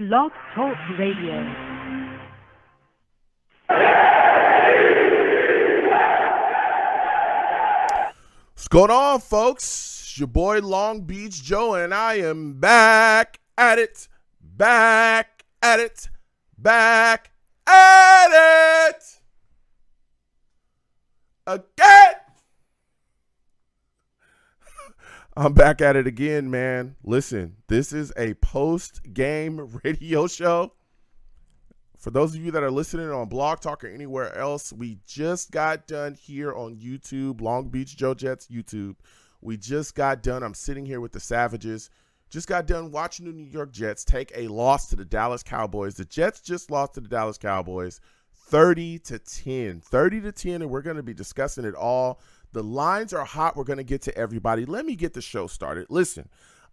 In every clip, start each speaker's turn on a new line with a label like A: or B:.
A: Blog Talk Radio.
B: What's going on, folks? It's your boy Long Beach Joe, and I am back at it again. I'm back at it again, man. Listen, this is a post-game radio show. For those of you that are listening on Blog Talk or anywhere else, we just got done here on YouTube, Long Beach Joe Jets YouTube. We just got done. I'm sitting here with the Savages. Just got done watching the New York Jets take a loss to the Dallas Cowboys. The Jets just lost to the Dallas Cowboys 30-10. 30-10, and we're going to be discussing it all. The lines are hot. We're going to get to everybody. Let me get the show started. Listen,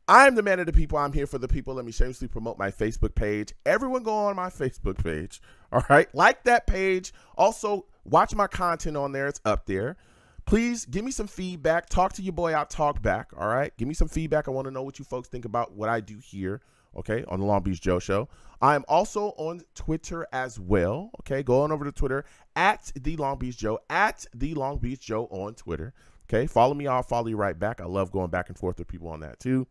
B: I'm the man of the people. I'm here for the people. Let me shamelessly promote my Facebook page. Everyone go on my Facebook page. All right. Like that page. Also, watch my content on there. It's up there. Please give me some feedback. Talk to your boy. I'll talk back. All right. Give me some feedback. I want to know what you folks think about what I do here. Okay. On the Long Beach Joe Show. I'm also on Twitter as well. Okay. Go on over to Twitter at the Long Beach Joe, at the Long Beach Joe on Twitter. Okay. Follow me. I'll follow you right back. I love going back and forth with people on that too.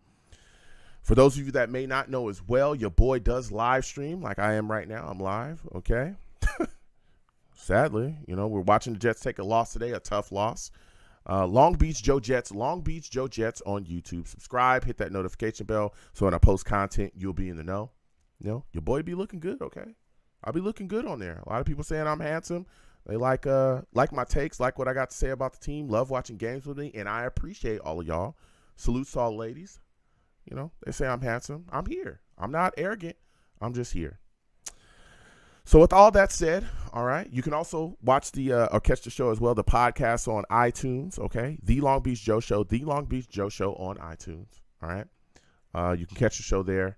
B: For those of you that may not know as well, your boy does live stream like I am right now. I'm live, okay? Sadly, we're watching the Jets take a loss today, a tough loss. Long Beach Joe Jets on YouTube. Subscribe, hit that notification bell so when I post content, you'll be in the know. Your boy be looking good, okay? I'll be looking good on there. A lot of people saying I'm handsome. They like my takes, like what I got to say about the team, love watching games with me, and I appreciate all of y'all. Salutes to all the ladies. They say I'm handsome. I'm here. I'm not arrogant. I'm just here. So with all that said, all right, you can also watch or catch the show as well, the podcast on iTunes, okay? The Long Beach Joe Show, The Long Beach Joe Show on iTunes, all right? You can catch the show there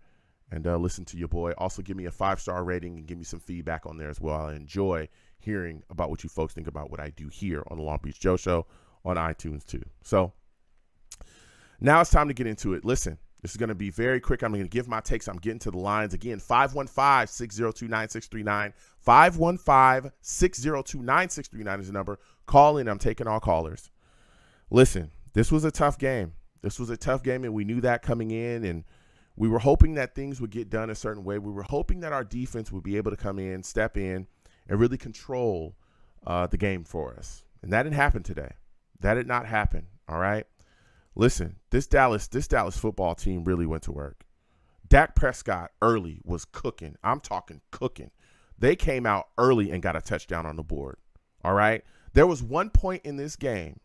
B: and listen to your boy. Also give me a 5-star rating and give me some feedback on there as well. I enjoy hearing about what you folks think about what I do here on the Long Beach Joe Show on iTunes too. So now it's time to get into it. Listen. This is going to be very quick. I'm going to give my takes. I'm getting to the lines again. 515-602-9639. 515-602-9639 is the number. Call in. I'm taking all callers. Listen, this was a tough game. And we knew that coming in, and we were hoping that things would get done a certain way. We were hoping that our defense would be able to come in, step in, and really control the game for us. And that didn't happen today. That did not happen, all right? Listen, this Dallas football team really went to work. Dak Prescott early was cooking. I'm talking cooking. They came out early and got a touchdown on the board. All right. There was one point in this game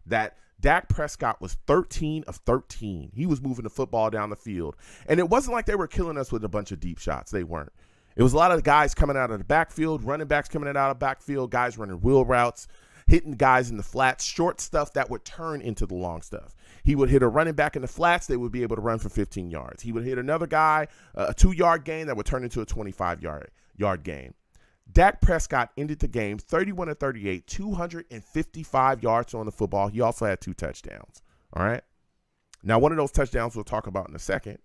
B: that Dak Prescott was 13 of 13. He was moving the football down the field. And it wasn't like they were killing us with a bunch of deep shots. They weren't. It was a lot of guys coming out of the backfield, running backs coming out of the backfield, guys running wheel routes, hitting guys in the flats, short stuff that would turn into the long stuff. He would hit a running back in the flats. They would be able to run for 15 yards. He would hit another guy, a 2-yard gain that would turn into a 25-yard gain. Dak Prescott ended the game 31 of 38, 255 yards on the football. He also had 2 touchdowns. All right. Now, one of those touchdowns we'll talk about in a second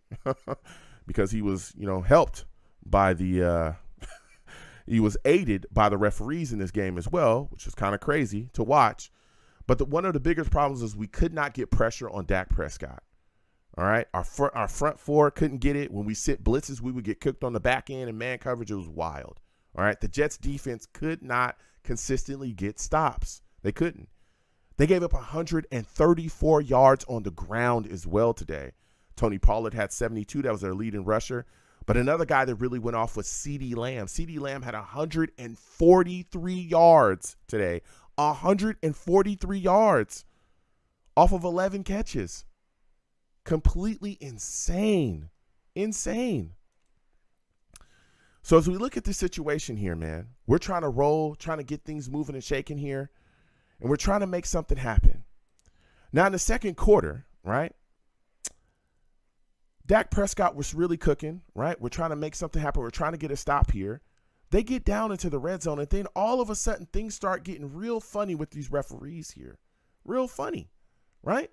B: because he was, helped by he was aided by the referees in this game as well, which is kind of crazy to watch. But one of the biggest problems is we could not get pressure on Dak Prescott. All right. Our front four couldn't get it. When we sit blitzes, we would get cooked on the back end, and man coverage was wild. All right. The Jets defense could not consistently get stops. They couldn't. They gave up 134 yards on the ground as well today. Tony Pollard had 72. That was their leading rusher. But another guy that really went off was CeeDee Lamb. CeeDee Lamb had 143 yards today. 143 yards off of 11 catches. Completely insane. So as we look at this situation here, man, we're trying to roll, trying to get things moving and shaking here, and we're trying to make something happen. Now in the second quarter, right, Dak Prescott was really cooking, right? We're trying to make something happen. We're trying to get a stop here. They get down into the red zone, and then all of a sudden things start getting real funny with these referees here. Real funny, right?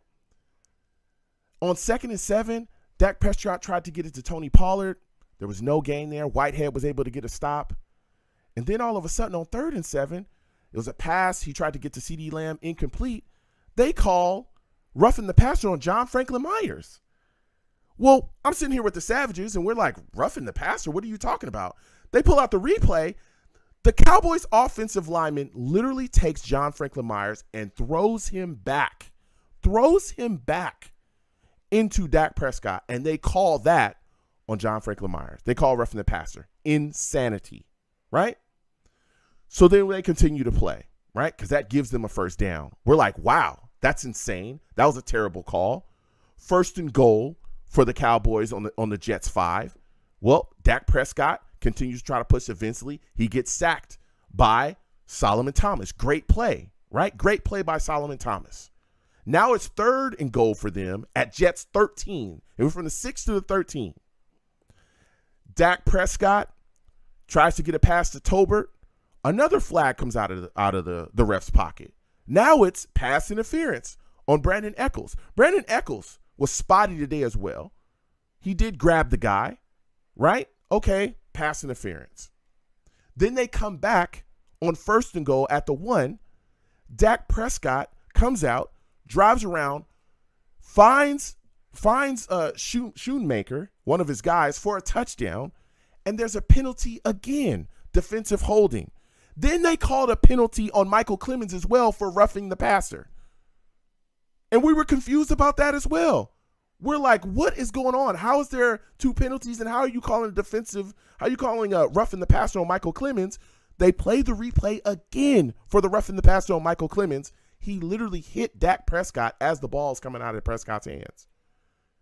B: On 2nd and 7, Dak Prescott tried to get it to Tony Pollard. There was no gain there. Whitehead was able to get a stop. And then all of a sudden on 3rd and 7, it was a pass. He tried to get to CeeDee Lamb, incomplete. They call roughing the passer on John Franklin Myers. Well, I'm sitting here with the Savages, and we're like, roughing the passer? What are you talking about? They pull out the replay. The Cowboys offensive lineman literally takes John Franklin Myers and throws him back into Dak Prescott, and they call that on John Franklin Myers. They call roughing the passer. Insanity, right? So then they continue to play, right? Because that gives them a first down. We're like, wow, that's insane. That was a terrible call. 1st and goal for the Cowboys on the Jets 5. Well, Dak Prescott continues to try to push eventually. He gets sacked by Solomon Thomas. Great play, right? Great play by Solomon Thomas. Now it's 3rd and goal for them at Jets 13. It was from the 6 to the 13. Dak Prescott tries to get a pass to Tolbert. Another flag comes out of the ref's pocket. Now it's pass interference on Brandon Echols. Brandon Echols was spotty today as well. He did grab the guy, right? Okay, pass interference. Then they come back on 1st and goal at the 1. Dak Prescott comes out, drives around, finds Schoonmaker, one of his guys, for a touchdown, and there's a penalty again, defensive holding. Then they called a penalty on Michael Clemens as well for roughing the passer. And we were confused about that as well. We're like, what is going on? How is there 2 penalties, and how are you calling roughing the passer on Michael Clemens? They play the replay again for the roughing the passer on Michael Clemens. He literally hit Dak Prescott as the ball is coming out of Prescott's hands.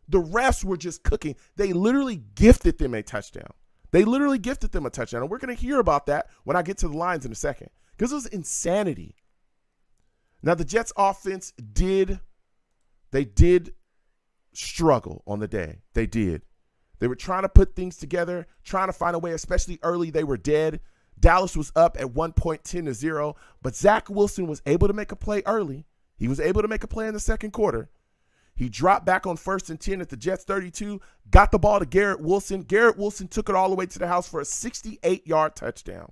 B: The refs were just cooking. They literally gifted them a touchdown. And we're going to hear about that when I get to the lines in a second, because it was insanity. Now, the Jets offense did struggle on the day. They did. They were trying to put things together, trying to find a way, especially early. They were dead. Dallas was up at 1 point, 10-0, but Zach Wilson was able to make a play early. He was able to make a play in the second quarter. He dropped back on 1st and 10 at the Jets 32, got the ball to Garrett Wilson. Garrett Wilson took it all the way to the house for a 68-yard touchdown.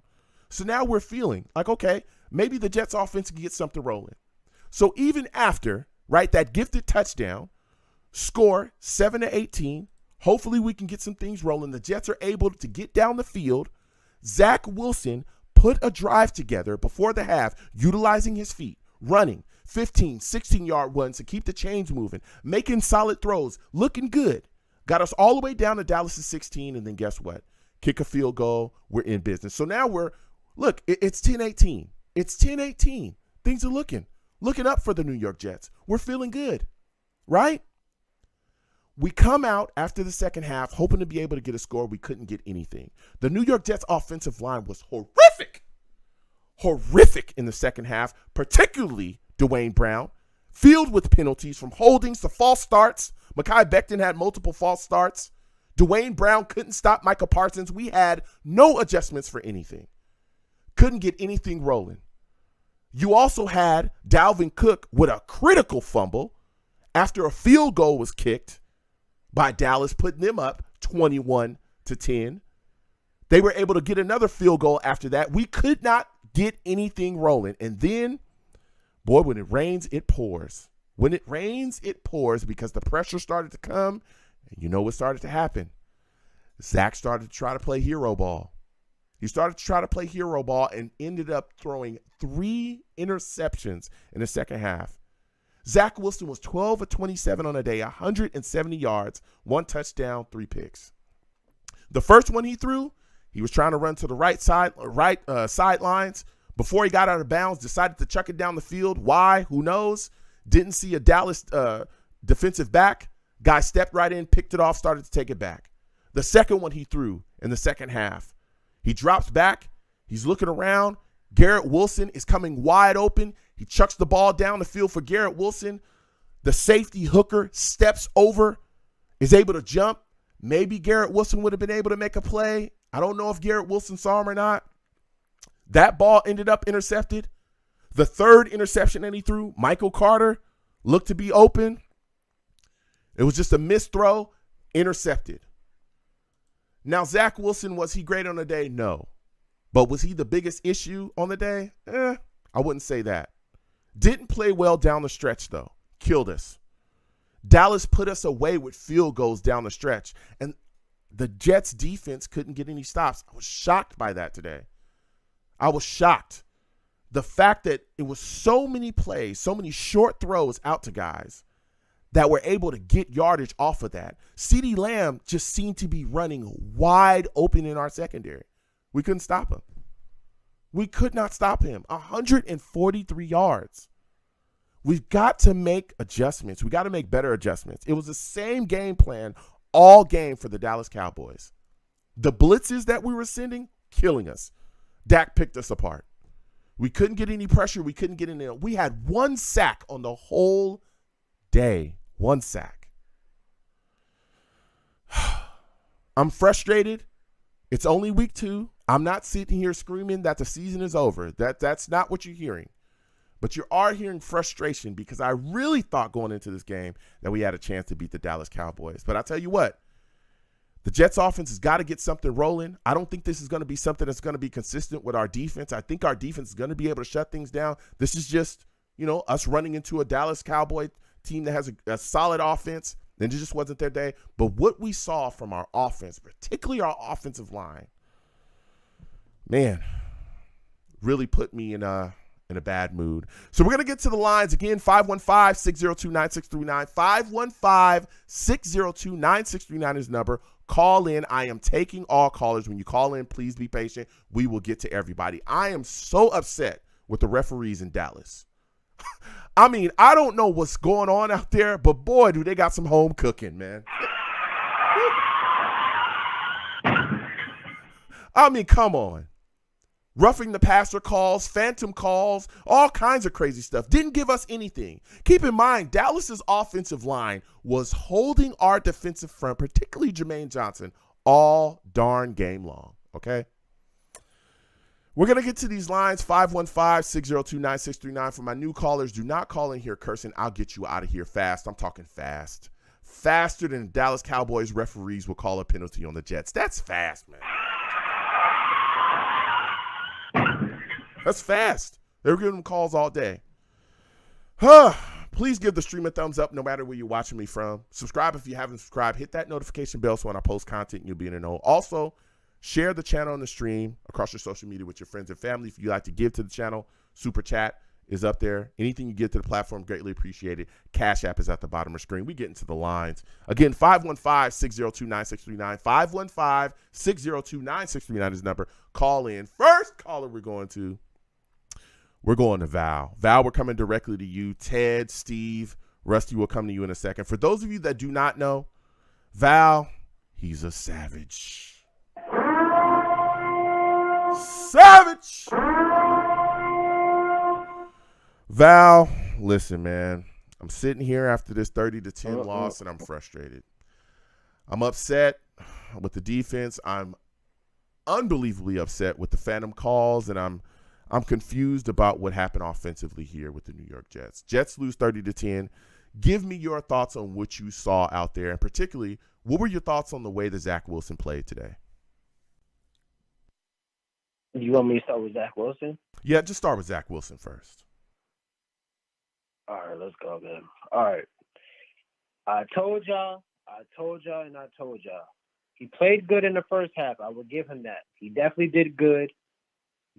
B: So now we're feeling like, okay, maybe the Jets offense can get something rolling. So even after, right, that gifted touchdown, score 7-18, hopefully we can get some things rolling. The Jets are able to get down the field. Zach Wilson put a drive together before the half, utilizing his feet, running 15, 16-yard ones to keep the chains moving, making solid throws, looking good. Got us all the way down to Dallas' 16, and then guess what? Kick a field goal, we're in business. So now it's 10-18. It's 10-18. Things are looking up for the New York Jets. We're feeling good, right? We come out after the second half hoping to be able to get a score. We couldn't get anything. The New York Jets offensive line was horrific in the second half, particularly Dwayne Brown, filled with penalties from holdings to false starts. Mekhi Becton had multiple false starts. Dwayne Brown couldn't stop Micah Parsons. We had no adjustments for anything. Couldn't get anything rolling. You also had Dalvin Cook with a critical fumble after a field goal was kicked by Dallas, putting them up 21-10. They were able to get another field goal after that. We could not get anything rolling. And then, boy, when it rains, it pours. When it rains, it pours because the pressure started to come. And you know what started to happen? Zach started to try to play hero ball. He started to try to play hero ball and ended up throwing 3 interceptions in the second half. Zach Wilson was 12 of 27 on the day, 170 yards, 1 touchdown, 3 picks. The first one he threw, he was trying to run to the right sidelines. Before he got out of bounds, decided to chuck it down the field. Why? Who knows? Didn't see a Dallas defensive back. Guy stepped right in, picked it off, started to take it back. The second one he threw in the second half, he drops back. He's looking around. Garrett Wilson is coming wide open. He chucks the ball down the field for Garrett Wilson. The safety hooker steps over, is able to jump. Maybe Garrett Wilson would have been able to make a play. I don't know if Garrett Wilson saw him or not. That ball ended up intercepted. The third interception that he threw, Michael Carter looked to be open. It was just a missed throw, intercepted. Now, Zach Wilson, was he great on the day? No. But was he the biggest issue on the day? I wouldn't say that. Didn't play well down the stretch, though. Killed us. Dallas put us away with field goals down the stretch. And the Jets defense couldn't get any stops. I was shocked by that today. I was shocked. The fact that it was so many plays, so many short throws out to guys that were able to get yardage off of that. CeeDee Lamb just seemed to be running wide open in our secondary. We couldn't stop him. We could not stop him. 143 yards. We've got to make adjustments. We got to make better adjustments. It was the same game plan all game for the Dallas Cowboys. The blitzes that we were sending, killing us. Dak picked us apart. We couldn't get any pressure. We couldn't get in there. We had one sack on the whole day. One sack. I'm frustrated. It's only week 2. I'm not sitting here screaming that the season is over. That's not what you're hearing. But you are hearing frustration because I really thought going into this game that we had a chance to beat the Dallas Cowboys. But I'll tell you what, the Jets offense has got to get something rolling. I don't think this is going to be something that's going to be consistent with our defense. I think our defense is going to be able to shut things down. This is just, us running into a Dallas Cowboy team that has a solid offense, and it just wasn't their day. But what we saw from our offense, particularly our offensive line, man, really put me in a bad mood. So we're going to get to the lines again. 515-602-9639. 515-602-9639 is the number. Call in. I am taking all callers. When you call in, please be patient. We will get to everybody. I am so upset with the referees in Dallas. I mean, I don't know what's going on out there, but boy, do they got some home cooking, man. I mean, come on. Roughing the passer calls, phantom calls, all kinds of crazy stuff. Didn't give us anything. Keep in mind, Dallas's offensive line was holding our defensive front, particularly Jermaine Johnson, all darn game long, okay? We're going to get to these lines, 515-602-9639. For my new callers, do not call in here cursing. I'll get you out of here fast. I'm talking fast. Faster than the Dallas Cowboys referees will call a penalty on the Jets. That's fast, man. That's fast. They were giving them calls all day. Please give the stream a thumbs up no matter where you're watching me from. Subscribe if you haven't subscribed. Hit that notification bell so when I post content, you'll be in the know. Also, share the channel on the stream across your social media with your friends and family. If you'd like to give to the channel, Super Chat is up there. Anything you give to the platform, greatly appreciated. Cash App is at the bottom of the screen. We get into the lines. Again, 515-602-9639. 515-602-9639 is the number. Call in. First caller we're going to Val. Val, we're coming directly to you. Ted, Steve, Rusty will come to you in a second. For those of you that do not know, Val, he's a savage. Savage! Val, listen, man. I'm sitting here after this 30-10 loss, and I'm frustrated. I'm upset with the defense. I'm unbelievably upset with the phantom calls, and I'm confused about what happened offensively here with the New York Jets. Jets lose 30-10. Give me your thoughts on what you saw out there, and particularly, what were your thoughts on the way that Zach Wilson played today?
A: You want me to start with Zach Wilson?
B: Yeah, just start with Zach Wilson first.
A: All right, let's go, man. All right. I told y'all. He played good in the first half. I will give him that. He definitely did good.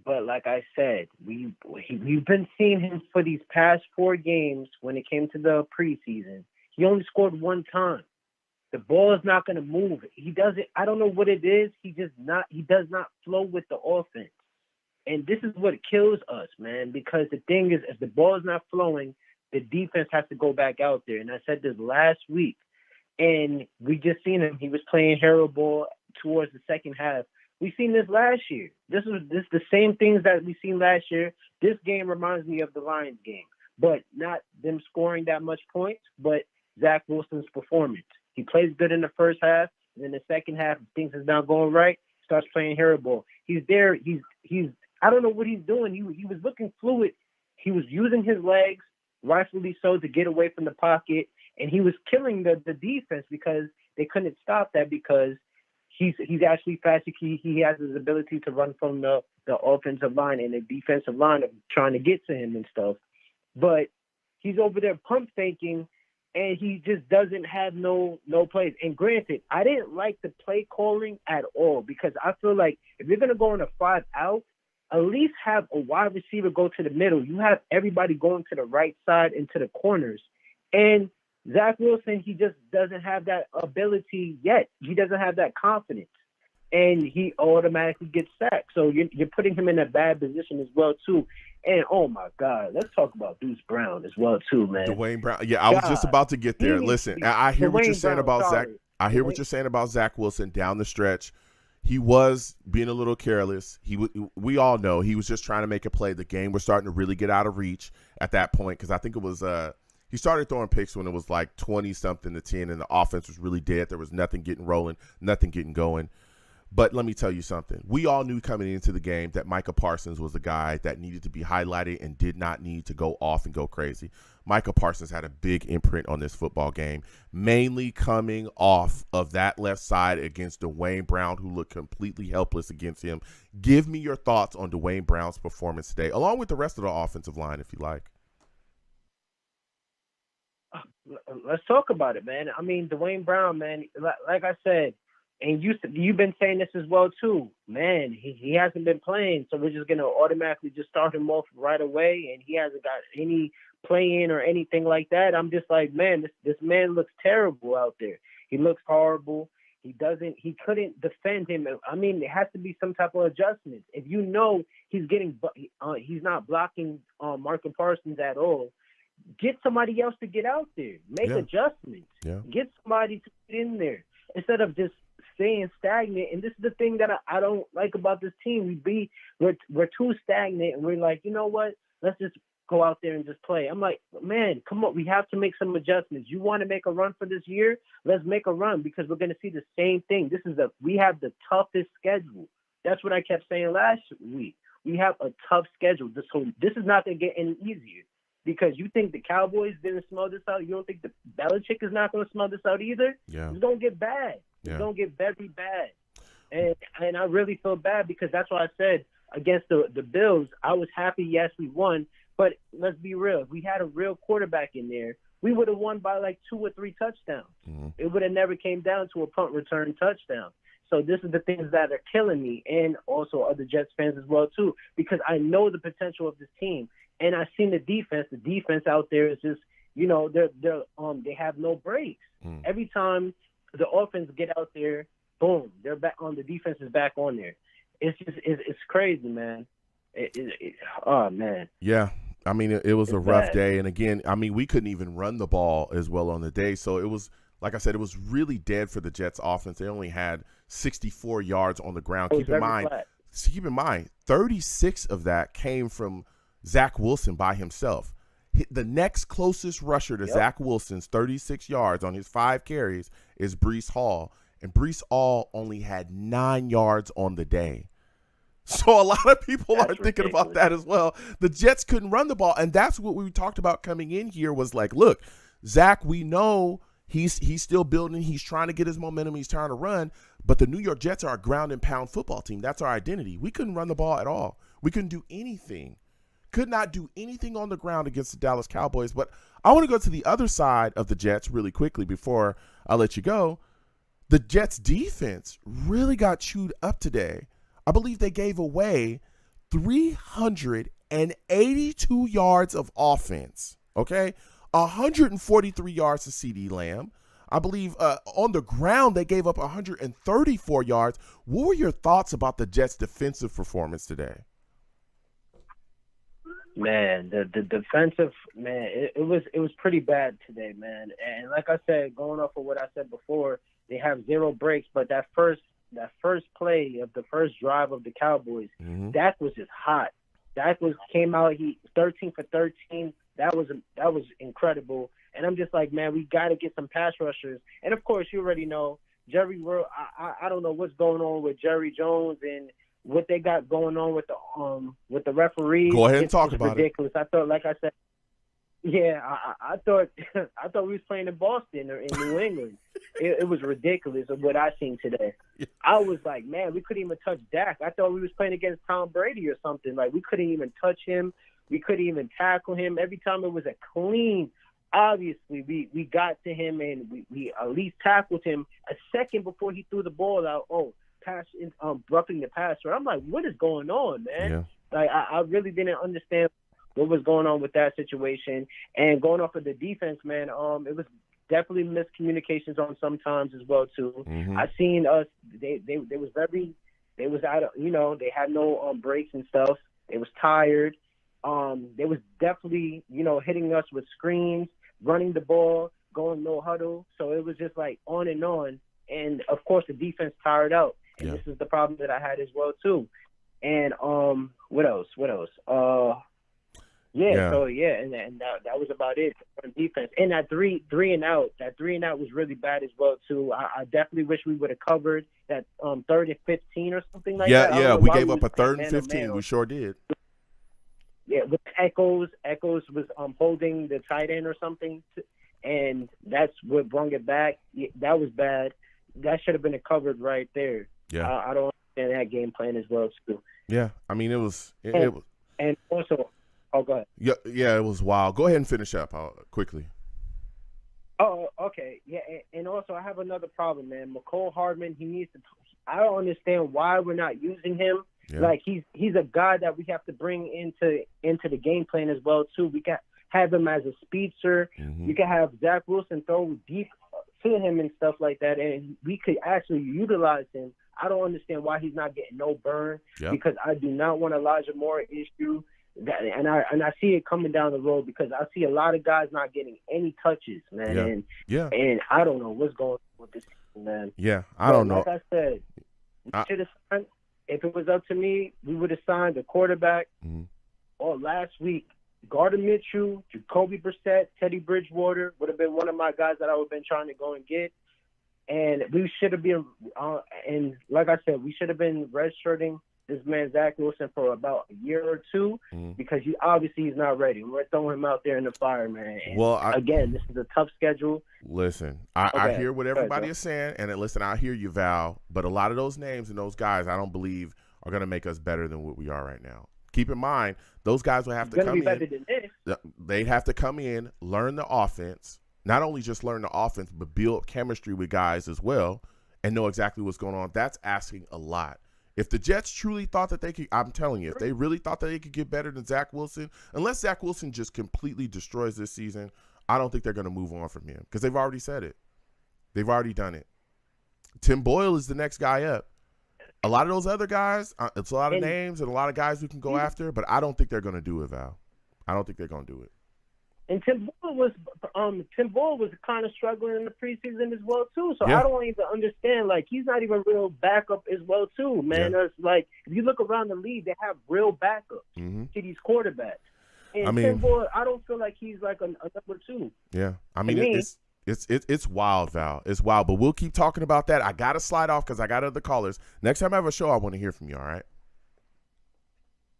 A: But like I said, we've been seeing him for these past 4 games when it came to the preseason. He only scored 1 time. The ball is not going to move. He doesn't. I don't know what it is. He does not flow with the offense. And this is what kills us, man, because the thing is, if the ball is not flowing, the defense has to go back out there. And I said this last week, and we just seen him. He was playing hero ball towards the second half. We seen this last year. This the same things that we seen last year. This game reminds me of the Lions game, but not them scoring that much points, but Zach Wilson's performance. He plays good in the first half, and in the second half, things is not going right. Starts playing hero ball. He's there. He's. I don't know what he's doing. He was looking fluid. He was using his legs, rightfully so, to get away from the pocket, and he was killing the defense because they couldn't stop that because he's actually fast. He has his ability to run from the offensive line and the defensive line of trying to get to him and stuff. But he's over there pump faking, and he just doesn't have no plays. And granted, I didn't like the play calling at all because I feel like if you're gonna go on a 5 out, at least have a wide receiver go to the middle. You have everybody going to the right side and to the corners. And Zach Wilson, he just doesn't have that ability yet. He doesn't have that confidence. And he automatically gets sacked. So you're putting him in a bad position as well, too. And, oh, my God, let's talk about Deuce Brown as well, too, man.
B: Dwayne Brown. Yeah, I was just about to get there. Listen, I hear what you're saying about Zach. I hear what you're saying about Zach Wilson down the stretch. He was being a little careless. We all know he was just trying to make a play. The game was starting to really get out of reach at that point because I think it was he started throwing picks when it was like 20-something to 10, and the offense was really dead. There was nothing getting rolling, nothing getting going. But let me tell you something. We all knew coming into the game that Micah Parsons was the guy that needed to be highlighted and did not need to go off and go crazy. Micah Parsons had a big imprint on this football game, mainly coming off of that left side against Dwayne Brown, who looked completely helpless against him. Give me your thoughts on Dwayne Brown's performance today, along with the rest of the offensive line, if you like.
A: Let's talk about it, man. I mean, Dwayne Brown, man, like I said, and you've been saying this as well, too. Man, he hasn't been playing, so we're just going to automatically just start him off right away, and he hasn't got any play-in or anything like that. I'm just like, man, this man looks terrible out there. He looks horrible. He couldn't defend him. I mean, it has to be some type of adjustment. If you know he's not blocking Micah Parsons at all, get somebody else to get out there. Make adjustments. Yeah. Get somebody to get in there instead of just staying stagnant. And this is the thing that I don't like about this team. We're too stagnant, and we're like, you know what? Let's just go out there and just play. I'm like, man, come on. We have to make some adjustments. You want to make a run for this year? Let's make a run because we're going to see the same thing. We have the toughest schedule. That's what I kept saying last week. We have a tough schedule. So this is not going to get any easier. Because you think the Cowboys didn't smell this out. You don't think the Belichick is not going to smell this out either?
B: Yeah.
A: It's going to get bad. Yeah. It's going to get very bad. And I really feel bad because that's why I said against the Bills, I was happy, yes, we won. But let's be real. If we had a real quarterback in there, we would have won by like 2 or 3 touchdowns. Mm-hmm. It would have never came down to a punt return touchdown. So this is the things that are killing me and also other Jets fans as well, too, because I know the potential of this team. And I've seen the defense. The defense out there is just, they have no breaks. Every time the offense get out there, boom, they're back on. The defense is back on there. It's crazy, man. Oh man.
B: Yeah, I mean it was a rough day, and again, I mean we couldn't even run the ball as well on the day. So it was, like I said, it was really dead for the Jets offense. They only had 64 yards on the ground. Keep in mind, 36 of that came from Zach Wilson by himself. The next closest rusher to Zach Wilson's 36 yards on his 5 carries is Breece Hall. And Breece Hall only had 9 yards on the day. So a lot of people are thinking about that as well. The Jets couldn't run the ball. And that's what we talked about coming in here was like, look, Zach, we know he's still building. He's trying to get his momentum. He's trying to run. But the New York Jets are a ground and pound football team. That's our identity. We couldn't run the ball at all. We couldn't do anything. Could not do anything on the ground against the Dallas Cowboys. But I want to go to the other side of the Jets really quickly before I let you go. The Jets defense really got chewed up today. I believe they gave away 382 yards of offense, okay? 143 yards to CeeDee Lamb. I believe on the ground they gave up 134 yards. What were your thoughts about the Jets' defensive performance today?
A: Man, the defensive, man, it was pretty bad today, man. And like I said, going off of what I said before, they have 0 breaks, but that first play of the first drive of the Cowboys, Dak was just hot. Dak came out, he 13 for 13. That was incredible. And I'm just like, man, we got to get some pass rushers. And of course, you already know Jerry. I don't know what's going on with Jerry Jones and what they got going on with the referees.
B: Go ahead and talk about
A: ridiculous. I thought, like I said, Yeah, I thought I thought we was playing in Boston or in New England. It was ridiculous of what I seen today. I was like, man, we couldn't even touch Dak. I thought we was playing against Tom Brady or something. Like we couldn't even touch him. We couldn't even tackle him. Every time it was a clean. Obviously, we got to him and we at least tackled him a second before he threw the ball out. Oh, pass, roughing the passer. I'm like, what is going on, man?
B: Yeah.
A: Like I really didn't understand what was going on with that situation. And going off of the defense, man, it was definitely miscommunications on sometimes as well too.
B: Mm-hmm.
A: I seen us. They was out of, they had no breaks and stuff. They was tired. They was definitely hitting us with screens, running the ball, going no huddle. So it was just like on. And of course the defense tired out. And this is the problem that I had as well too. And what else? And that was about it on defense. And that three and out was really bad as well too. I definitely wish we would have covered that 3rd and 15 or something like that.
B: Yeah, we gave up a 3rd and 15. We sure did.
A: Yeah, with Echoes was holding the tight end or something, and that's what brought it back. Yeah, that was bad. That should have been covered right there.
B: Yeah,
A: I don't understand that game plan as well too.
B: Yeah, I mean it was.
A: And also, oh, go ahead.
B: Yeah, it was wild. Go ahead and finish up quickly.
A: Oh, okay. Yeah, and also I have another problem, man. McCole Hardman, he needs to. I don't understand why we're not using him. Yeah. Like he's a guy that we have to bring into the game plan as well too. We can have him as a speedster. Mm-hmm. You can have Zach Wilson throw deep to him and stuff like that, and we could actually utilize him. I don't understand why he's not getting no burn because I do not want Elijah Moore issue. And I see it coming down the road because I see a lot of guys not getting any touches, man. And I don't know what's going on with this team, man.
B: Yeah, I don't know.
A: Like I said, we should have signed. If it was up to me, we would have signed a quarterback.
B: Mm-hmm.
A: Or last week, Gardner Minshew, Jacoby Brissett, Teddy Bridgewater would have been one of my guys that I would have been trying to go and get. And we should have been, and like I said, we should have been redshirting this man Zach Wilson for about a year or two because he's not ready. We're throwing him out there in the fire, man. And again, this is a tough schedule.
B: Listen, I hear what everybody is saying, and listen, I hear you, Val, but a lot of those names and those guys I don't believe are going to make us better than what we are right now. Keep in mind, those guys will have to come in.
A: Better than this.
B: They'd have to come in, learn the offense, not only just learn the offense, but build chemistry with guys as well and know exactly what's going on. That's asking a lot. If the Jets truly thought that they could, I'm telling you, if they really thought that they could get better than Zach Wilson, unless Zach Wilson just completely destroys this season, I don't think they're going to move on from him because they've already said it. They've already done it. Tim Boyle is the next guy up. A lot of those other guys, it's a lot of names and a lot of guys we can go after, but I don't think they're going to do it, Val. I don't think they're going to do it.
A: And Tim Boyle was kind of struggling in the preseason as well too. So I don't even understand. Like he's not even real backup as well too, man. It's like if you look around the league, they have real backups to these quarterbacks. And Tim Boyle, I don't feel like he's like a number two.
B: Yeah, I mean it's wild, Val. It's wild, but we'll keep talking about that. I gotta slide off because I got other callers. Next time I have a show, I want to hear from you. All right?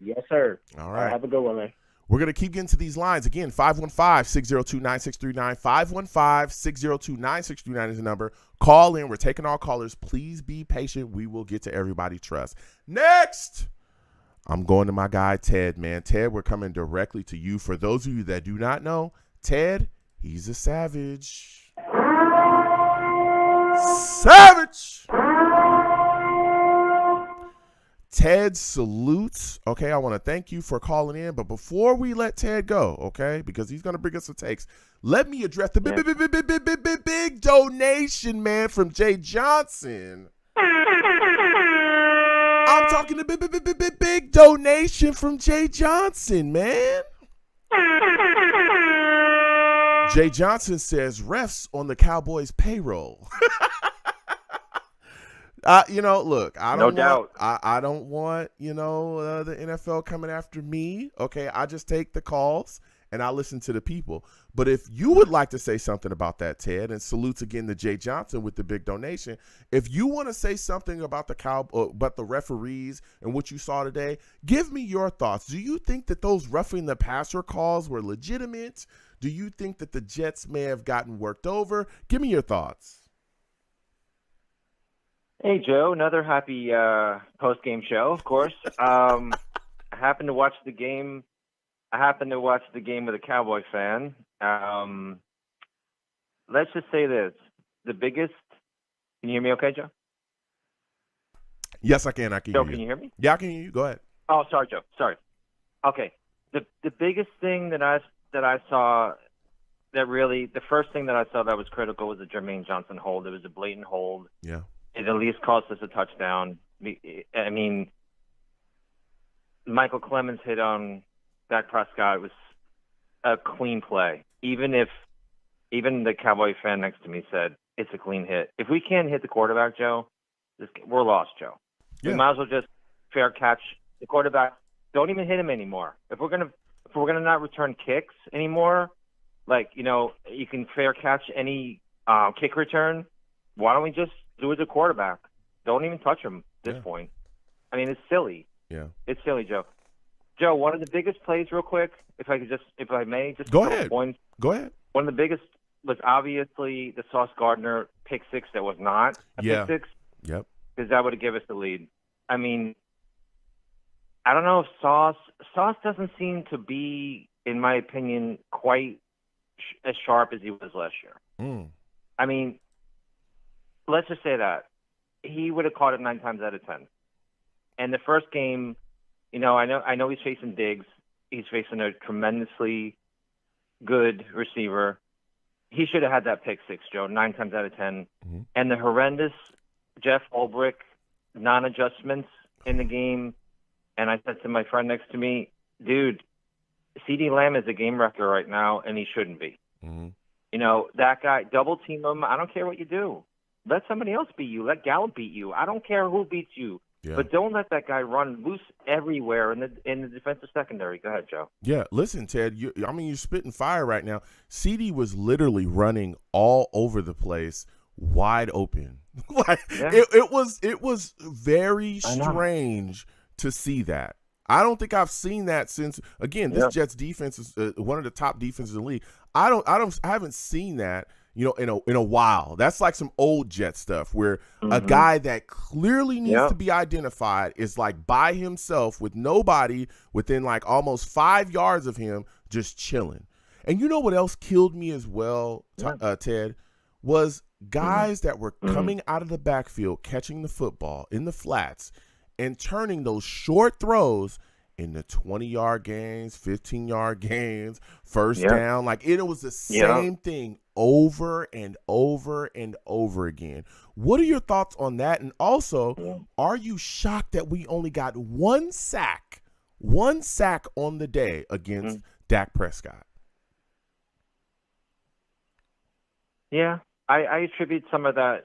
A: Yes, sir.
B: All right.
A: Have a good one, man.
B: We're going to keep getting to these lines. Again, 515-602-9639. 515-602-9639 is the number. Call in. We're taking all callers. Please be patient. We will get to everybody. Trust. Next, I'm going to my guy, Ted, man. Ted, we're coming directly to you. For those of you that do not know, Ted, he's a savage. Savage! Ted salutes. Okay, I want to thank you for calling in. But before we let Ted go, okay, because he's going to bring us some takes, let me address the big donation, man, from Jay Johnson. I'm talking the big donation from Jay Johnson, man. Jay Johnson says refs on the Cowboys payroll. Look, I don't want, the NFL coming after me. Okay, I just take the calls and I listen to the people. But if you would like to say something about that, Ted, and salutes again to Jay Johnson with the big donation. If you want to say something about about the referees and what you saw today, give me your thoughts. Do you think that those roughing the passer calls were legitimate? Do you think that the Jets may have gotten worked over? Give me your thoughts.
C: Hey, Joe, another happy post-game show, of course. I happened to watch the game. I happened to watch the game with a Cowboy fan. Let's just say this: the biggest. Can you hear me? Okay, Joe?
B: Yes, I can. I can
C: Joe,
B: hear you.
C: can you hear me?
B: Yeah, I can hear you. Go ahead.
C: Oh, sorry, Joe. Sorry. Okay. The biggest thing that I saw that really the first thing that I saw that was critical was the Jermaine Johnson hold. It was a blatant hold.
B: Yeah.
C: It at least cost us a touchdown. I mean, Michael Clemens hit on Dak Prescott. It was a clean play. Even the Cowboy fan next to me said it's a clean hit. If we can't hit the quarterback, Joe, we're lost, Joe.
B: Yeah.
C: We might as well just fair catch the quarterback. Don't even hit him anymore. If we're gonna not return kicks anymore, like you can fair catch any kick return. Why don't we just do it to quarterback? Don't even touch him at this point. I mean, it's silly.
B: Yeah.
C: It's silly, Joe. Joe, one of the biggest plays, real quick, if I may, just
B: go
C: a couple
B: ahead.
C: Points.
B: Go ahead.
C: One of the biggest was obviously the Sauce Gardner pick six that was not a pick six.
B: Yep.
C: Because that would have given us the lead. I mean, I don't know if Sauce doesn't seem to be, in my opinion, quite as sharp as he was last year. I mean, let's just say that he would have caught it 9 times out of 10. And the first game, I know he's facing Diggs. He's facing a tremendously good receiver. He should have had that pick six, Joe, 9 times out of 10.
B: Mm-hmm.
C: And the horrendous Jeff Ulbrich non-adjustments in the game. And I said to my friend next to me, dude, CeeDee Lamb is a game wrecker right now, and he shouldn't be.
B: Mm-hmm.
C: That guy, double team him. I don't care what you do. Let somebody else beat you. Let Gallup beat you. I don't care who beats you.
B: Yeah.
C: But don't let that guy run loose everywhere in the defensive secondary. Go ahead, Joe.
B: Yeah, listen, Ted. You're spitting fire right now. CD was literally running all over the place, wide open. It was very strange to see that. I don't think I've seen that since. Again, this Jets defense is one of the top defenses in the league. I haven't seen that. In a while. That's like some old Jet stuff where a guy that clearly needs to be identified is like by himself with nobody within like almost 5 yards of him, just chilling. And you know what else killed me as well, Ted, was guys that were coming out of the backfield, catching the football in the flats and turning those short throws into 20-yard gains, 15-yard gains, first down. Like it was the same thing over and over and over again. What are your thoughts on that? And also, are you shocked that we only got one sack on the day against Dak Prescott?
C: Yeah, I attribute some of that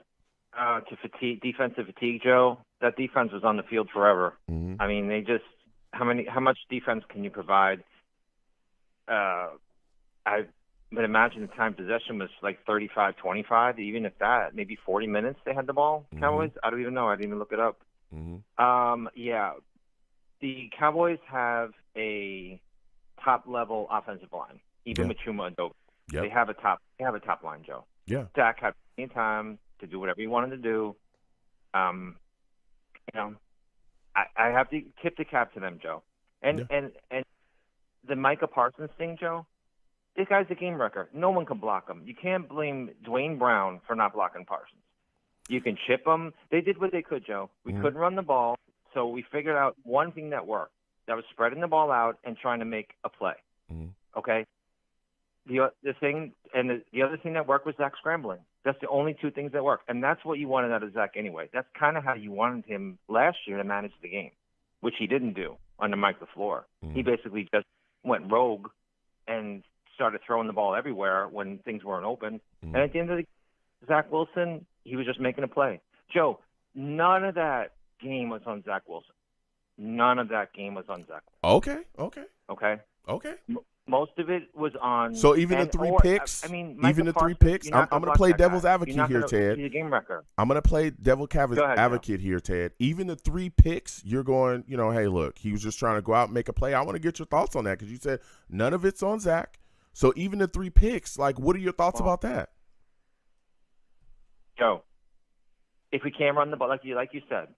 C: to defensive fatigue, Joe. That defense was on the field forever.
B: Mm-hmm.
C: I mean, how much defense can you provide? I would imagine the time possession was like 35-25, even if that, maybe 40 minutes they had the ball. Cowboys? I don't even know. I didn't even look it up. The Cowboys have a top-level offensive line, even with Chuma and Dope. They have a top line, Joe.
B: Yeah.
C: Dak had plenty of time to do whatever he wanted to do. I have to tip the cap to them, Joe. And the Micah Parsons thing, Joe, this guy's a game wrecker. No one can block him. You can't blame Dwayne Brown for not blocking Parsons. You can chip him. They did what they could, Joe. We couldn't run the ball, so we figured out one thing that worked. That was spreading the ball out and trying to make a play. Okay? The other thing that worked was Zach scrambling. That's the only two things that worked. And that's what you wanted out of Zach anyway. That's kind of how you wanted him last year to manage the game, which he didn't do under Mike LaFleur. He basically just went rogue and started throwing the ball everywhere when things weren't open. And at the end of the Zach Wilson, he was just making a play. Joe, none of that game was on Zach Wilson. None of that game was on Zach Wilson.
B: Okay.
C: Most of it was on.
B: So even the three picks, even the three picks, I'm going to play devil's advocate here, Ted.
C: He's a game wrecker.
B: I'm going to play devil's advocate here, Ted. Even the three picks, you're going, hey, look, he was just trying to go out and make a play. I want to get your thoughts on that because you said none of it's on Zach. So even the three picks, like, what are your thoughts about that?
C: Joe, if we can't run the ball, like you said,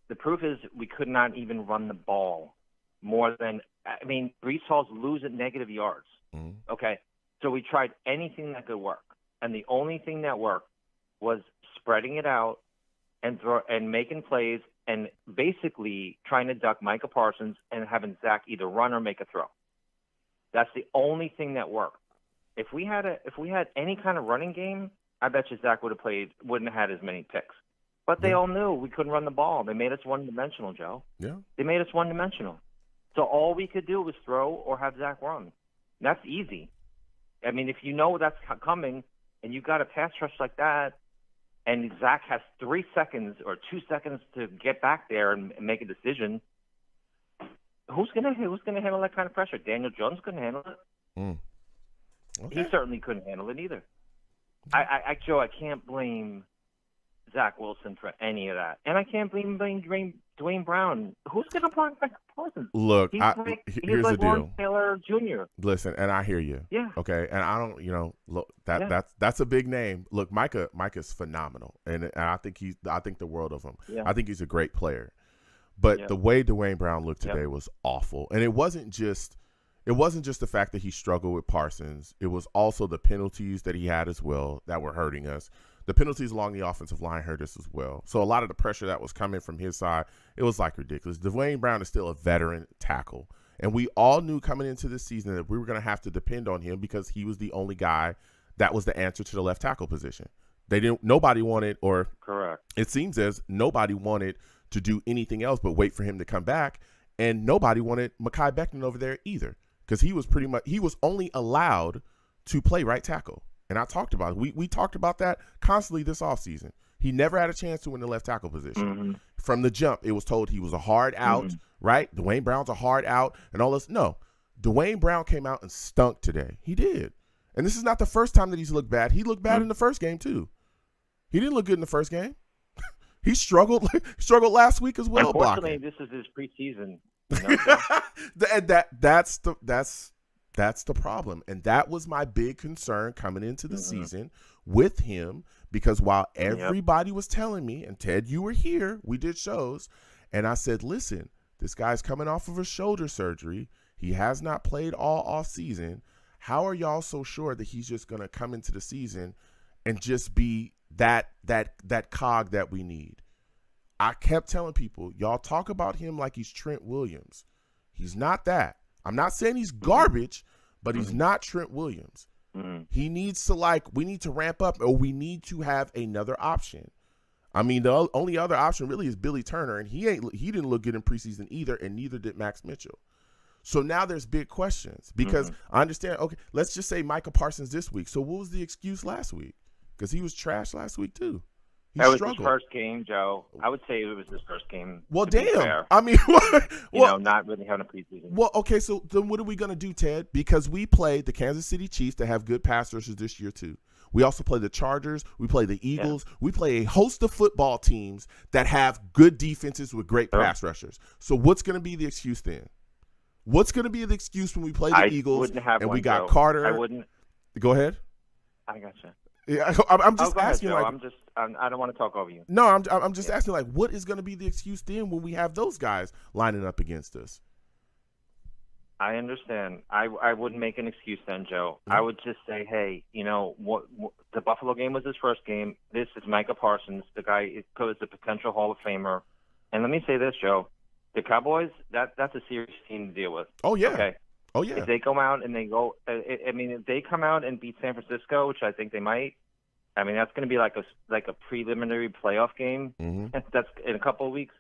C: the proof is we could not even run the ball more than Breece Hall's losing negative yards.
B: Mm-hmm.
C: Okay, so we tried anything that could work, and the only thing that worked was spreading it out and making plays and basically trying to duck Micah Parsons and having Zach either run or make a throw. That's the only thing that worked. If we had any kind of running game, I bet you Zach wouldn't have had as many picks. But they all knew we couldn't run the ball. They made us one-dimensional, Joe.
B: Yeah.
C: They made us one-dimensional. So all we could do was throw or have Zach run. And that's easy. If you know that's coming and you got a pass rush like that and Zach has 3 seconds or 2 seconds to get back there and make a decision, who's gonna handle that kind of pressure? Daniel Jones couldn't handle it.
B: Okay.
C: He certainly couldn't handle it either. Joe, I can't blame Zach Wilson for any of that, and I can't blame Dwayne Brown. Who's going to block Micah Parsons?
B: Look,
C: he's
B: here's
C: like
B: the deal.
C: Lawrence Taylor Jr.
B: Listen, and I hear you.
C: Yeah.
B: Okay, and I don't, look, that's a big name. Look, Micah's phenomenal, and I think the world of him.
C: Yeah.
B: I think he's a great player, but the way Dwayne Brown looked today was awful, and it wasn't just the fact that he struggled with Parsons. It was also the penalties that he had as well that were hurting us. The penalties along the offensive line hurt us as well. So a lot of the pressure that was coming from his side, it was like ridiculous. Dwayne Brown is still a veteran tackle. And we all knew coming into this season that we were going to have to depend on him because he was the only guy that was the answer to the left tackle position. Nobody wanted, or
C: correct.
B: It seems as nobody wanted to do anything else but wait for him to come back. And nobody wanted Mekhi Becton over there either because he was only allowed to play right tackle. And I talked about it. We talked about that constantly this offseason. He never had a chance to win the left tackle position.
C: Mm-hmm.
B: From the jump, it was told he was a hard out, right? Dwayne Brown's a hard out and all this. No, Dwayne Brown came out and stunk today. He did. And this is not the first time that he's looked bad. He looked bad in the first game, too. He didn't look good in the first game. He struggled last week as well.
C: Unfortunately,
B: blocking.
C: This is his preseason.
B: That's the problem. And that was my big concern coming into the season with him, because while everybody was telling me, and Ted, you were here, we did shows, and I said, listen, this guy's coming off of a shoulder surgery. He has not played all off season. How are y'all so sure that he's just going to come into the season and just be that cog that we need? I kept telling people, y'all talk about him like he's Trent Williams. He's not that. I'm not saying he's garbage, but he's not Trent Williams. He needs to we need to ramp up, or we need to have another option. The only other option really is Billy Turner, and he didn't look good in preseason either, and neither did Max Mitchell. So now there's big questions because I understand, okay, let's just say Micah Parsons this week. So what was the excuse last week? Because he was trash last week too.
C: That was his first game, Joe. I would say it was his first game.
B: Well,
C: damn.
B: Not
C: really having a preseason.
B: Well, okay, so then what are we going to do, Ted? Because we played the Kansas City Chiefs that have good pass rushers this year too. We also play the Chargers. We play the Eagles. Yeah. We play a host of football teams that have good defenses with great pass rushers. So what's going to be the excuse then? What's going to be the excuse when we play the Eagles and we got Carter?
C: I wouldn't.
B: Go ahead.
C: I gotcha.
B: Yeah, I'm just asking.
C: Ahead, I don't want to talk over you.
B: No, I'm just asking. What is going to be the excuse then when we have those guys lining up against us?
C: I understand. I wouldn't make an excuse then, Joe. I would just say, hey, what the Buffalo game was his first game. This is Micah Parsons. The guy is a potential Hall of Famer. And let me say this, Joe. The Cowboys, that's a serious team to deal with.
B: Oh yeah.
C: Okay.
B: Oh yeah.
C: If they come out and if they come out and beat San Francisco, which I think they might, that's going to be like a preliminary playoff game. That's in a couple of weeks.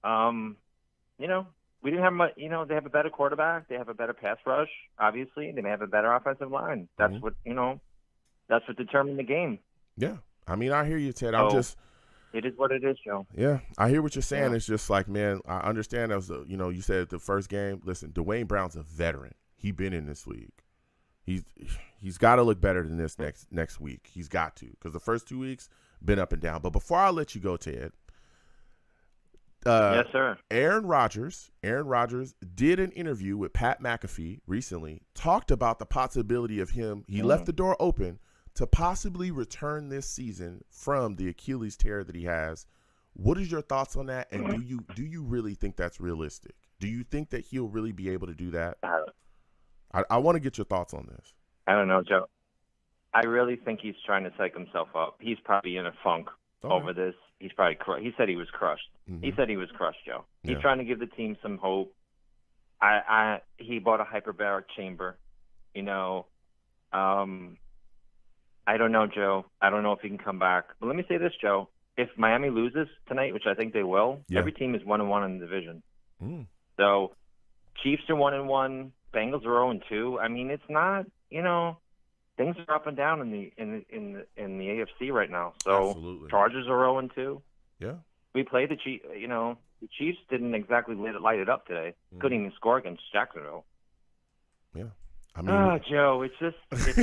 C: We didn't have much. They have a better quarterback. They have a better pass rush. Obviously, they may have a better offensive line. That's what That's what determined the game.
B: Yeah, I hear you, Ted.
C: It is what it is, Joe.
B: Yeah, I hear what you're saying. Yeah. It's just like, man, I understand. You said the first game. Listen, Dwayne Brown's a veteran. he been in this league. He's got to look better than this next week. He's got to, because the first 2 weeks been up and down. But before I let you go, Ted,
C: yes, sir.
B: Aaron Rodgers did an interview with Pat McAfee recently, talked about the possibility of him. He left the door open to possibly return this season from the Achilles tear that he has. What is your thoughts on that? And do you really think that's realistic? Do you think that he'll really be able to do that? I want to get your thoughts on this.
C: I don't know, Joe. I really think he's trying to psych himself up. He's probably in a funk over this. He's probably he said he was crushed.
B: Mm-hmm.
C: He said he was crushed, Joe. He's
B: Yeah.
C: trying to give the team some hope. He bought a hyperbaric chamber. You know, I don't know, Joe. I don't know if he can come back. But let me say this, Joe. If Miami loses tonight, which I think they will, every team is 1-1 in the division.
B: Mm.
C: So Chiefs are 1-1. Bengals are 0-2. I mean, it's not, things are up and down in the AFC right now. So
B: Absolutely.
C: Chargers are 0-2.
B: Yeah.
C: We played the Chiefs. The Chiefs didn't exactly light it up today. Couldn't even score against Jacksonville.
B: Yeah. I mean,
C: Joe, it's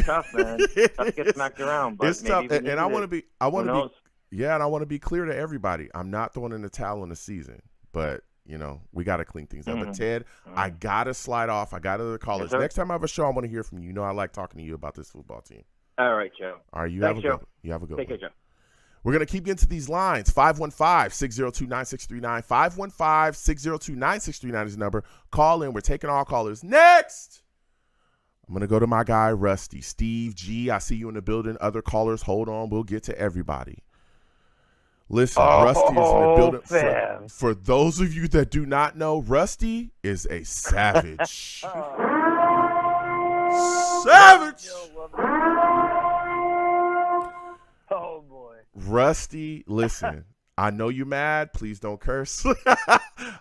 C: tough, man. It's tough to get smacked around, but
B: it's tough. And I want to be, and I want to be clear to everybody. I'm not throwing in the towel on the season, but we got to clean things up. But Ted, I got to slide off. I got to the callers.
C: Yes,
B: next time I have a show, I want to hear from you. I like talking to you about this football team.
C: All right, Joe.
B: All right, you
C: Thanks,
B: have a
C: Joe.
B: good one. You have a good
C: Take
B: one.
C: care, Joe.
B: We're going to keep getting to these lines. 515-602-9639. 515-602-9639 is the number. Call in. We're taking all callers. Next, I'm going to go to my guy, Rusty. Steve G, I see you in the building. Other callers, hold on. We'll get to everybody. Listen, Rusty is in the building. For those of you that do not know, Rusty is a savage. Savage!
A: Oh, boy.
B: Rusty, listen, I know you're mad. Please don't curse.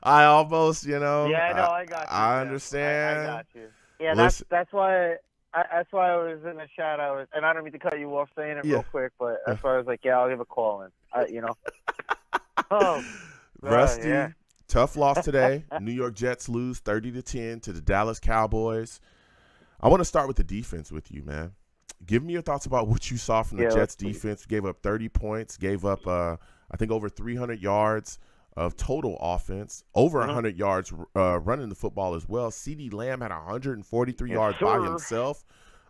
B: I almost,
A: Yeah, no, I got you.
B: I understand.
A: I got you. Yeah,
B: Listen.
A: that's why I was in the chat. And I don't mean to cut you off saying it real quick, but that's why I was like, yeah, I'll give a call in.
B: Rusty, tough loss today. New York Jets lose 30-10 to the Dallas Cowboys. I want to start with the defense with you, man. Give me your thoughts about what you saw from the Jets defense. Gave up 30 points, gave up, I think, over 300 yards of total offense, over 100 yards running the football as well. CeeDee Lamb had 143 yards by himself.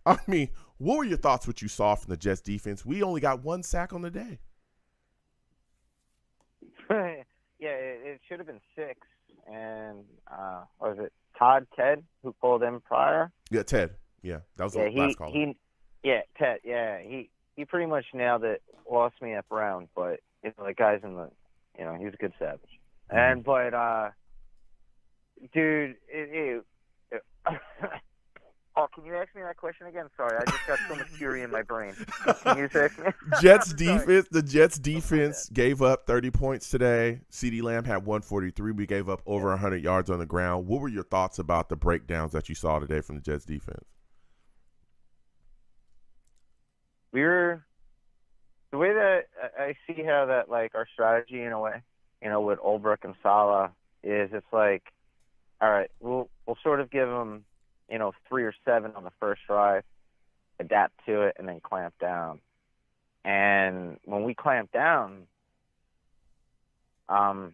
B: I mean, what were your thoughts what you saw from the Jets defense? We only got one sack on the day.
A: Yeah, it should have been 6. And was it Ted who called in prior?
B: Yeah, Ted. Yeah, that was the last call.
A: Ted. Yeah, he pretty much nailed it. Lost me at Brown, but the guy's in the, he's a good savage. And dude, oh, can you ask me that question again? Sorry, I just got so much fury in my brain. Can you say it?
B: Jets defense. The Jets defense gave up 30 points today. CeeDee Lamb had 143. We gave up over 100 yards on the ground. What were your thoughts about the breakdowns that you saw today from the Jets defense?
A: The way that I see how that, like, our strategy in a way, with Ulbrich and Salah is, it's like, all right, we'll sort of give them, 3 or 7 on the first drive, adapt to it, and then clamp down. And when we clamp down, the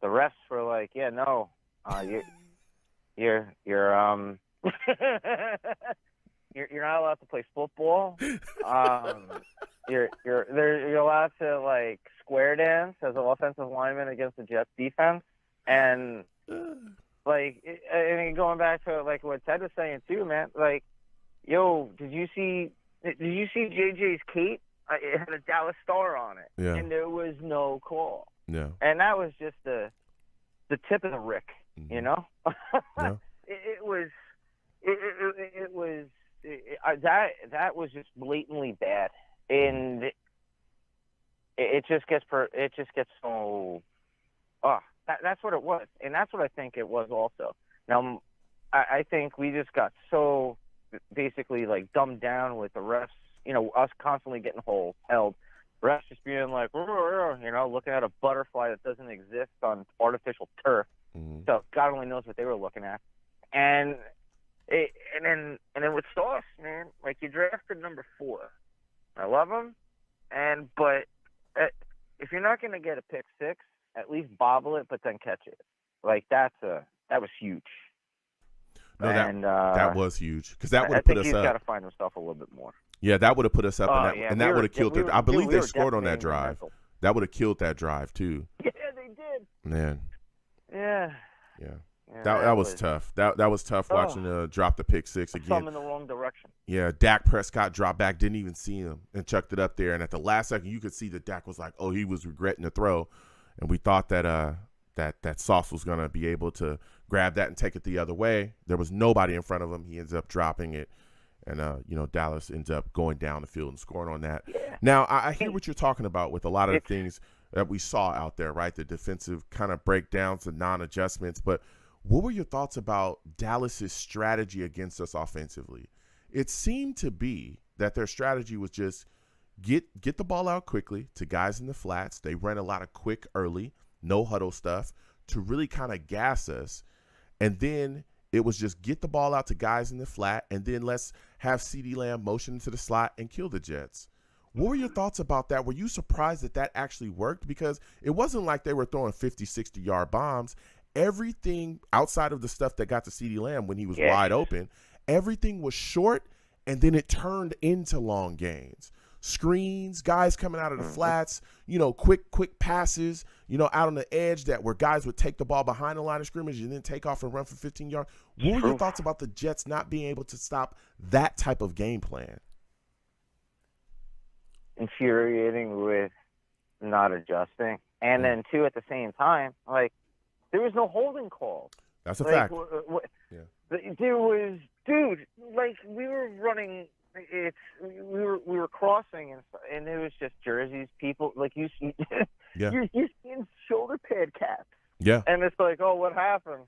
A: refs were like, yeah, no, you're you're not allowed to play football. You're allowed to, like, square dance as an offensive lineman against the Jets defense, and going back to, like, what Ted was saying too, man. Like, yo, did you see JJ's cape? It had a Dallas Star on it, and there was no call.
B: Yeah,
A: and that was just the tip of the rick,
B: Yeah.
A: It was that was just blatantly bad, and it just gets so. That's what it was, and that's what I think it was also. Now, I think we just got so basically, like, dumbed down with the refs. Us constantly getting held. Refs just being like, looking at a butterfly that doesn't exist on artificial turf. So God only knows what they were looking at. And
C: And then with Sauce, man, like you drafted number 4. I love him, but if you're not gonna get a pick 6, at least bobble it, but then catch it. Like that was huge.
B: No,
C: and
B: that was huge because that would
C: I
B: have put
C: think
B: us
C: he's
B: up.
C: got to find himself a little bit more.
B: Yeah, that would have put us up, and that would have killed it. I believe they scored on that drive.
C: Mental.
B: That would have killed that drive too.
C: Yeah, they did.
B: Man.
C: Yeah.
B: That was tough. That was tough watching drop the pick 6 again.
C: Some in the wrong direction.
B: Yeah, Dak Prescott dropped back, didn't even see him, and chucked it up there. And at the last second, you could see that Dak was like, "Oh, he was regretting the throw," and we thought that that Sauce was gonna be able to grab that and take it the other way. There was nobody in front of him. He ends up dropping it, and Dallas ends up going down the field and scoring on that.
C: Yeah.
B: Now I hear what you're talking about with a lot of the things that we saw out there, right? The defensive kind of breakdowns, the non-adjustments, but what were your thoughts about Dallas's strategy against us offensively? It seemed to be that their strategy was just get the ball out quickly to guys in the flats. They ran a lot of quick early, no huddle stuff to really kind of gas us. And then it was just get the ball out to guys in the flat, and then let's have CeeDee Lamb motion into the slot and kill the Jets. What were your thoughts about that? Were you surprised that actually worked? Because it wasn't like they were throwing 50, 60-yard bombs. Everything outside of the stuff that got to CeeDee Lamb when he was wide open, everything was short, and then it turned into long gains. Screens, guys coming out of the flats, quick passes, out on the edge that where guys would take the ball behind the line of scrimmage and then take off and run for 15 yards. What were your thoughts about the Jets not being able to stop that type of game plan?
C: Infuriating with not adjusting. And then, too, at the same time, like, there was no holding call.
B: That's a fact.
C: There was, dude, like, we were running, we were crossing, and it was just jerseys, people, like, you see, you're seeing shoulder pad caps.
B: Yeah.
C: And it's like, oh, what happened?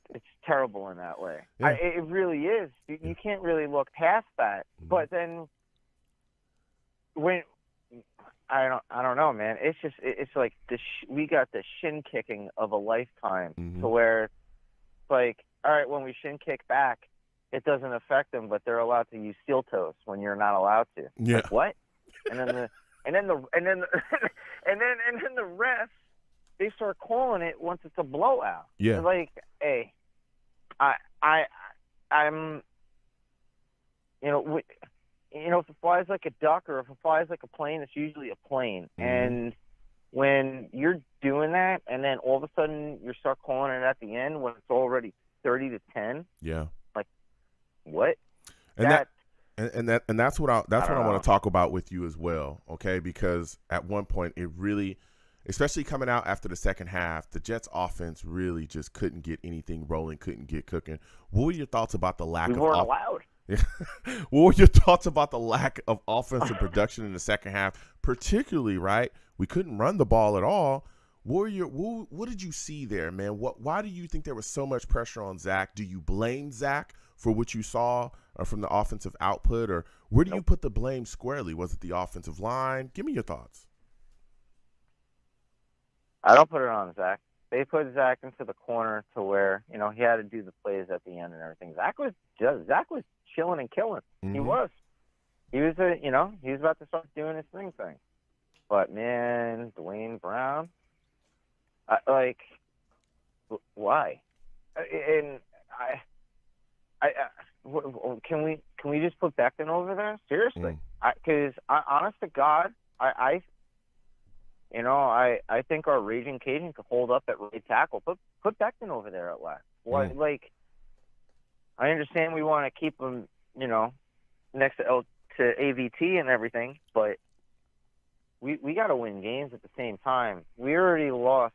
C: It's terrible in that way.
B: Yeah.
C: It really is. You can't really look past that. Mm-hmm. But then when I don't know, man. It's just it's like we got the shin kicking of a lifetime to where it's like, all right, when we shin kick back, it doesn't affect them, but they're allowed to use steel toes when you're not allowed to.
B: Yeah.
C: Like, what? And then the refs, they start calling it once it's a blowout.
B: Yeah.
C: They're like, hey, I'm, if it flies like a duck or if it flies like a plane, it's usually a plane. Mm-hmm. And when you're doing that, and then all of a sudden you start calling it at the end when it's already 30-10.
B: Yeah.
C: Like, what?
B: And that's what I want to talk about with you as well, okay? Because at one point it really, especially coming out after the second half, the Jets offense really just couldn't get anything rolling, couldn't get cooking. What were your thoughts about the lack of
C: allowed.
B: What were your thoughts about the lack of offensive production in the second half, particularly, right? We couldn't run the ball at all. What did you see there, man? Why do you think there was so much pressure on Zach? Do you blame Zach for what you saw from the offensive output, or where do you put the blame squarely? Was it the offensive line? Give me your thoughts.
C: I don't put it on Zach. They put Zach into the corner to where, he had to do the plays at the end and everything. Zach was chilling and killing. Mm-hmm. He was he was about to start doing his thing. But man, Dwayne Brown, why? And can we just put Becton over there? Seriously, because honest to God, I think our Raging Cajun could hold up at right tackle. Put Becton over there at left. I understand we want to keep him, next to AVT and everything, but we got to win games at the same time. We already lost,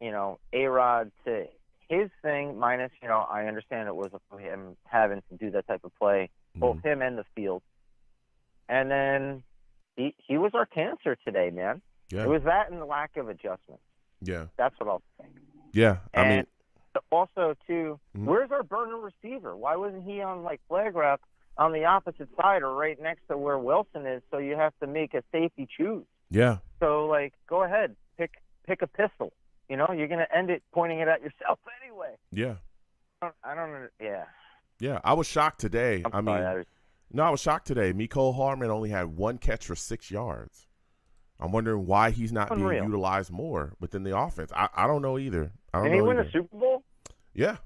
C: A-Rod to his thing, minus, I understand it was him having to do that type of play, both him and the field. And then he was our cancer today, man.
B: Yeah.
C: It was that and the lack of adjustment.
B: Yeah.
C: That's what I'll say.
B: Yeah.
C: Also, too, where's our burner receiver? Why wasn't he on, flag wrap on the opposite side or right next to where Wilson is, so you have to make a safety choose?
B: Yeah.
C: So, go ahead. Pick
D: pick a pistol. You know, you're gonna end it pointing it at yourself anyway.
B: Yeah.
D: I don't. Yeah.
B: Yeah. I was shocked today.
D: I'm sorry,
B: I was shocked today. Mecole Hardman only had 1 catch for 6 yards. I'm wondering why he's not being utilized more within the offense. I don't know either.
D: Did he win a Super Bowl?
B: Yeah.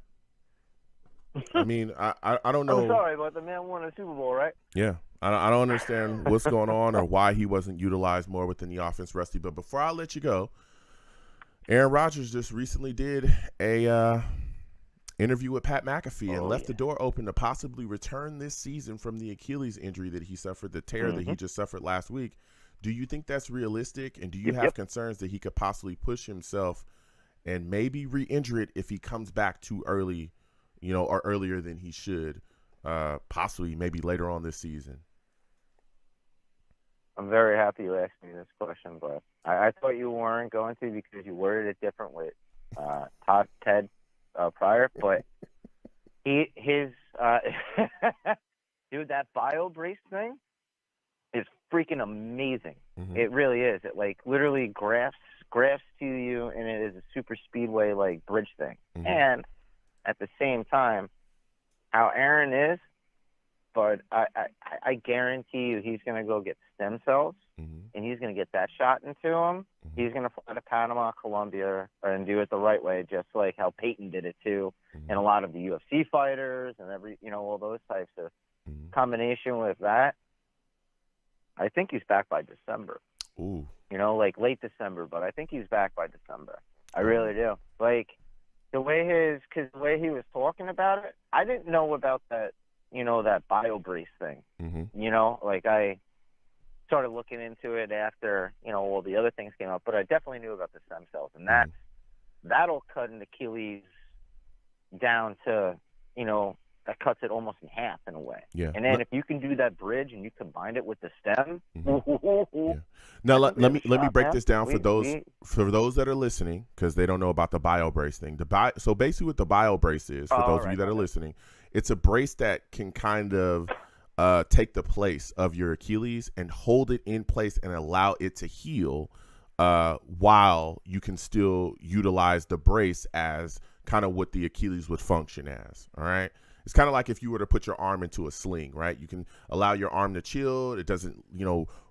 B: I mean, I don't know.
D: I'm sorry, but the man won a Super Bowl, right?
B: Yeah. I don't understand what's going on or why he wasn't utilized more within the offense, Rusty. But before I let you go, Aaron Rodgers just recently did a interview with Pat McAfee and left the door open to possibly return this season from the Achilles injury that he suffered, the tear that he just suffered last week. Do you think that's realistic? And do you have concerns that he could possibly push himself and maybe re-injure it if he comes back too early, you know, or earlier than he should, possibly maybe later on this season?
D: I'm very happy you asked me this question, but I thought you weren't going to because you worded it different with Ted prior. But his dude, that bio brace thing is freaking amazing. It really is. It like literally grafts to you, and it is a super speedway like bridge thing. And at the same time, how Aaron is, but I guarantee you he's going to go get stem cells, and he's going to get that shot into him. He's going to fly to Panama, Colombia, and do it the right way, just like how Peyton did it too, and a lot of the UFC fighters and all those types of combination with that. I think he's back by December.
B: Ooh.
D: You know, like late December, but I think he's back by December. I really do. Like the way he was talking about it, I didn't know about that. That BioBrace thing. You know, like I started looking into it after all the other things came up, but I definitely knew about the stem cells, and that'll cut an Achilles down to that cuts it almost in half in a way.
B: Yeah.
D: And then if you can do that bridge and you combine it with the stem.
B: Now let me break this down for those that are listening, because they don't know about the BioBrace thing. So basically what the BioBrace is, for those of you that are listening, it's a brace that can kind of take the place of your Achilles and hold it in place and allow it to heal while you can still utilize the brace as kind of what the Achilles would function as. All right. It's kind of like if you were to put your arm into a sling, right? You can allow your arm to chill. It doesn't,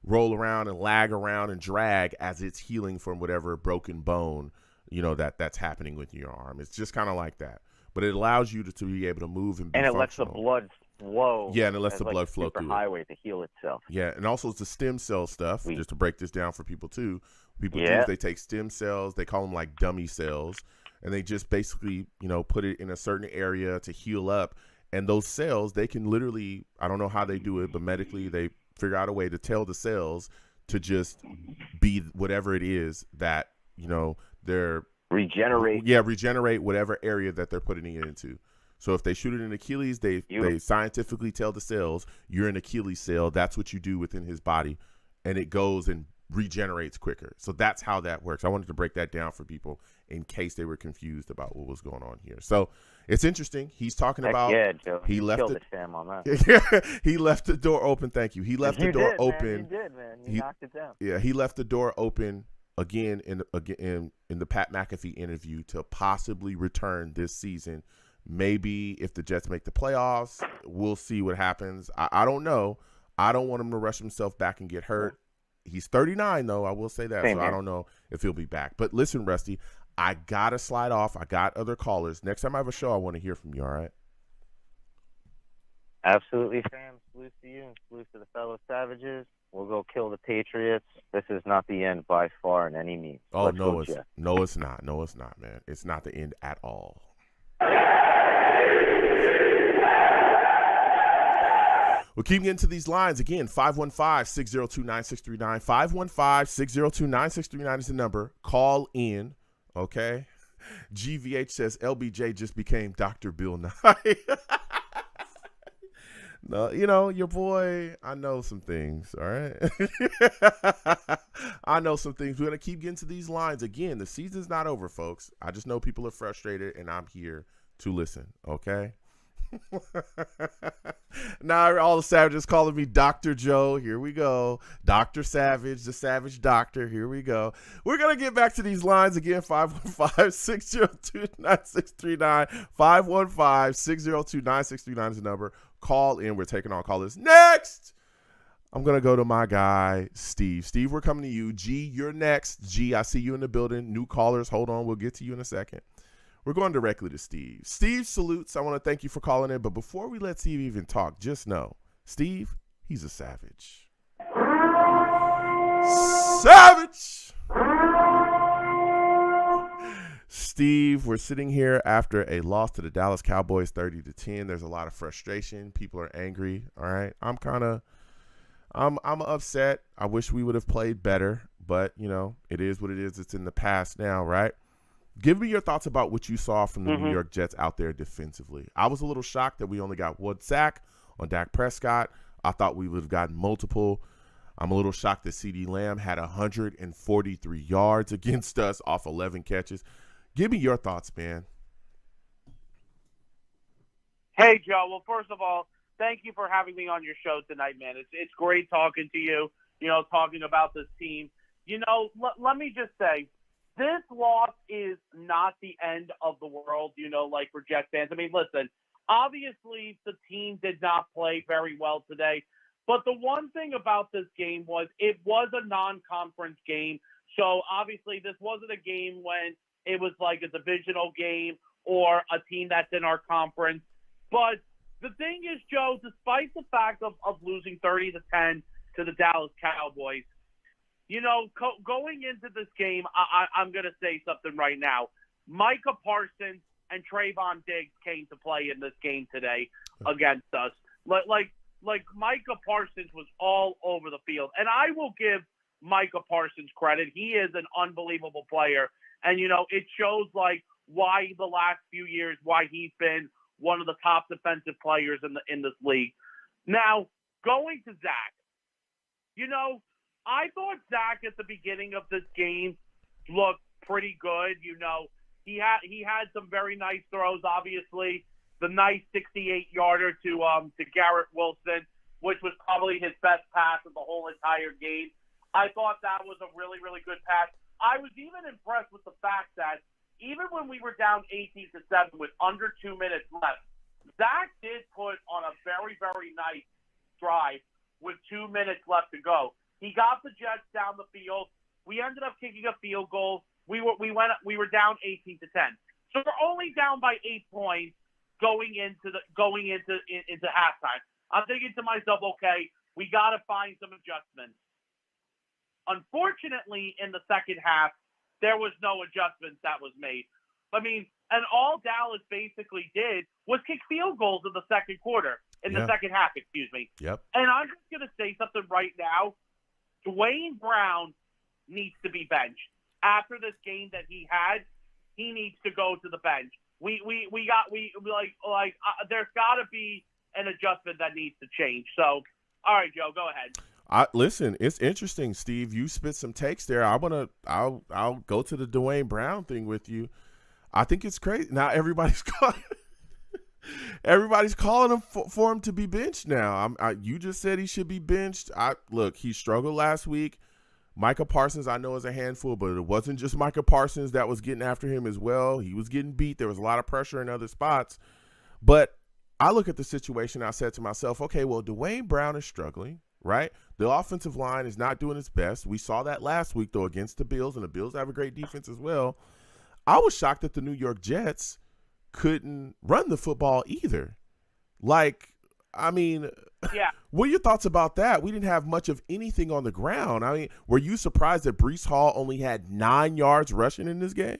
B: roll around and lag around and drag as it's healing from whatever broken bone, that's happening with your arm. It's just kind of like that. But it allows you to be able to move and be functional.
D: Lets the blood flow.
B: Yeah, and it lets the blood flow through
D: highway to heal itself.
B: Yeah, and also it's the stem cell stuff, just to break this down for people too. People do is they take stem cells, they call them like dummy cells, and they just basically, put it in a certain area to heal up. And those cells, they can literally, I don't know how they do it, but medically they figure out a way to tell the cells to just be whatever it is that, they're
D: regenerate.
B: Yeah, regenerate whatever area that they're putting it into. So if they shoot it in Achilles, they scientifically tell the cells, you're an Achilles cell. That's what you do within his body. And it goes and regenerates quicker. So that's how that works. I wanted to break that down for people in case they were confused about what was going on here. So it's interesting. He's talking about
D: Joe.
B: He left
D: killed Sam on that.
B: He left the door open. Thank you. He left the door open.
D: Man. You did, man. You knocked it down.
B: Yeah, he left the door open again in the Pat McAfee interview to possibly return this season. Maybe if the Jets make the playoffs, we'll see what happens. I don't know. I don't want him to rush himself back and get hurt. He's 39, though. I will say that. I don't know if he'll be back. But listen, Rusty, I got to slide off. I got other callers. Next time I have a show, I want to hear from you, all right?
D: Absolutely, Sam. Salute to you and salute to the fellow Savages. We'll go kill the Patriots. This is not the end by far in any means.
B: Oh, no, it's not. No, it's not, man. It's not the end at all. We'll keep getting to these lines. Again, 515-602-9639. 515-602-9639 is the number. Call in, okay? GVH says LBJ just became Dr. Bill Nye. No, your boy, I know some things, all right? I know some things. We're going to keep getting to these lines. Again, the season's not over, folks. I just know people are frustrated, and I'm here to listen, okay? Now all the savages calling me Dr. Joe. Here we go. Dr. Savage, the Savage Doctor. Here we go. We're going to get back to these lines again. 515-602-9639. 515-602-9639 is the number. Call in. We're taking on callers. Next, I'm going to go to my guy, Steve. Steve, we're coming to you. G, you're next. G, I see you in the building. New callers. Hold on. We'll get to you in a second. We're going directly to Steve. Steve salutes. I want to thank you for calling in. But before we let Steve even talk, just know, Steve, he's a savage. Savage! Steve, we're sitting here after a loss to the Dallas Cowboys 30-10. There's a lot of frustration. People are angry. All right. I'm upset. I wish we would have played better. But, you know, it is what it is. It's in the past now, right? Give me your thoughts about what you saw from the New York Jets out there defensively. I was a little shocked that we only got one sack on Dak Prescott. I thought we would have gotten multiple. I'm a little shocked that CeeDee Lamb had 143 yards against us off 11 catches. Give me your thoughts, man.
E: Hey, Joe. Well, first of all, thank you for having me on your show tonight, man. It's great talking to you, you know, talking about this team. You know, let me just say, this loss is not the end of the world, you know, like for Jets fans. I mean, listen, obviously the team did not play very well today. But the one thing about this game was it was a non-conference game. So obviously this wasn't a game when it was like a divisional game or a team that's in our conference. But the thing is, Joe, despite the fact of losing 30-10 to the Dallas Cowboys, you know, going into this game, I'm going to say something right now. Micah Parsons and Trayvon Diggs came to play in this game today against us. Like Micah Parsons was all over the field. And I will give Micah Parsons credit. He is an unbelievable player. And, you know, it shows, like, why the last few years, why he's been one of the top defensive players in this league. Now, going to Zach, you know, I thought Zach at the beginning of this game looked pretty good. You know, he had some very nice throws. Obviously, the nice 68-yarder to Garrett Wilson, which was probably his best pass of the whole entire game. I thought that was a really, really good pass. I was even impressed with the fact that even when we were down 18-7 with under 2 minutes left, Zach did put on a very, very nice drive with 2 minutes left to go. He got the Jets down the field. We ended up kicking a field goal. We were down 18-10. So we're only down by 8 points going into halftime. I'm thinking to myself, okay, we got to find some adjustments. Unfortunately, in the second half, there was no adjustments that was made. I mean, and all Dallas basically did was kick field goals in the second quarter, the second half, excuse me.
B: Yep.
E: And I'm just going to say something right now. Dwayne Brown needs to be benched. After this game that he had, he needs to go to the bench. There's got to be an adjustment that needs to change. So, all right, Joe, go ahead.
B: Listen, it's interesting, Steve. You spit some takes there. I'll go to the Dwayne Brown thing with you. I think it's crazy. Now everybody's calling him for him to be benched now. You just said he should be benched. Look, he struggled last week. Micah Parsons, I know, is a handful, but it wasn't just Micah Parsons that was getting after him as well. He was getting beat. There was a lot of pressure in other spots. But I look at the situation, I said to myself, okay, well, Dwayne Brown is struggling, right? The offensive line is not doing its best. We saw that last week, though, against the Bills, and the Bills have a great defense as well. I was shocked that the New York Jets couldn't run the football either. Like, I mean,
E: yeah.
B: What are your thoughts about that? We didn't have much of anything on the ground. I mean, were you surprised that Breece Hall only had 9 yards rushing in this game?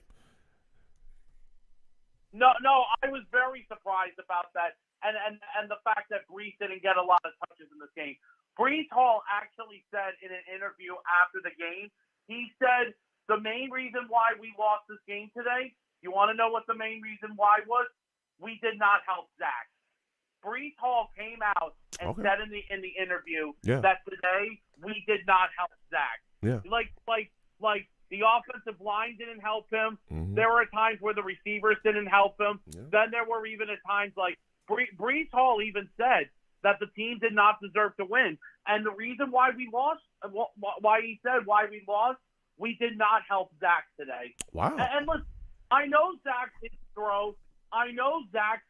E: No, I was very surprised about that, and the fact that Breece didn't get a lot of touches in this game. Breece Hall actually said in an interview after the game, he said the main reason why we lost this game today, you want to know what the main reason why was? We did not help Zach. Breece Hall came out and said in the interview that today we did not help Zach.
B: Yeah.
E: Like the offensive line didn't help him.
B: Mm-hmm.
E: There were times where the receivers didn't help him.
B: Yeah.
E: Then there were even at times like Brees Hall even said that the team did not deserve to win. And the reason why we lost, why he said why we lost, we did not help Zach today.
B: Wow.
E: And listen, I know Zach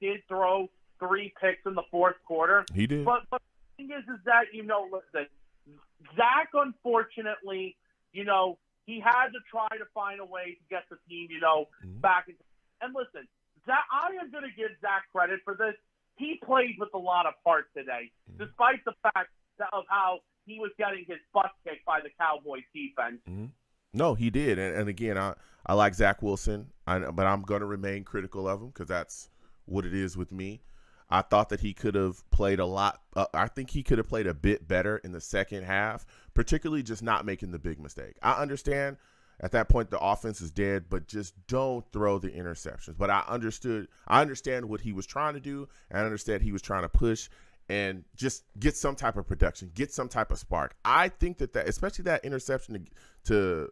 E: did throw 3 picks in the fourth quarter.
B: He did.
E: But the thing is that, listen, Zach, unfortunately, he had to try to find a way to get the team, back. And listen, Zach, I am going to give Zach credit for this. He played with a lot of heart today, despite the fact of how he was getting his butt kicked by the Cowboys defense.
B: No, he did. And again, I like Zach Wilson, but I'm going to remain critical of him because that's what it is with me. I thought that he could have played a lot. I think he could have played a bit better in the second half, particularly just not making the big mistake. I understand at that point the offense is dead, but just don't throw the interceptions. But I understand what he was trying to do, and I understand he was trying to push and just get some type of production, get some type of spark. I think that especially that interception to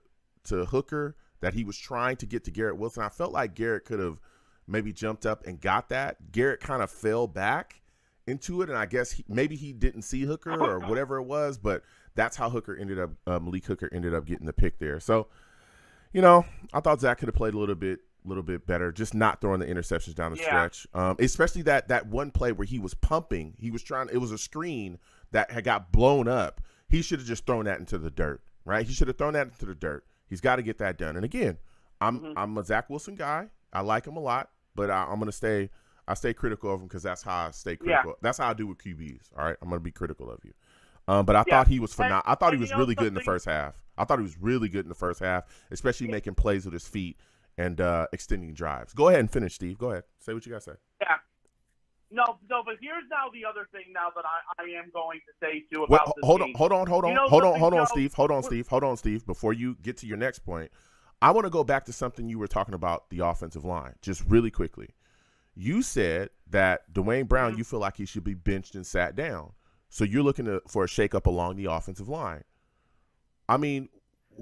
B: Hooker that he was trying to get to Garrett Wilson, I felt like Garrett could have maybe jumped up and got that. Garrett kind of fell back into it, and I guess maybe he didn't see Hooker or whatever it was, but that's how Malik Hooker ended up getting the pick there. So, I thought Zach could have played a little bit better, just not throwing the interceptions down the stretch. Especially that one play where he was pumping. He was it was a screen that had got blown up. He should have just thrown that into the dirt, right? He should have thrown that into the dirt. He's got to get that done. And again, I'm a Zach Wilson guy. I like him a lot, but I'm going to stay critical of him because that's how I stay critical. Yeah. That's how I do with QBs, all right? I'm going to be critical of you. But I thought he was phenomenal. I thought he was really good in the first half. I thought he was really good in the first half, especially making plays with his feet and extending drives. Go ahead and finish, Steve. Go ahead. Say what you got to say.
E: Yeah. No, but here's now the other thing now that I am going to say, too, about this game. Hold
B: on, Steve. Before you get to your next point, I want to go back to something you were talking about, the offensive line, just really quickly. You said that Dwayne Brown, you feel like he should be benched and sat down. So you're looking for a shakeup along the offensive line. I mean,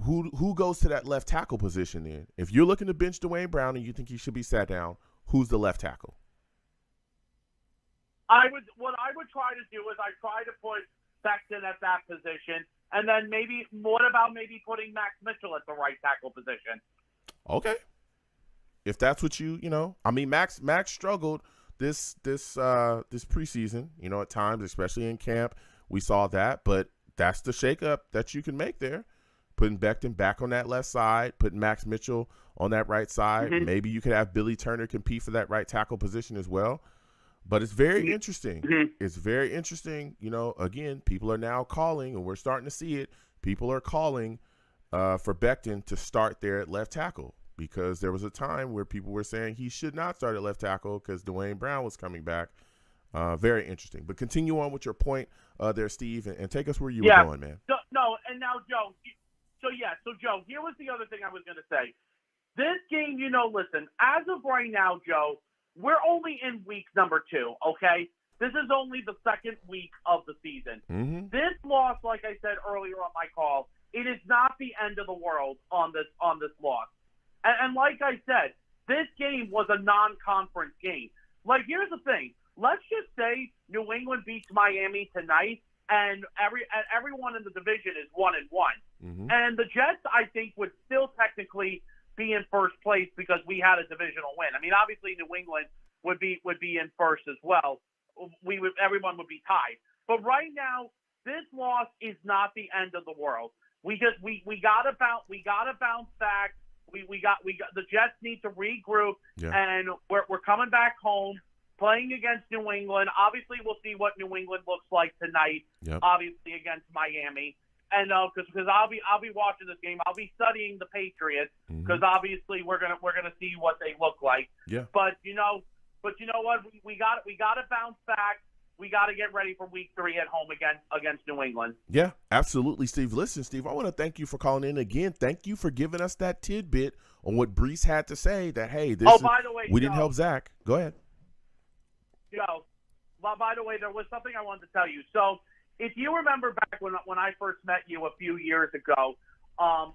B: who goes to that left tackle position then? If you're looking to bench Dwayne Brown and you think he should be sat down, who's the left tackle?
E: What I would try to do is I try to put Sexton at that position, and then what about maybe putting Max Mitchell at the right tackle position?
B: Okay. If that's what Max struggled this preseason, at times, especially in camp, we saw that, but that's the shakeup that you can make there. Putting Becton back on that left side, putting Max Mitchell on that right side. Mm-hmm. Maybe you could have Billy Turner compete for that right tackle position as well. But it's very interesting. Mm-hmm. It's very interesting. Again, people are now calling, and we're starting to see it. People are calling for Becton to start there at left tackle because there was a time where people were saying he should not start at left tackle because Dwayne Brown was coming back. Very interesting. But continue on with your point there, Steve, and take us where you were going, man.
E: No, and now, Joe. So, Joe, here was the other thing I was going to say. This game, listen, as of right now, Joe, we're only in week number 2, okay? This is only the second week of the season. Mm-hmm. This loss, like I said earlier on my call, it is not the end of the world on this loss. And like I said, this game was a non-conference game. Like, here's the thing. Let's just say New England beats Miami tonight, and everyone in the division is 1-1. Mm-hmm. And the Jets, I think, would still technically be in first place because we had a divisional win. I mean, obviously New England would be in first as well. Everyone would be tied. But right now, this loss is not the end of the world. We gotta bounce back. We got the Jets need to regroup, and we're coming back home, playing against New England. Obviously, we'll see what New England looks like tonight. Yep. Obviously against Miami. And because I'll be watching this game, I'll be studying the Patriots because obviously we're gonna see what they look like. Yeah. But you know what? We got to bounce back. We got to get ready for Week 3 at home against New England.
B: Yeah, absolutely, Steve. Listen, Steve, I want to thank you for calling in again. Thank you for giving us that tidbit on what Brees had to say. That by the way, we didn't help Zach. Go ahead.
E: Joe, by the way, there was something I wanted to tell you. So. If you remember back when I first met you a few years ago, when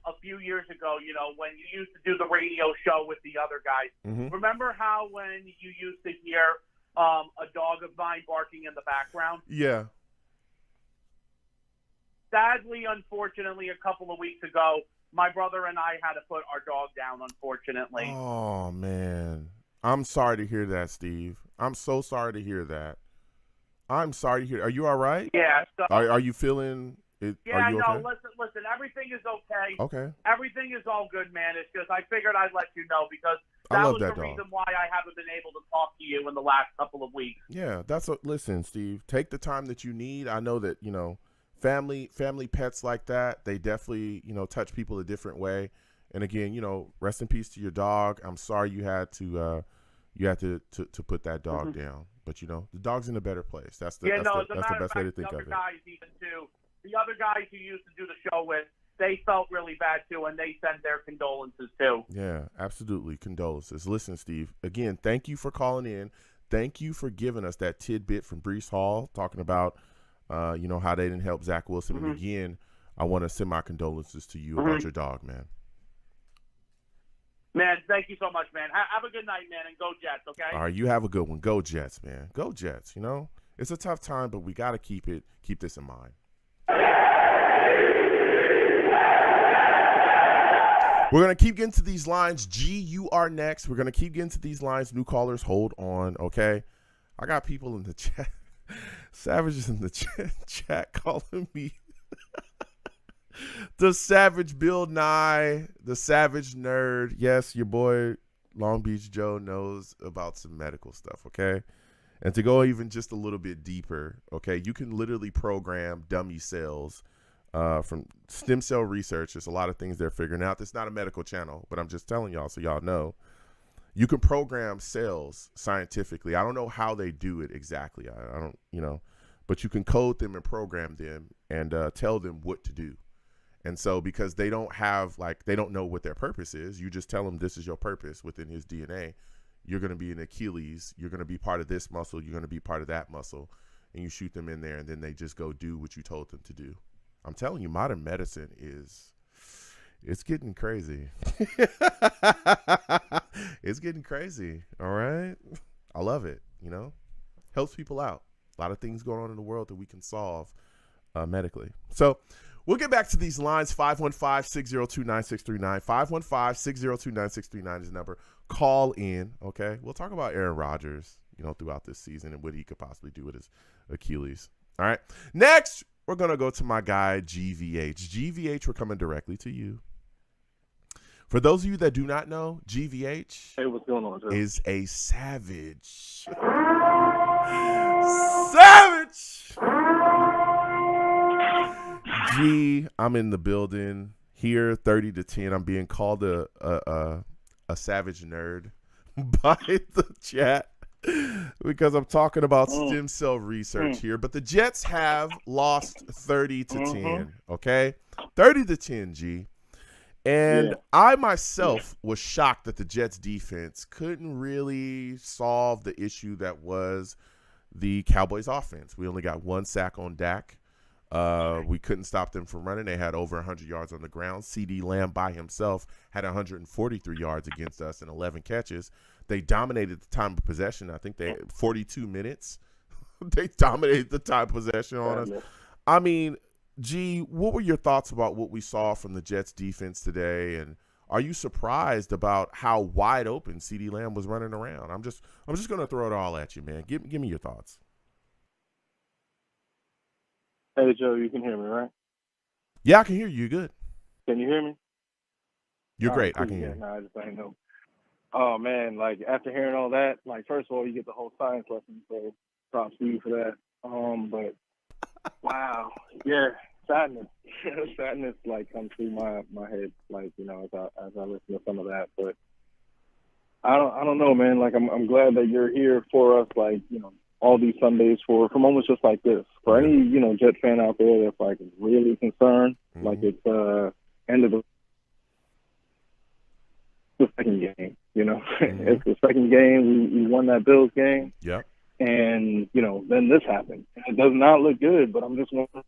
E: you used to do the radio show with the other guys, remember how when you used to hear a dog of mine barking in the background.
B: Yeah.
E: Sadly, unfortunately, a couple of weeks ago, my brother and I had to put our dog down, unfortunately.
B: Oh, man. I'm sorry to hear that, Steve. I'm so sorry to hear that. I'm sorry to hear. Are you all right?
E: Yeah. So,
B: are you feeling it?
E: yeah,
B: are you okay?
E: no, listen, everything is okay.
B: Okay.
E: Everything is all good, man. It's just I figured I'd let you know because
B: I
E: that
B: love
E: was
B: that
E: the
B: dog.
E: reason why I haven't been able to talk to you in the last couple of weeks.
B: Yeah, listen, Steve, take the time that you need. I know that, family pets like that, they definitely, touch people a different way. And again, rest in peace to your dog. I'm sorry you had to put that dog down. But the dog's in a better place. That's the best way to think of it.
E: Guys even too. The other guys who used to do the show with, they felt really bad too, and they sent their condolences too.
B: Yeah, absolutely. Condolences. Listen, Steve, again, thank you for calling in. Thank you for giving us that tidbit from Breece Hall talking about, how they didn't help Zach Wilson. And again, I want to send my condolences to you about your dog, man.
E: Man, thank you so much, man. Have a good night, man, and go Jets, okay?
B: All right, you have a good one. Go Jets, man. Go Jets. It's a tough time, but we got to keep this in mind. We're going to keep getting to these lines. G, you are next. We're going to keep getting to these lines. New callers, hold on, okay? I got people in the chat. Savages in the chat calling me the Savage Bill Nye, the Savage Nerd. Yes, your boy Long Beach Joe knows about some medical stuff, okay? And to go even just a little bit deeper, okay, you can literally program dummy cells from stem cell research. There's a lot of things they're figuring out. It's not a medical channel, but I'm just telling y'all so y'all know. You can program cells scientifically. I don't know how they do it exactly. I don't, but you can code them and program them and tell them what to do. And so because they don't know what their purpose is, you just tell them this is your purpose within his DNA. You're going to be an Achilles. You're going to be part of this muscle. You're going to be part of that muscle. And you shoot them in there, and then they just go do what you told them to do. I'm telling you, modern medicine it's getting crazy. It's getting crazy. All right. I love it. Helps people out. A lot of things going on in the world that we can solve medically. So we'll get back to these lines. 515-602-9639. 515-602-9639 is the number. Call in. Okay. We'll talk about Aaron Rodgers, throughout this season and what he could possibly do with his Achilles. All right. Next, we're going to go to my guy, GVH. GVH, we're coming directly to you. For those of you that do not know, GVH
F: what's going on,
B: is a savage. Savage! G, I'm in the building here, 30-10. I'm being called a savage nerd by the chat because I'm talking about stem cell research here. But the Jets have lost 30-10, okay? 30-10, G. And I myself was shocked that the Jets defense couldn't really solve the issue that was the Cowboys offense. We only got one sack on Dak. We couldn't stop them from running. They had over 100 yards on the ground. CD Lamb by himself had 143 yards against us and 11 catches. They dominated the time of possession. I think they had 42 minutes. They dominated the time of possession on us. I mean, G, what were your thoughts about what we saw from the Jets defense today? And are you surprised about how wide open CD Lamb was running around? I'm just going to throw it all at you, man. Give me your thoughts.
F: Hey, Joe, you can hear me, right?
B: Yeah, I can hear you. You're good.
F: Can you hear me?
B: You're
F: all
B: great.
F: Right,
B: I can hear you.
F: No, I just ain't know. Oh, man, after hearing all that, first of all, you get the whole science lesson, so props to you for that. But, wow, yeah, sadness. Sadness, comes through my head, as I listen to some of that. But I don't know, man. I'm glad that you're here for us, all these Sundays for moments just like this. For any, Jet fan out there that's really concerned, it's end of the second game, It's the second game. We won that Bills game.
B: Yep.
F: And, then this happened. And it does not look good, but I'm just wondering.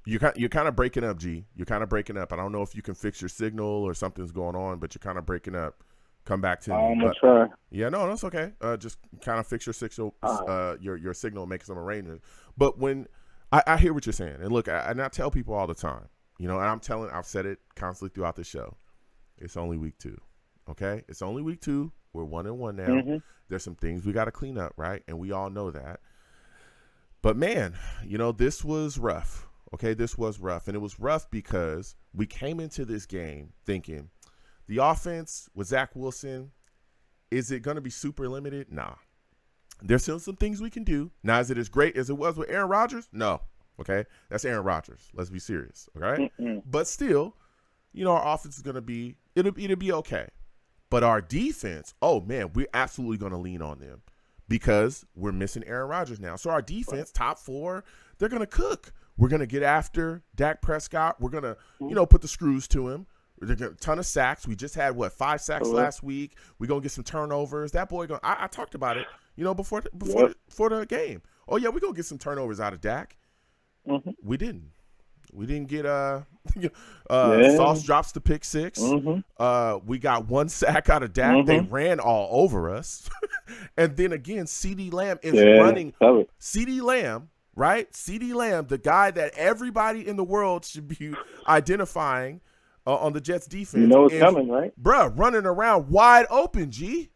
B: You're kind of breaking up, G. You're kind of breaking up. I don't know if you can fix your signal or something's going on, but you're kind of breaking up. come back to
F: I'm
B: me.
F: gonna try.
B: Yeah, no, that's okay. Just kind of fix your signal, your signal, and make some arrangements. But when I hear what you're saying, and look, and I tell people all the time, and I've said it constantly throughout the show. It's only week 2, okay? It's only week 2. We're 1-1 now.
F: Mm-hmm.
B: There's some things we got to clean up, right? And we all know that. But man, this was rough. Okay, this was rough, and it was rough because we came into this game thinking the offense with Zach Wilson. Is it going to be super limited? Nah. There's still some things we can do. Now, is it as great as it was with Aaron Rodgers? No. Okay? That's Aaron Rodgers. Let's be serious. Okay? But still, our offense is going to be – it'll be okay. But our defense, oh, man, we're absolutely going to lean on them because we're missing Aaron Rodgers now. So our defense, top 4, they're going to cook. We're going to get after Dak Prescott. We're going to, put the screws to him. They're going to ton of sacks. We just had 5 sacks last week. We're going to get some turnovers. That boy I talked about it, before the game. Oh yeah, we're going to get some turnovers out of Dak.
F: Mm-hmm.
B: We didn't. We didn't get Sauce drops the pick 6.
F: Mm-hmm.
B: We got 1 sack out of Dak.
F: Mm-hmm.
B: They ran all over us. And then again, CeeDee Lamb is running. CeeDee Lamb, right? CeeDee Lamb, the guy that everybody in the world should be identifying on the Jets defense.
F: It's coming, right?
B: Bruh, running around wide open, G.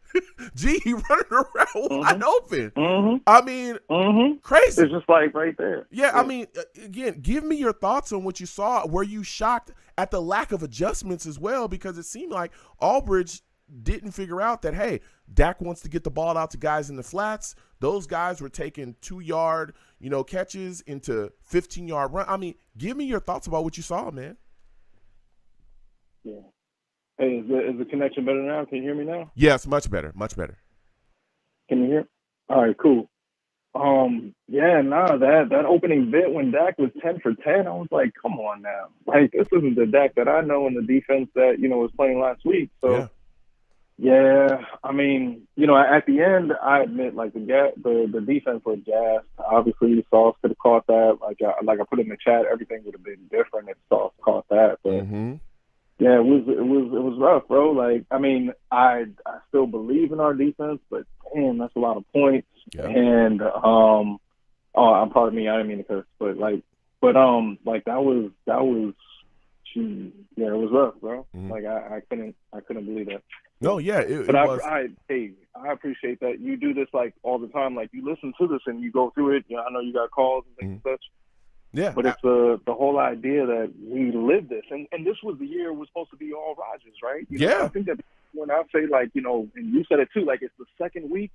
B: G, he running around wide open.
F: Mm-hmm.
B: I mean, crazy.
F: It's just like right there.
B: Yeah, I mean, again, give me your thoughts on what you saw. Were you shocked at the lack of adjustments as well? Because it seemed like Albridge didn't figure out that, hey, Dak wants to get the ball out to guys in the flats. Those guys were taking 2-yard, catches into 15-yard run. I mean, give me your thoughts about what you saw, man.
F: Yeah. Hey, is the connection better now? Can you hear me now?
B: Yes, much better, much better.
F: Can you hear? All right, cool. That opening bit when Dak was 10 for 10, I was like, come on now. Like, this isn't the Dak that I know in the defense that, was playing last week. So, yeah, I mean, at the end, I admit, like, the defense was gassed. Obviously, Sauce could have caught that. Like I put in the chat, everything would have been different if Sauce caught that. But, yeah, it was rough, bro. Like, I mean, I still believe in our defense, but damn, that's a lot of points. Yeah. And pardon me, I didn't mean to curse, but that was, geez, yeah, it was rough, bro. Like I couldn't believe that.
B: No, yeah,
F: I appreciate that you do this like all the time. Like you listen to this and you go through it. I know you got calls and things and such.
B: Yeah,
F: but it's the whole idea that we live this, and this was the year it was supposed to be all Rodgers, right? I think that when I say and you said it too, like it's the second week.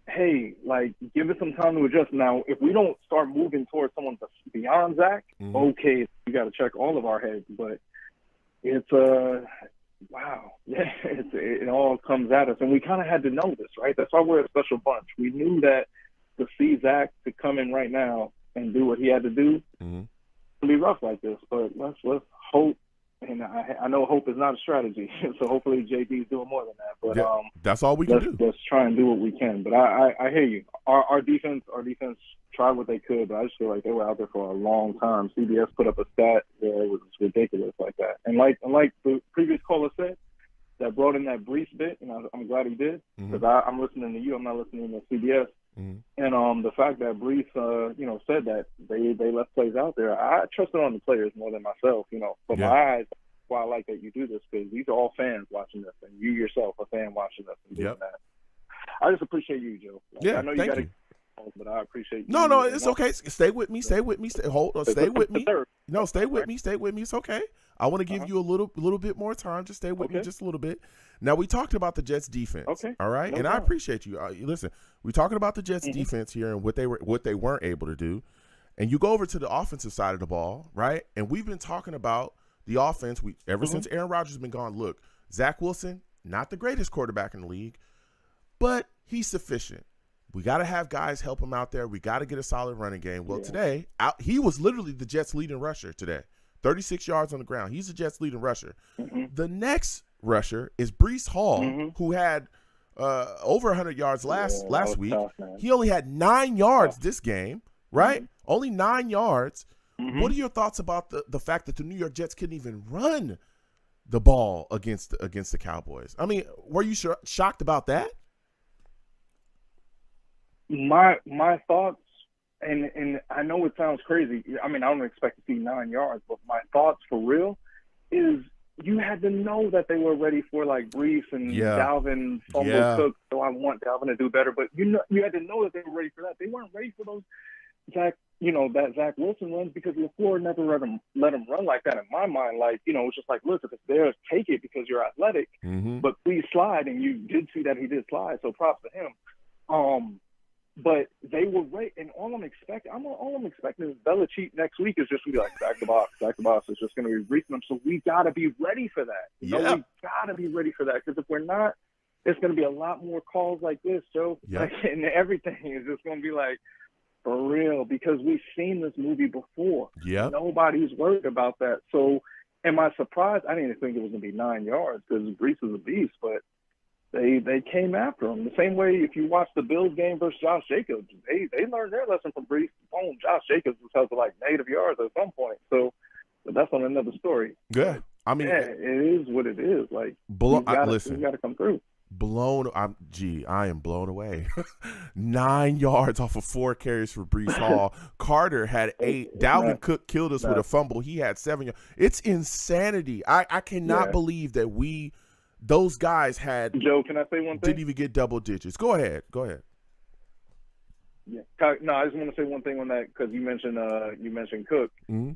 F: Hey, like give it some time to adjust. Now, if we don't start moving towards someone beyond Zach, okay, we got to check all of our heads. But it's wow, yeah, it all comes at us, and we kind of had to know this, right? That's why we're a special bunch. We knew that to see Zach to come in right now and do what he had to do, it'll be rough like this. But let's hope, and I know hope is not a strategy, so hopefully JD is doing more than that. But
B: that's all we can do.
F: Let's try and do what we can. But I hear you. Our defense tried what they could, but I just feel like they were out there for a long time. CBS put up a stat where it was ridiculous like that. And like the previous caller said, that brought in that Brees bit, and I'm glad he did, because I'm listening to you. I'm not listening to CBS. And the fact that Brees, said that they left plays out there, I trusted on the players more than myself, But my eyes, that's why I like that you do this, because these are all fans watching this, and you yourself a fan watching this and doing that. I just appreciate you, Joe. I know you got to, but I appreciate you.
B: No, it's okay. Stay with me. Stay with me. Stay with me. No, stay with me. Stay with me. It's okay. I want to give you a little bit more time. Just stay with me just a little bit. Now, we talked about the Jets defense.
F: Okay.
B: All right. No problem. I appreciate you. Listen, we're talking about the Jets defense here and what they weren't able to do. And you go over to the offensive side of the ball, right? And we've been talking about the offense. Ever since Aaron Rodgers has been gone, look, Zach Wilson, not the greatest quarterback in the league, but he's sufficient. We got to have guys help him out there. We got to get a solid running game. Well, today, he was literally the Jets' leading rusher today. 36 yards on the ground. He's the Jets' leading rusher. The next rusher is Breece Hall, who had over 100 yards last week. Tough, he only had 9 yards this game, right? Only 9 yards. What are your thoughts about the fact that the New York Jets couldn't even run the ball against the Cowboys. I mean, were you shocked about that?
F: My thoughts, and I know it sounds crazy. I mean, I don't expect to see 9 yards, but my thoughts for real is you had to know that they were ready for like Brees and Dalvin fumble Cook. So I want Dalvin to do better, but you had to know that they were ready for that. They weren't ready for those Zach Wilson runs because LaFleur never let him run like that. In my mind, like, it's just like, look, if it's theirs, take it because you're athletic, but please slide. And you did see that he did slide, so props to him. But they were right, and all I'm expecting is Belichick next week is just going to be like, back the box is just going to be reaching them. So we got to be ready for that. We got to be ready for that, because if we're not, it's going to be a lot more calls like this, Joe. Like, and everything is just going to be like, for real, because we've seen this movie before. Nobody's worried about that. So am I surprised? I didn't think it was going to be 9 yards because Brees is a beast, but they came after him. The same way if you watch the Bills game versus Josh Jacobs, they learned their lesson from Brees. Josh Jacobs was held to like negative yards at some point. So, but that's on another story.
B: Yeah, I mean,
F: it is what it is. Like,
B: listen,
F: you got to come through.
B: I am blown away. 9 yards off of 4 carries for Brees Hall. Carter had 8. Dalvin Cook killed us with a fumble. He had 7 yards. It's insanity. I cannot believe that those guys had.
F: Joe, can I say one thing?
B: Didn't even get double digits. Go ahead.
F: Yeah. No, I just want to say one thing on that because you mentioned Cook.
B: Mm-hmm.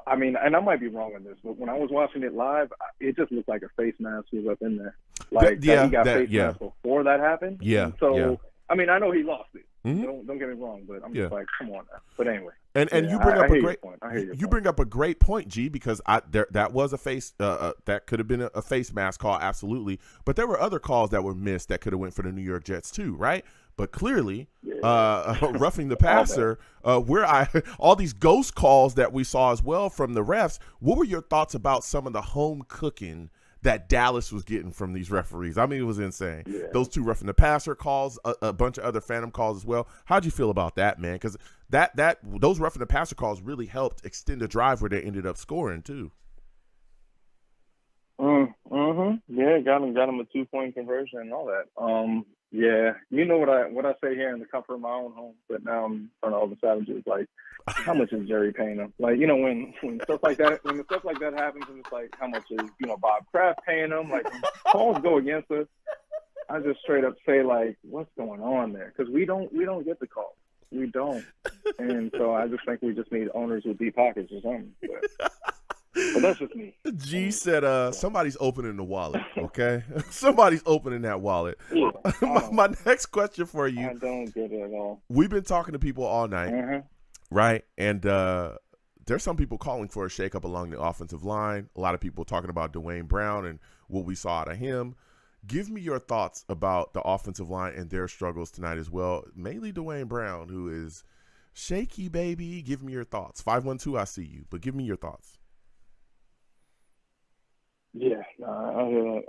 F: I mean, and I might be wrong on this, but when I was watching it live, it just looked like a face mask was up in there. Like, he got face mask before that happened.
B: Yeah.
F: So, I mean, I know he lost it.
B: Mm-hmm.
F: Don't get me wrong, but I'm just like, come on now. But anyway.
B: And you bring up a great point. You bring up a great point, G, because that was a face that could have been a face mask call, absolutely. But there were other calls that were missed that could have went for the New York Jets too, right? But clearly, roughing the passer, all these ghost calls that we saw as well from the refs. What were your thoughts about some of the home cooking that Dallas was getting from these referees? I mean, it was insane. Yeah. Those 2 roughing the passer calls, a bunch of other phantom calls as well. How'd you feel about that, man? Because those roughing the passer calls really helped extend the drive where they ended up scoring too.
F: Yeah, got him a 2-point conversion and all that. Yeah, you know what I say here in the comfort of my own home, but now I'm in front of all the savages. Like, how much is Jerry paying him? Like, when stuff like that, happens, and it's like, how much is Bob Kraft paying him? Like, when calls go against us, I just straight up say, like, what's going on there? Because we don't get the calls. We don't, and so I just think we just need owners with deep pockets or something. But that's just me.
B: G said, somebody's opening the wallet, okay? Somebody's opening that wallet.
F: Yeah,
B: my next question for you.
F: I don't get it at all.
B: We've been talking to people all night, right? And there's some people calling for a shakeup along the offensive line. A lot of people talking about Dwayne Brown and what we saw out of him. Give me your thoughts about the offensive line and their struggles tonight as well. Mainly Dwayne Brown, who is shaky, baby. Give me your thoughts. 512, I see you, but give me your thoughts.
F: Yeah, I hear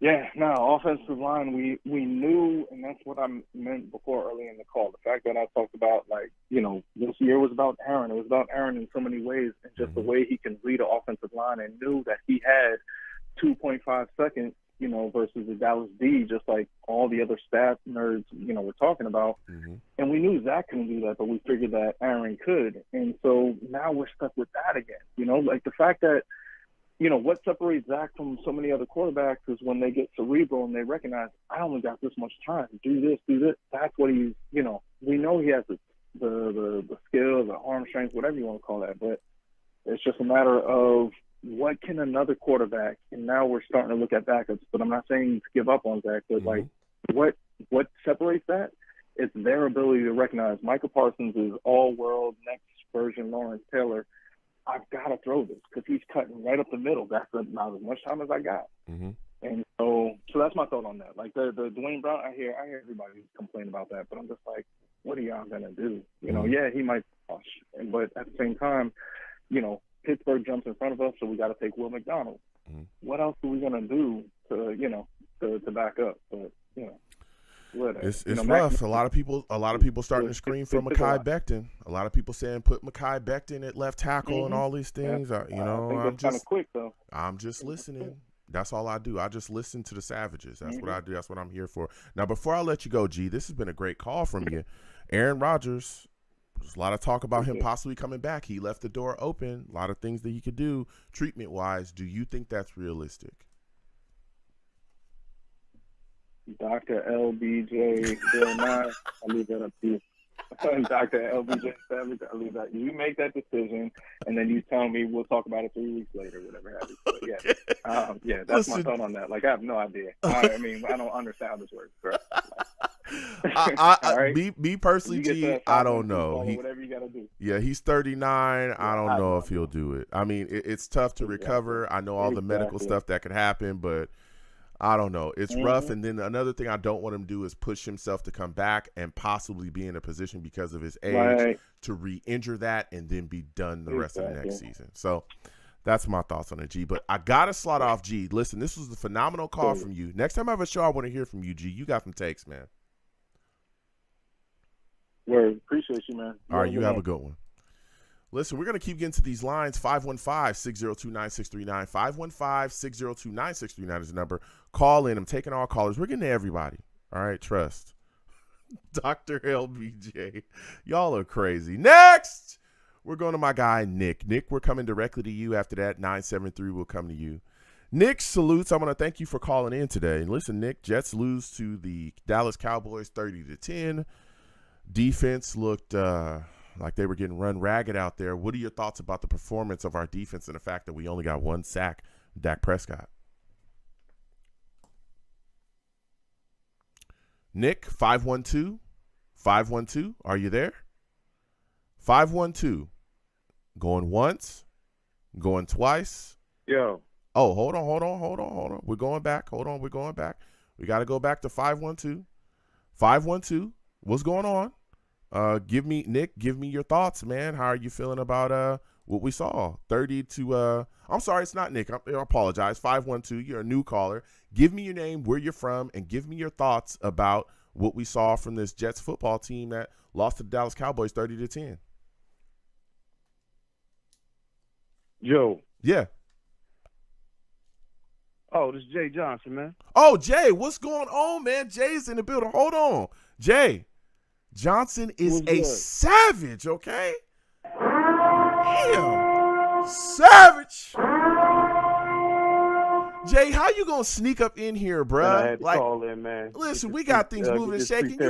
F: that. Offensive line, we knew, and that's what I meant before early in the call. The fact that I talked about, like, this year was about Aaron. It was about Aaron in so many ways, and just the way he can read an offensive line, and knew that he had 2.5 seconds, versus the Dallas D, just like all the other stat nerds, we're talking about. And we knew Zach couldn't do that, but we figured that Aaron could. And so now we're stuck with that again. Like the fact that, what separates Zach from so many other quarterbacks is when they get cerebral and they recognize, I only got this much time. Do this. That's what he's, we know he has the skill, the arm strength, whatever you want to call that. But it's just a matter of what can another quarterback, and now we're starting to look at backups, but I'm not saying to give up on Zach, but like what separates that? It's their ability to recognize Micah Parsons is all-world, next version Lawrence Taylor. I've got to throw this because he's cutting right up the middle. That's not as much time as I got. And so that's my thought on that. Like the Dwayne Brown, I hear everybody complain about that, but I'm just like, what are y'all gonna do? Yeah, he might push, but at the same time, Pittsburgh jumps in front of us, so we got to take Will McDonald. What else are we gonna do to back up? But with it.
B: It's
F: You know,
B: rough. A lot of people starting to scream for Mekhi Becton. A lot of people saying put Mekhi Becton at left tackle and all these things.
F: Yeah. I think that's kind of quick though.
B: I'm just listening. That's all I do. I just listen to the Savages. That's what I do. That's what I'm here for. Now, before I let you go, G, this has been a great call from you. Aaron Rodgers, there's a lot of talk about him possibly coming back. He left the door open. A lot of things that he could do treatment-wise. Do you think that's realistic?
F: Dr. LBJ, Bill Nye, I leave that up to you. Dr. LBJ, I leave that. You make that decision, and then you tell me we'll talk about it 3 weeks later, whatever happens. But yeah, that's my thought on that. Like, I have no idea. I mean, I don't understand how this works, bro.
B: Me personally, G, I don't know.
F: Whatever you gotta do.
B: Yeah, he's 39. I don't know if he'll do it. I mean, it's tough to recover. I know all the medical stuff that could happen, but I don't know. It's rough. And then another thing I don't want him to do is push himself to come back and possibly be in a position because of his age to re-injure that and then be done the rest of the next season. So that's my thoughts on it, G. But I got to slot off, G. Listen, this was a phenomenal call from you. Next time I have a show, I want to hear from you, G. You got some takes, man.
F: Word. Appreciate you, man.
B: All right, you have a good one. Listen, we're going to keep getting to these lines. 515-602-9639. 515-602-9639 is the number. Call in. I'm taking all callers. We're getting to everybody. All right, trust. Dr. LBJ. Y'all are crazy. Next, we're going to my guy, Nick. Nick, we're coming directly to you. After that, 973 will come to you. Nick salutes. I want to thank you for calling in today. Listen, Nick, Jets lose to the Dallas Cowboys 30-10. Defense looked like they were getting run ragged out there. What are your thoughts about the performance of our defense and the fact that we only got one sack, Dak Prescott? Nick, 512, are you there? 512, going once, going twice.
F: Yo.
B: Oh, hold on. We're going back. We're going back. We got to go back to 512. 512, what's going on? Nick, give me your thoughts, man. How are you feeling about what we saw? 30 to I'm sorry, it's not Nick. I apologize. 512, you're a new caller. Give me your name, where you're from, and give me your thoughts about what we saw from this Jets football team that lost to the Dallas Cowboys 30-10.
G: Joe.
B: Yeah.
G: Oh, this is Jay Johnson, man.
B: Oh, Jay, what's going on, man? Jay's in the building. Hold on. Jay, Johnson is a savage, okay? Damn. Savage. Jay, how you gonna sneak up in here, bruh?
G: I had to call in, man.
B: Listen, we got things moving and shaking.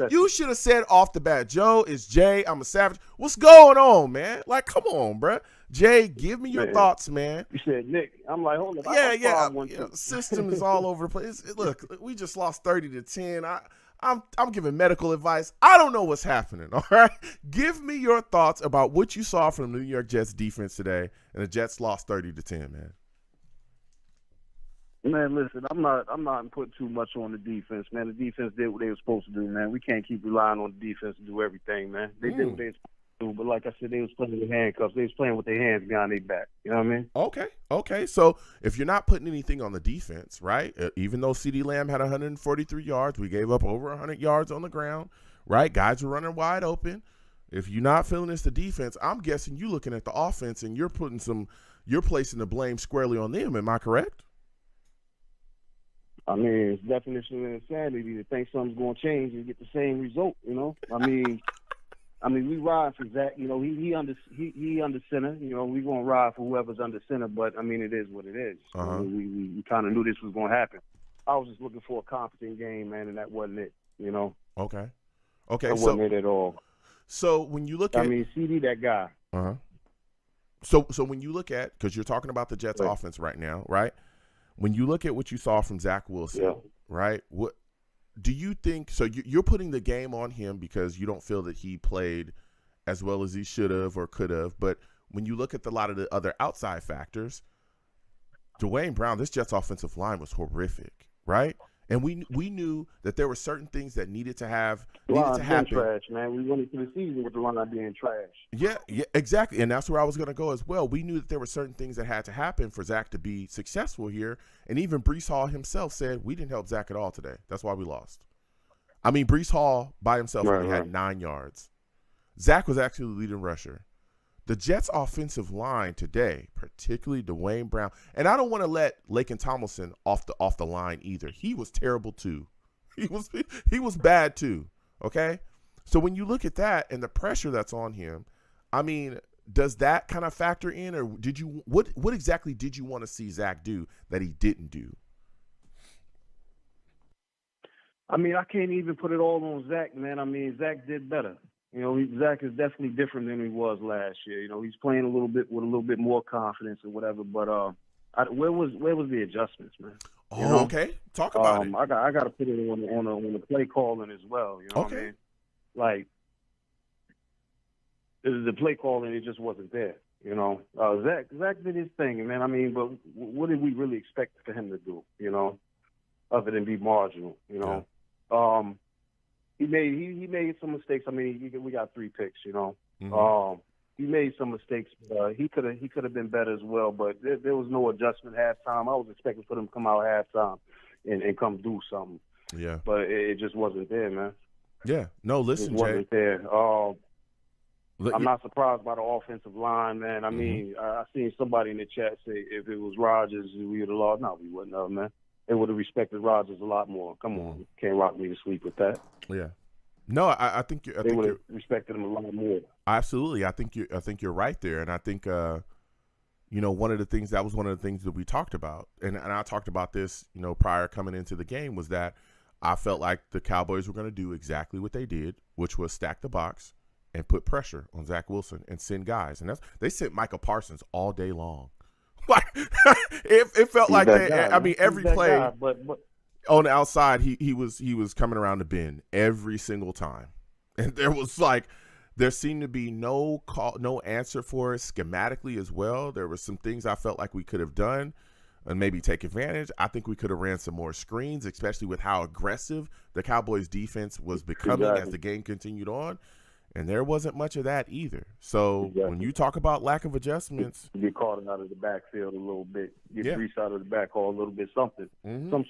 B: You should have said off the bat, Joe, it's Jay. I'm a savage. What's going on, man? Like, come on, bruh. Jay, give me your thoughts, man.
G: You said Nick. I'm like, hold on.
B: Yeah. System is all over the place. Look, we just lost 30-10. I'm giving medical advice. I don't know what's happening, all right? Give me your thoughts about what you saw from the New York Jets defense today, and the Jets lost 30-10, man.
G: Man, listen, I'm not putting too much on the defense, man. The defense did what they were supposed to do, man. We can't keep relying on the defense to do everything, man. They did what they were supposed to do, but like I said, they was playing with handcuffs. They was playing with their hands behind their back. You know what I mean?
B: Okay. So if you're not putting anything on the defense, right, even though CeeDee Lamb had 143 yards, we gave up over 100 yards on the ground, right? Guys were running wide open. If you're not feeling it's the defense, I'm guessing you're looking at the offense and you're placing the blame squarely on them. Am I correct?
G: I mean, it's definition of insanity to think something's going to change and get the same result, you know? I mean, we ride for Zach. You know, he under center. You know, we going to ride for whoever's under center, but, I mean, it is what it is.
B: Uh-huh.
G: I mean, we kind of knew this was going to happen. I was just looking for a competent game, man, and that wasn't it, you know?
B: Okay.
G: That wasn't it at all.
B: So when you look at...
G: I mean, CD, that guy.
B: Uh-huh. So when you look at... Because you're talking about the Jets offense right now, right? When you look at what you saw from Zach Wilson, right, what do you think? So you're putting the game on him because you don't feel that he played as well as he should have or could have. But when you look at a lot of the other outside factors, Dwayne Brown, this Jets offensive line was horrific, right? And we knew that there were certain things that needed to happen.
G: Trash, man. We went into the season with the line being trash.
B: Yeah, exactly. And that's where I was going to go as well. We knew that there were certain things that had to happen for Zach to be successful here. And even Breece Hall himself said, we didn't help Zach at all today. That's why we lost. I mean, Breece Hall by himself only
G: Right.
B: had 9 yards. Zach was actually the leading rusher. The Jets' offensive line today, particularly Dwayne Brown, and I don't want to let Laken Tomlinson off the line either. He was terrible too. He was bad too. Okay, so when you look at that and the pressure that's on him, I mean, does that kind of factor in, or did you what exactly did you want to see Zach do that he didn't do?
G: I mean, I can't even put it all on Zach, man. I mean, Zach did better. You know, Zach is definitely different than he was last year. You know, he's playing a little bit with a little bit more confidence or whatever. But where was the adjustments, man?
B: You know? Okay, talk about it.
G: I got to put it on the play calling as well. You know what I mean? Like the play calling, it just wasn't there. You know, Zach did his thing, man. I mean, but what did we really expect for him to do? You know, other than be marginal. You know. Yeah. He made some mistakes. I mean, we got 3 picks, you know. Mm-hmm. He made some mistakes. He could have been better as well, but there was no adjustment halftime. I was expecting for them to come out halftime and come do something.
B: Yeah.
G: But it just wasn't there, man.
B: Yeah. No, listen,
G: it wasn't
B: Jay.
G: there. I'm not surprised by the offensive line, man. I mean, I seen somebody in the chat say if it was Rodgers, we would have lost. No, we wouldn't have, man. They would have respected Rodgers a lot more. Come on, you can't rock me to sleep with that.
B: Yeah, no, I think
G: they would have respected him a lot more.
B: Absolutely, I think you're right there, and I think you know, one of the things that we talked about, and I talked about this, you know, prior coming into the game, was that I felt like the Cowboys were going to do exactly what they did, which was stack the box and put pressure on Zach Wilson and send guys, and they sent Micah Parsons all day long. Like it felt like they,
G: guy,
B: I mean, every play
G: guy, but
B: on the outside, he was coming around the bend every single time, and there seemed to be no answer for it schematically as well. There were some things I felt like we could have done and maybe take advantage. I think we could have ran some more screens, especially with how aggressive the Cowboys defense was becoming as the game continued on. And there wasn't much of that either. So when you talk about lack of adjustments,
G: you get caught out of the backfield a little bit, get Breece out of the backhaul a little bit, some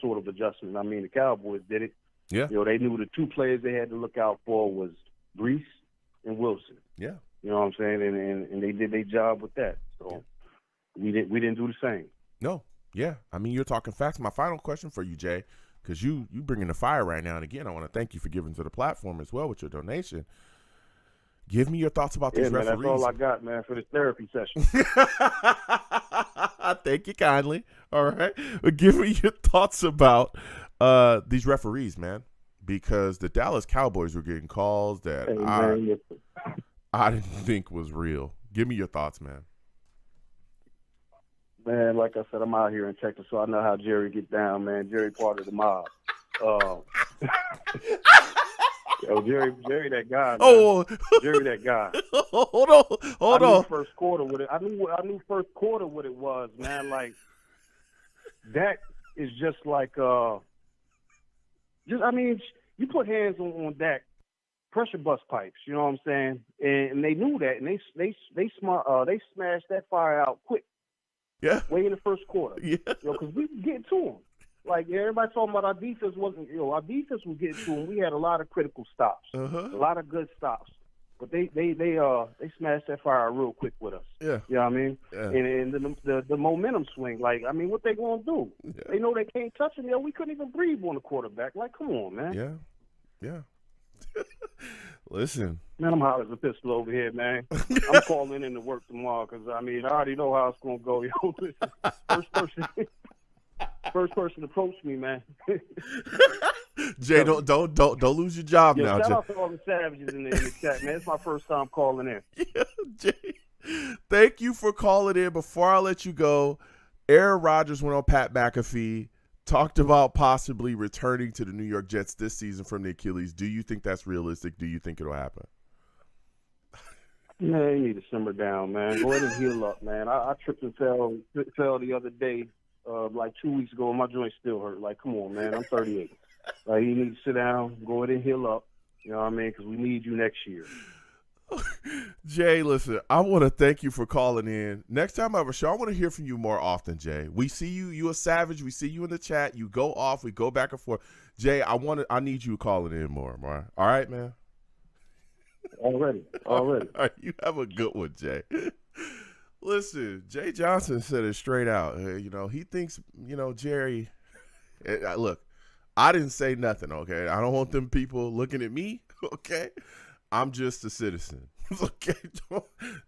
G: sort of adjustment. I mean, the Cowboys did it.
B: Yeah,
G: you know, they knew the 2 players they had to look out for was Breece and Wilson.
B: Yeah,
G: you know what I'm saying, and they did their job with that. So we didn't do the same.
B: No, yeah. I mean, you're talking facts. My final question for you, Jay, because you bringing the fire right now, and again, I want to thank you for giving to the platform as well with your donation. Give me your thoughts about these referees.
G: That's all I got, man, for this therapy session.
B: Thank you kindly. All right. But give me your thoughts about these referees, man, because the Dallas Cowboys were getting calls that I didn't think was real. Give me your thoughts, man.
G: Man, like I said, I'm out here in Texas, so I know how Jerry get down, man. Jerry part of the mob. Yo, Jerry, that guy. Man.
B: Oh,
G: Jerry, that guy.
B: Hold on.
G: First quarter with it. I knew first quarter what it was, man. Like that is just like I mean, you put hands on Dak, pressure bust pipes. You know what I'm saying? And they knew that, and they smashed that fire out quick.
B: Yeah.
G: Way in the first quarter.
B: Yeah.
G: Because we could get to them. Like everybody talking about our defense wasn't, our defense was getting to them. We had a lot of critical stops, a lot of good stops, but they smashed that fire real quick with us.
B: Yeah,
G: you know what I mean.
B: Yeah.
G: And the momentum swing. Like, I mean, what they gonna do?
B: Yeah.
G: They know they can't touch him. We couldn't even breathe on the quarterback. Like, come on, man.
B: Yeah. Listen,
G: man, I'm hot as a pistol over here, man. I'm calling in to work tomorrow because I mean I already know how it's gonna go. Yo, listen, First person approached me, man.
B: Jay, don't lose your job now.
G: Shout
B: Jay.
G: out to all the savages in the chat, man. It's my first time calling in.
B: Yeah, Jay. Thank you for calling in. Before I let you go, Aaron Rodgers went on Pat McAfee, talked about possibly returning to the New York Jets this season from the Achilles. Do you think that's realistic? Do you think it'll happen?
G: Man, you need to simmer down, man. Go ahead and heal up, man. I tripped and fell the other day. Like 2 weeks ago, my joint still hurt. Like, come on, man. I'm 38. Like, you need to sit down, go ahead and heal up. You know what I mean? Because we need you next year.
B: Jay, listen, I want to thank you for calling in. Next time I have a show, I want to hear from you more often, Jay. We see you. You a savage. We see you in the chat. You go off. We go back and forth. Jay, I need you calling in more. All right, man?
F: Already.
B: All right, you have a good one, Jay. Listen, Jay Johnson said it straight out. He thinks, Jerry, look, I didn't say nothing, okay? I don't want them people looking at me, okay? I'm just a citizen, okay?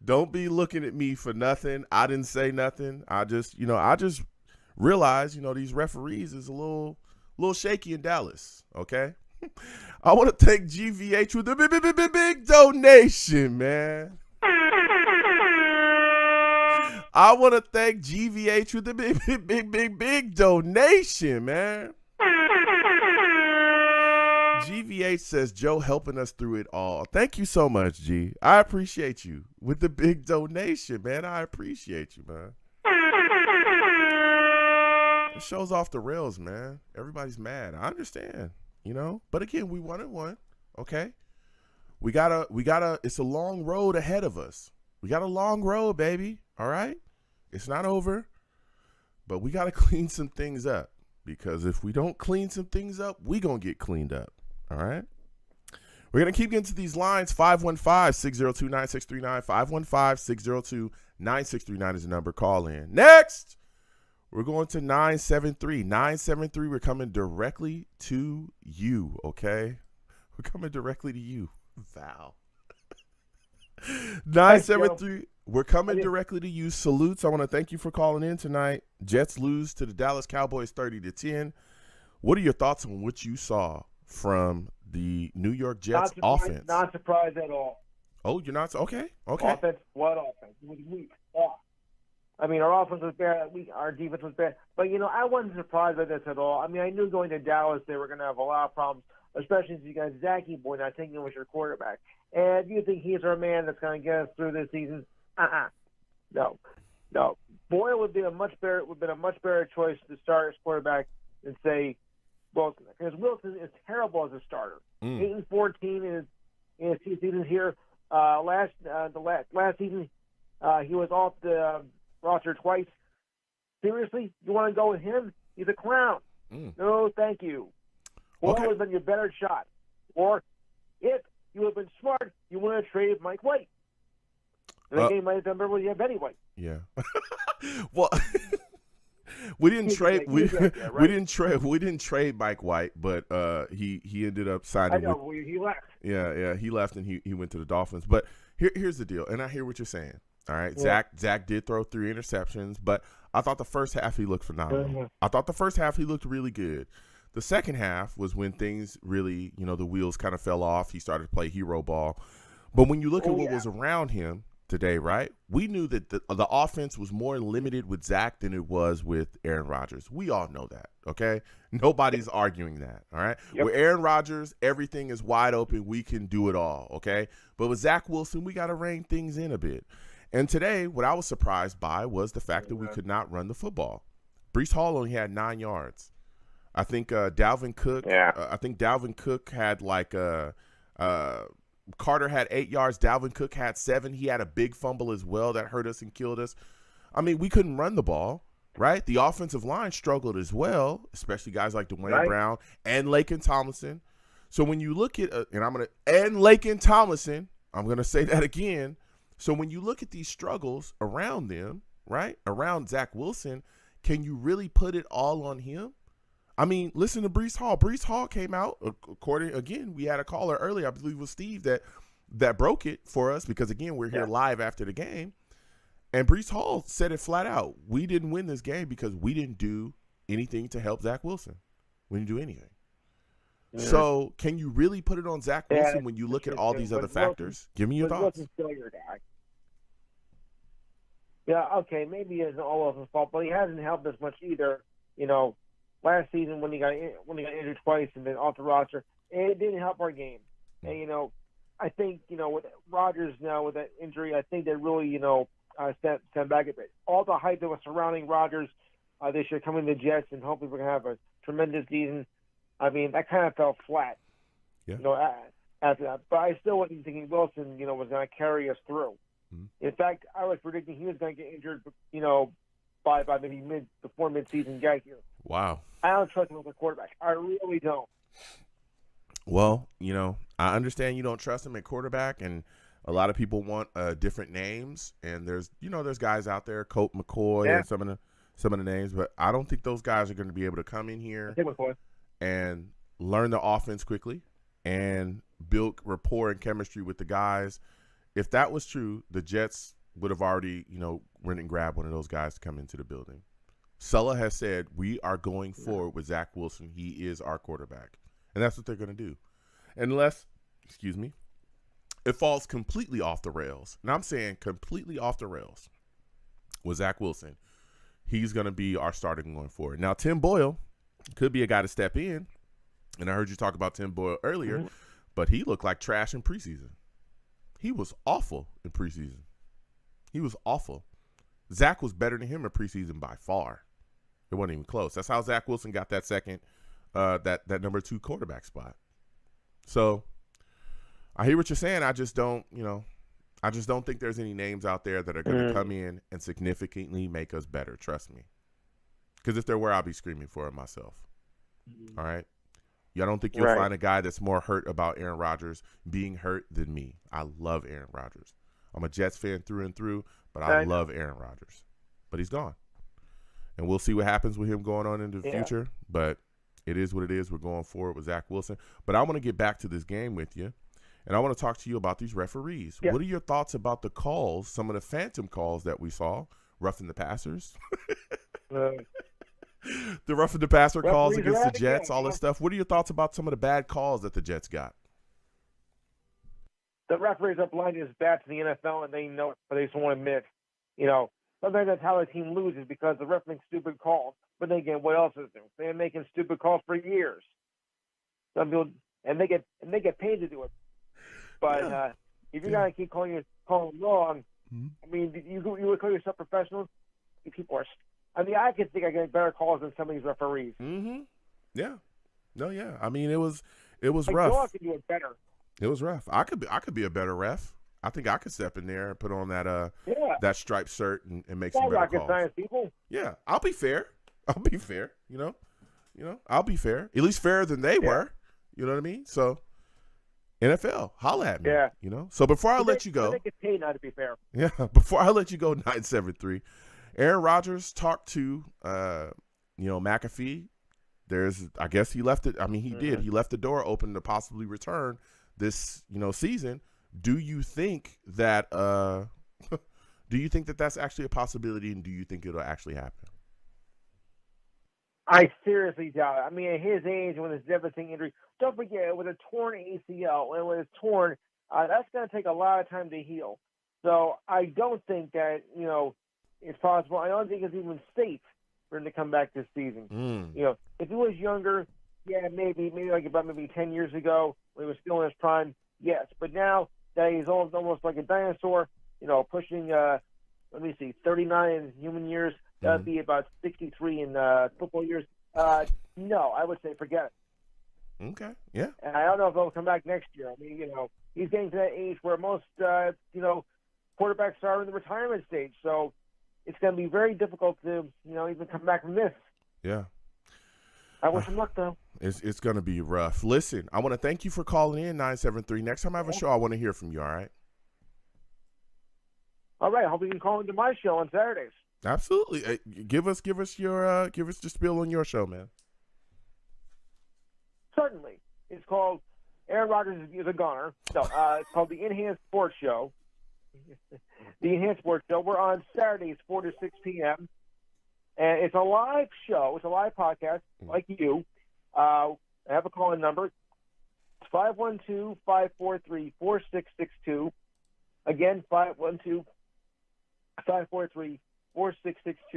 B: Don't be looking at me for nothing. I didn't say nothing. I just realized, these referees is a little shaky in Dallas, okay? I want to thank GVH with the big donation, man. I want to thank GVH with the big donation, man. GVH says, Joe helping us through it all. Thank you so much, G. I appreciate you with the big donation, man. I appreciate you, man. It shows off the rails, man. Everybody's mad. I understand, But again, we 1-1, okay? We gotta, it's a long road ahead of us. We got a long road, baby, all right? It's not over, but we got to clean some things up, because if we don't clean some things up, we going to get cleaned up, all right? We're going to keep getting to these lines. 515-602-9639. 515-602-9639 is the number. Call in. Next, we're going to 973. 973, we're coming directly to you, okay? We're coming directly to you, Val. 973. We're coming directly to you. Salutes. I want to thank you for calling in tonight. Jets lose to the Dallas Cowboys 30-10. What are your thoughts on what you saw from the New York Jets offense?
A: Not surprised at all.
B: Oh, you're not? Okay.
A: Offense? What offense? It was weak. Off. I mean, our offense was bad. Our defense was bad. But, I wasn't surprised by this at all. I mean, I knew going to Dallas they were going to have a lot of problems, especially since you got Zachy Boy not thinking it was your quarterback. And you think he's our man that's going to get us through this season? No. Boyle would be a much better choice to start as quarterback than say Wilson, because Wilson is terrible as a starter. 8-14 in his season here. Last season, he was off the roster twice. Seriously, you want to go with him? He's a clown. No, thank you. Boyle would have been your better shot. Or if you would have been smart, you would have traded Mike White. The game might have done better with him anyway.
B: Yeah. Well, we didn't trade. We didn't trade Mike White, but he ended up signing.
A: I know he left.
B: Yeah, he left and he went to the Dolphins. But here's the deal, and I hear what you're saying. All right, yeah. Zach did throw 3 interceptions, but I thought the first half he looked phenomenal. I thought the first half he looked really good. The second half was when things really, the wheels kind of fell off. He started to play hero ball. But when you look at what was around him today, right, we knew that the offense was more limited with Zach than it was with Aaron Rodgers. We all know that, okay? Nobody's arguing that, all right? Yep. With Aaron Rodgers, everything is wide open. We can do it all, okay? But with Zach Wilson, we got to rein things in a bit. And today, what I was surprised by was the fact that we could not run the football. Breece Hall only had 9 yards. I think Dalvin Cook. Yeah. I think Dalvin Cook had Carter had 8 yards. Dalvin Cook had 7. He had a big fumble as well that hurt us and killed us. I mean, we couldn't run the ball, right? The offensive line struggled as well, especially guys like Dwayne Brown and Laken Tomlinson. So when you look at Laken Tomlinson, I'm gonna say that again. So when you look at these struggles around them, right, around Zach Wilson, can you really put it all on him? I mean, listen to Breece Hall. Breece Hall came out, we had a caller earlier, I believe it was Steve, that broke it for us because, again, we're here live after the game. And Breece Hall said it flat out. We didn't win this game because we didn't do anything to help Zach Wilson. We didn't do anything. Yeah. So can you really put it on Zach Wilson when you look at all these other factors? Give me your thoughts.
A: Wilson's still your guy. Yeah, okay, maybe it's all of his fault, but he hasn't helped us much either, Last season, when he got injured twice and then off the roster, it didn't help our game. And I think with Rodgers now with that injury, I think they really stand back a bit. All the hype that was surrounding Rodgers this year coming to the Jets, and hopefully we're gonna have a tremendous season. I mean, that kind of fell flat.
B: Yeah.
H: after that. But I still wasn't thinking Wilson, was going to carry us through.
B: Mm-hmm.
H: In fact, I was predicting he was going to get injured, by maybe before mid-season get here.
B: Wow.
H: I don't trust him as a quarterback. I really don't.
B: Well, I understand you don't trust him at quarterback, and a lot of people want different names. And there's guys out there, Colt McCoy, and some of the names, but I don't think those guys are going to be able to come in here and learn the offense quickly and build rapport and chemistry with the guys. If that was true, the Jets would have already, went and grabbed one of those guys to come into the building. Sulla has said, we are going forward with Zach Wilson. He is our quarterback. And that's what they're going to do. Unless, it falls completely off the rails. And I'm saying completely off the rails with Zach Wilson. He's going to be our starter going forward. Now, Tim Boyle could be a guy to step in. And I heard you talk about Tim Boyle earlier, but he looked like trash in preseason. He was awful in preseason. He was awful. Zach was better than him in preseason by far. It wasn't even close. That's how Zach Wilson got that second, that number 2 quarterback spot. So I hear what you're saying. I just don't think there's any names out there that are going to come in and significantly make us better. Trust me. Because if there were, I'll be screaming for it myself. All right. I don't think you'll find a guy that's more hurt about Aaron Rodgers being hurt than me. I love Aaron Rodgers. I'm a Jets fan through and through, but I love Aaron Rodgers. But he's gone. And we'll see what happens with him going on into the future. But it is what it is. We're going forward with Zach Wilson. But I want to get back to this game with you. And I want to talk to you about these referees. Yeah. What are your thoughts about the calls, some of the phantom calls that we saw, roughing the passers? The roughing the passer calls against the Jets, all this stuff. What are your thoughts about some of the bad calls that the Jets got?
H: The referees are blinded as bats in the NFL, and they know it, but they just won't admit. Sometimes that's how the team loses because the ref makes stupid calls. But then again, what else is there? They're making stupid calls for years. Some people, and they get paid to do it. But if you're gonna keep calling wrong, I mean, you would call yourself professionals. People are. I mean, I could think I get better calls than some of these referees.
B: Mm-hmm. Yeah. No, yeah. I mean, it was rough.
H: Dog can do it better.
B: It was rough. I could be a better ref. I think I could step in there and put on that that striped shirt and make some better calls.
H: Science people.
B: Yeah, I'll be fair. I'll be fair. I'll be fair. At least fairer than they were. You know what I mean? So, NFL, holla at me.
H: Yeah.
B: So before I let you go,
H: they get paid not to be fair.
B: Yeah. Before I let you go, 973. Aaron Rodgers talked to McAfee. I guess he left it. I mean, he did. He left the door open to possibly return this, season. Do you think that that's actually a possibility, and do you think it'll actually happen?
H: I seriously doubt it. I mean, at his age, with his devastating injury, don't forget, with a torn ACL and with his torn, that's going to take a lot of time to heal. So I don't think that, it's possible. I don't think it's even safe for him to come back this season. If he was younger, maybe like about 10 years ago when he was still in his prime, yes. But now that he's almost like a dinosaur, pushing 39 in human years, that'd be about 63 in football years. No, I would say forget it.
B: Okay, yeah.
H: And I don't know if he'll come back next year. I mean, he's getting to that age where most quarterbacks are in the retirement stage, so it's going to be very difficult to, even come back from this.
B: Yeah.
H: I wish him luck, though.
B: It's going to be rough. Listen, I want to thank you for calling in, 973. Next time I have a show, I want to hear from you, all right?
H: All right. I hope you can call into my show on Saturdays.
B: Absolutely. Give us the spiel on your show, man.
H: Certainly. It's called Aaron Rodgers is a Goner. No, it's called the Enhanced Sports Show. The Enhanced Sports Show. We're on Saturdays, 4 to 6 p.m. And it's a live show. It's a live podcast, like you. I have a call-in number. It's 512-543-4662. Again, 512-543-4662.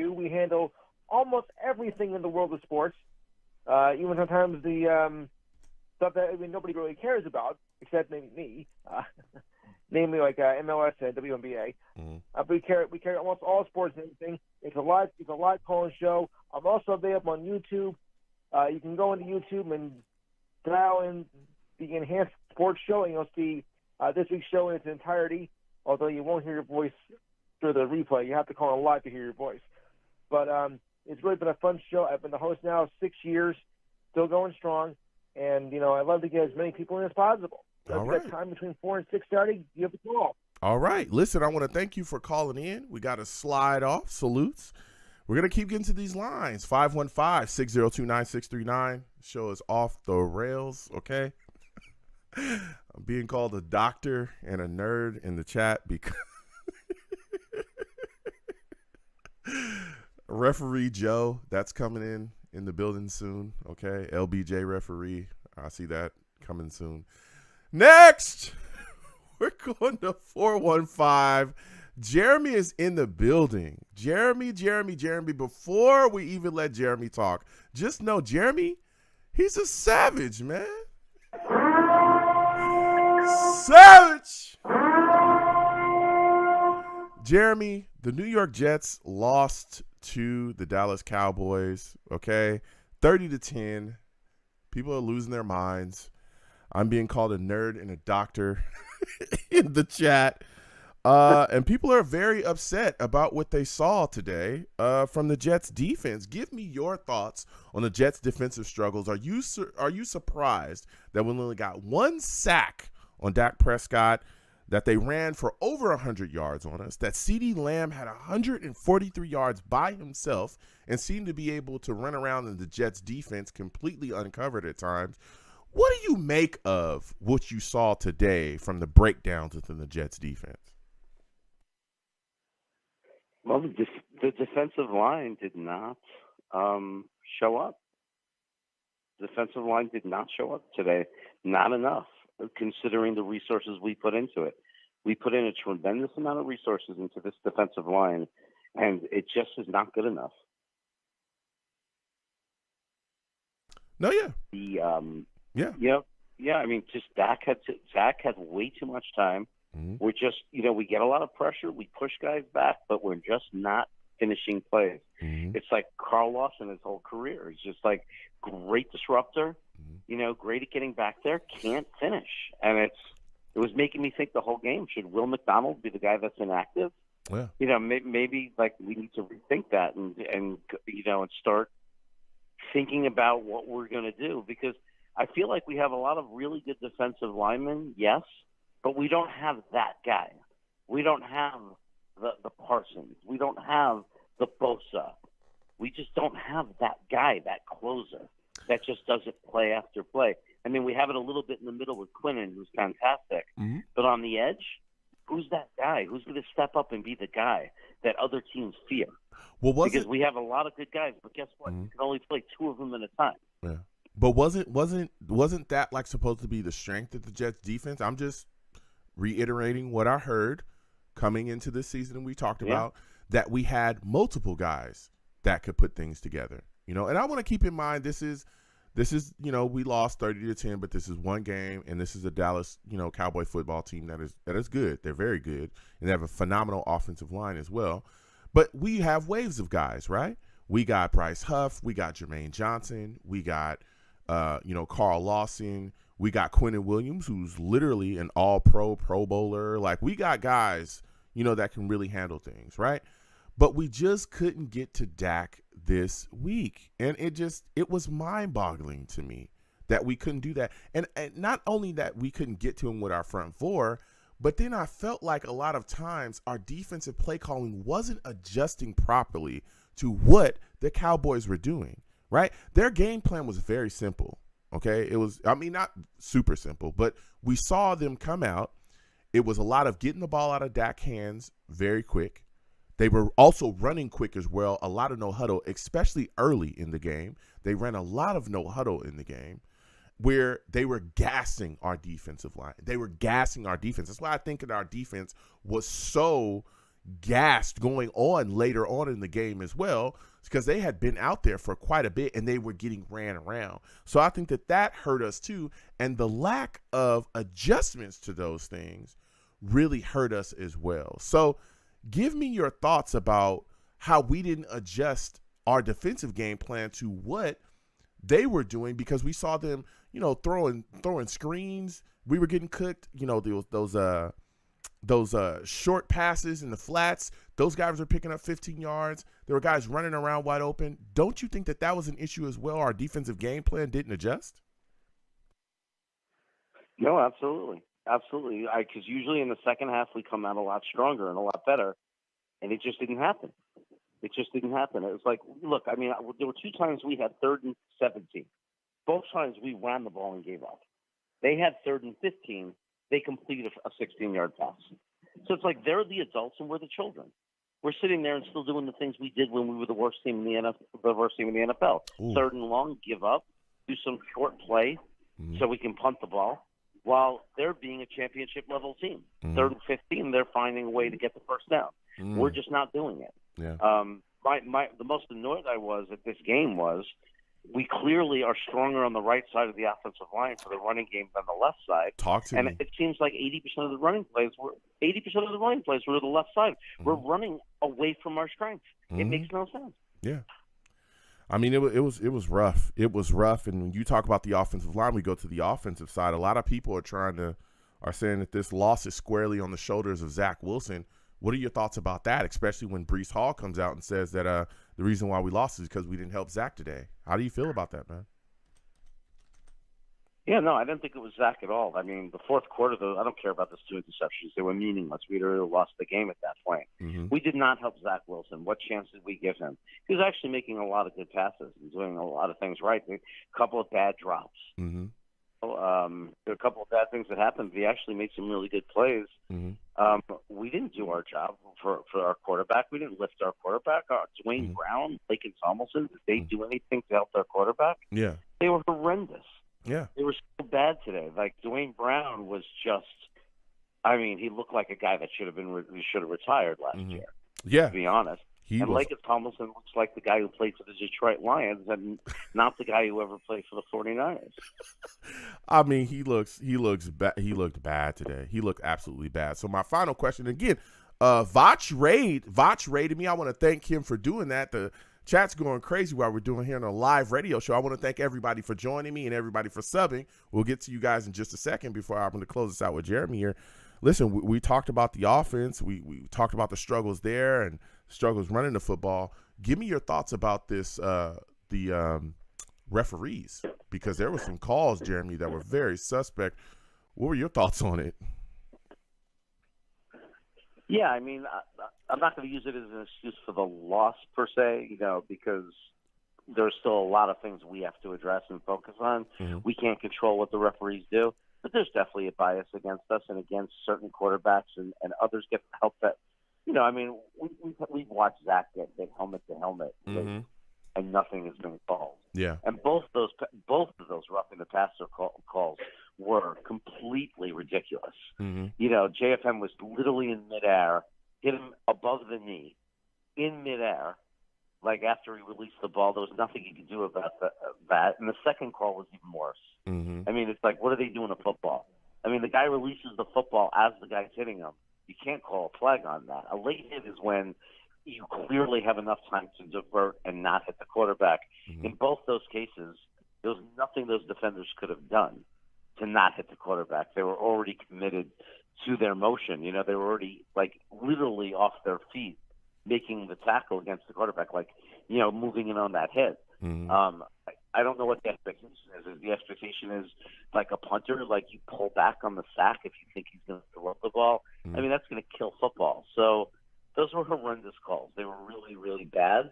H: We handle almost everything in the world of sports, even sometimes the stuff that nobody really cares about, except maybe me. Namely, like MLS and WNBA. But we carry almost all sports and everything. It's a live call-in show. I'm also available on YouTube. You can go into YouTube and dial in the Enhanced sports show, and you'll see this week's show in its entirety. Although you won't hear your voice through the replay, you have to call in live to hear your voice. But it's really been a fun show. I've been the host now 6 years, still going strong, and I'd love to get as many people in as possible. So if you got time between 4 and 6 starting, you have a call.
B: All right. Listen, I want to thank you for calling in. We got to slide off. Salutes. We're going to keep getting to these lines. 515-602-9639. Show is off the rails, okay? I'm being called a doctor and a nerd in the chat because Referee Joe, that's coming in the building soon, okay? LBJ referee. I see that coming soon. Next, we're going to 415. Jeremy is in the building. Jeremy, before we even let Jeremy talk, just know Jeremy, he's a savage, man. Savage! Jeremy, the New York Jets lost to the Dallas Cowboys, okay? 30-10. People are losing their minds. I'm being called a nerd and a doctor in the chat. And people are very upset about what they saw today from the Jets defense. Give me your thoughts on the Jets defensive struggles. Are you surprised that we only got one sack on Dak Prescott, that they ran for over 100 yards on us, that CeeDee Lamb had 143 yards by himself and seemed to be able to run around in the Jets defense completely uncovered at times? What do you make of what you saw today from the breakdowns within the Jets defense?
I: Well, the defensive line did not show up. The defensive line did not show up today. Not enough, considering the resources we put into it. We put in a tremendous amount of resources into this defensive line, and it just is not good enough.
B: No, yeah.
I: I mean, just Zach had way too much time. Mm-hmm. We're just, we get a lot of pressure. We push guys back, but we're just not finishing plays. Mm-hmm. It's like Carl Lawson his whole career. He's just like great disruptor, great at getting back there, can't finish. And it was making me think the whole game, should Will McDonald be the guy that's inactive? Yeah. Maybe like we need to rethink that and start thinking about what we're going to do, because I feel like we have a lot of really good defensive linemen, yes, but we don't have that guy. We don't have the Parsons. We don't have the Bosa. We just don't have that guy, that closer, that just does it play after play. I mean, we have it a little bit in the middle with Quinnen, who's fantastic. Mm-hmm. But on the edge, who's that guy? Who's going to step up and be the guy that other teams fear? Because we have a lot of good guys, but guess what? Mm-hmm. You can only play two of them at a time.
B: Yeah. But wasn't that like supposed to be the strength of the Jets defense? I'm just reiterating what I heard coming into this season, and we talked about that we had multiple guys that could put things together. And I want to keep in mind this is we lost 30-10, but this is one game, and this is a Dallas Cowboy football team that is good. They're very good, and they have a phenomenal offensive line as well. But we have waves of guys, right? We got Bryce Huff, we got Jermaine Johnson, we got Carl Lawson, we got Quinnen Williams, who's literally an all-pro, Pro Bowler. Like, we got guys, that can really handle things, right? But we just couldn't get to Dak this week. And it was mind-boggling to me that we couldn't do that. And not only that we couldn't get to him with our front four, but then I felt like a lot of times our defensive play calling wasn't adjusting properly to what the Cowboys were doing, right? Their game plan was very simple, okay? It was, not super simple, but we saw them come out. It was a lot of getting the ball out of Dak's hands very quick. They were also running quick as well, a lot of no huddle, especially early in the game. They ran a lot of no huddle in the game where they were gassing our defensive line. They were gassing our defense. That's why I think that our defense was so gassed going on later on in the game as well, because they had been out there for quite a bit and they were getting ran around. So I think that hurt us too. And the lack of adjustments to those things really hurt us as well. So give me your thoughts about how we didn't adjust our defensive game plan to what they were doing, because we saw them, throwing screens. We were getting cooked. Those short passes in the flats. Those guys were picking up 15 yards. There were guys running around wide open. Don't you think that was an issue as well? Our defensive game plan didn't adjust?
I: No, absolutely. Absolutely. Because usually in the second half, we come out a lot stronger and a lot better, and it just didn't happen. It was like, look, I mean, there were 2 times we had 3rd and 17. Both times we ran the ball and gave up. They had 3rd and 15. They completed a 16-yard pass. So it's like they're the adults and we're the children. We're sitting there and still doing the things we did when we were the worst team in the NFL.
B: Ooh.
I: 3rd and long, give up, do some short play so we can punt the ball, while they're being a championship-level team. 3rd and 15, they're finding a way to get the first down. We're just not doing it.
B: Yeah.
I: The most annoyed I was at this game was we clearly are stronger on the right side of the offensive line for the running game than the left side.
B: Talk to me.
I: It seems like 80% of the running plays were to the left side. We're running away from our strength. It makes no sense.
B: Yeah. I mean, it was rough. It was rough. And when you talk about the offensive line, we go to the offensive side. A lot of people are saying that this loss is squarely on the shoulders of Zach Wilson. What are your thoughts about that, especially when Breece Hall comes out and says that the reason why we lost is because we didn't help Zach today? How do you feel about that, man?
I: Yeah, no, I didn't think it was Zach at all. I mean, the fourth quarter, though, I don't care about those 2 interceptions. They were meaningless. We'd already lost the game at that point. We did not help Zach Wilson. What chance did we give him? He was actually making a lot of good passes and doing a lot of things right. A couple of bad drops. There were a couple of bad things that happened. He actually made some really good plays. We didn't do our job for our quarterback. We didn't lift our quarterback. Dwayne Brown, Laken Tomlinson, did they do anything to help their quarterback?
B: Yeah.
I: They were horrendous.
B: Yeah.
I: They were so bad today. Like, Dwayne Brown was just, I mean, he looked like a guy that should have retired last year.
B: Yeah.
I: To be honest. Laken Tomlinson looks like the guy who played for the Detroit Lions and not the guy who ever played for the 49ers.
B: I mean, he looked bad today. He looked absolutely bad. So my final question again, Vach rated me. I want to thank him for doing that. The chat's going crazy while we're doing here on a live radio show. I want to thank everybody for joining me and everybody for subbing. We'll get to you guys in just a second before I'm going to close this out with Jeremy here. Listen, we talked about the offense. We talked about the struggles there and struggles running the football. Give me your thoughts about this, the referees, because there were some calls, Jeremy, that were very suspect. What were your thoughts on it?
I: Yeah, I mean, I'm not going to use it as an excuse for the loss per se, because there's still a lot of things we have to address and focus on. We can't control what the referees do, but there's definitely a bias against us and against certain quarterbacks, and others get help that. I mean, we've watched Zach get helmet to helmet, and nothing has been called.
B: Yeah.
I: And both of those roughing the passer calls were completely ridiculous. JFM was literally in midair, hit him above the knee, in midair, like after he released the ball. There was nothing he could do about that. And the second call was even worse. I mean, it's like, what are they doing to football? I mean, the guy releases the football as the guy's hitting him. You can't call a flag on that. A late hit is when you clearly have enough time to divert and not hit the quarterback. In both those cases, there was nothing those defenders could have done to not hit the quarterback. They were already committed to their motion. They were already, like, literally off their feet making the tackle against the quarterback, like, moving in on that hit. I don't know what the expectation is. If the expectation is like a punter, like you pull back on the sack if you think he's going to throw up the ball. I mean, that's going to kill football. So those were horrendous calls. They were really, really bad.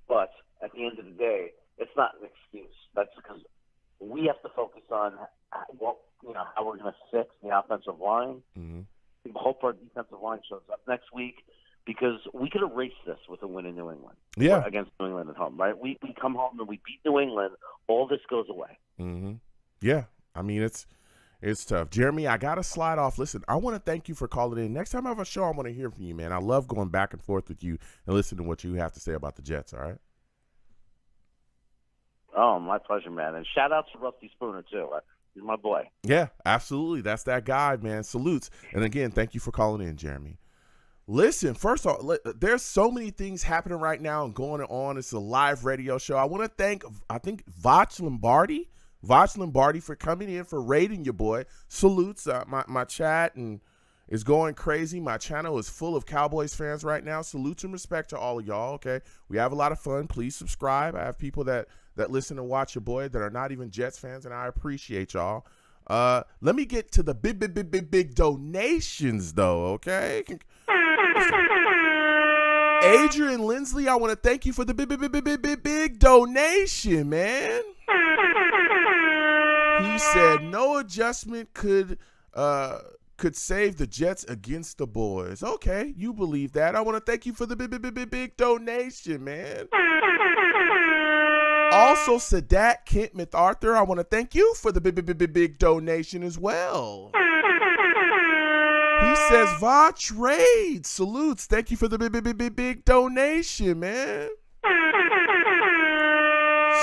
I: But at the end of the day, it's not an excuse. That's because we have to focus on how we're going to fix the offensive line. We hope our defensive line shows up next week, because we could erase this with a win in New England.
B: Yeah.
I: Against New England at home, right? We come home and we beat New England. All this goes away.
B: Yeah. I mean, it's tough. Jeremy, I got to slide off. Listen, I want to thank you for calling in. Next time I have a show, I want to hear from you, man. I love going back and forth with you and listening to what you have to say about the Jets, all right?
I: Oh, my pleasure, man. And shout out to Rusty Spooner, too. He's my boy.
B: Yeah, absolutely. That's that guy, man. Salutes. And again, thank you for calling in, Jeremy. Listen, first of all, there's so many things happening right now and going on. It's a live radio show. I want to thank, I think, Vach Lombardi Voch Lombardi for coming in, for raiding your boy. Salutes. My chat and is going crazy. My channel is full of Cowboys fans right now. Salutes and respect to all of y'all, okay? We have a lot of fun. Please subscribe. I have people that listen and watch your boy that are not even Jets fans, and I appreciate y'all. Let me get to the big donations, though, okay? Adrian Lindsley, I want to thank you for the big donation, man. He said no adjustment could save the Jets against the boys. Okay, you believe that. I want to thank you for the big donation, man. Also, Sadat Kent MacArthur, I want to thank you for the big donation as well. He says, Voch Raid, salutes. Thank you for the big donation, man.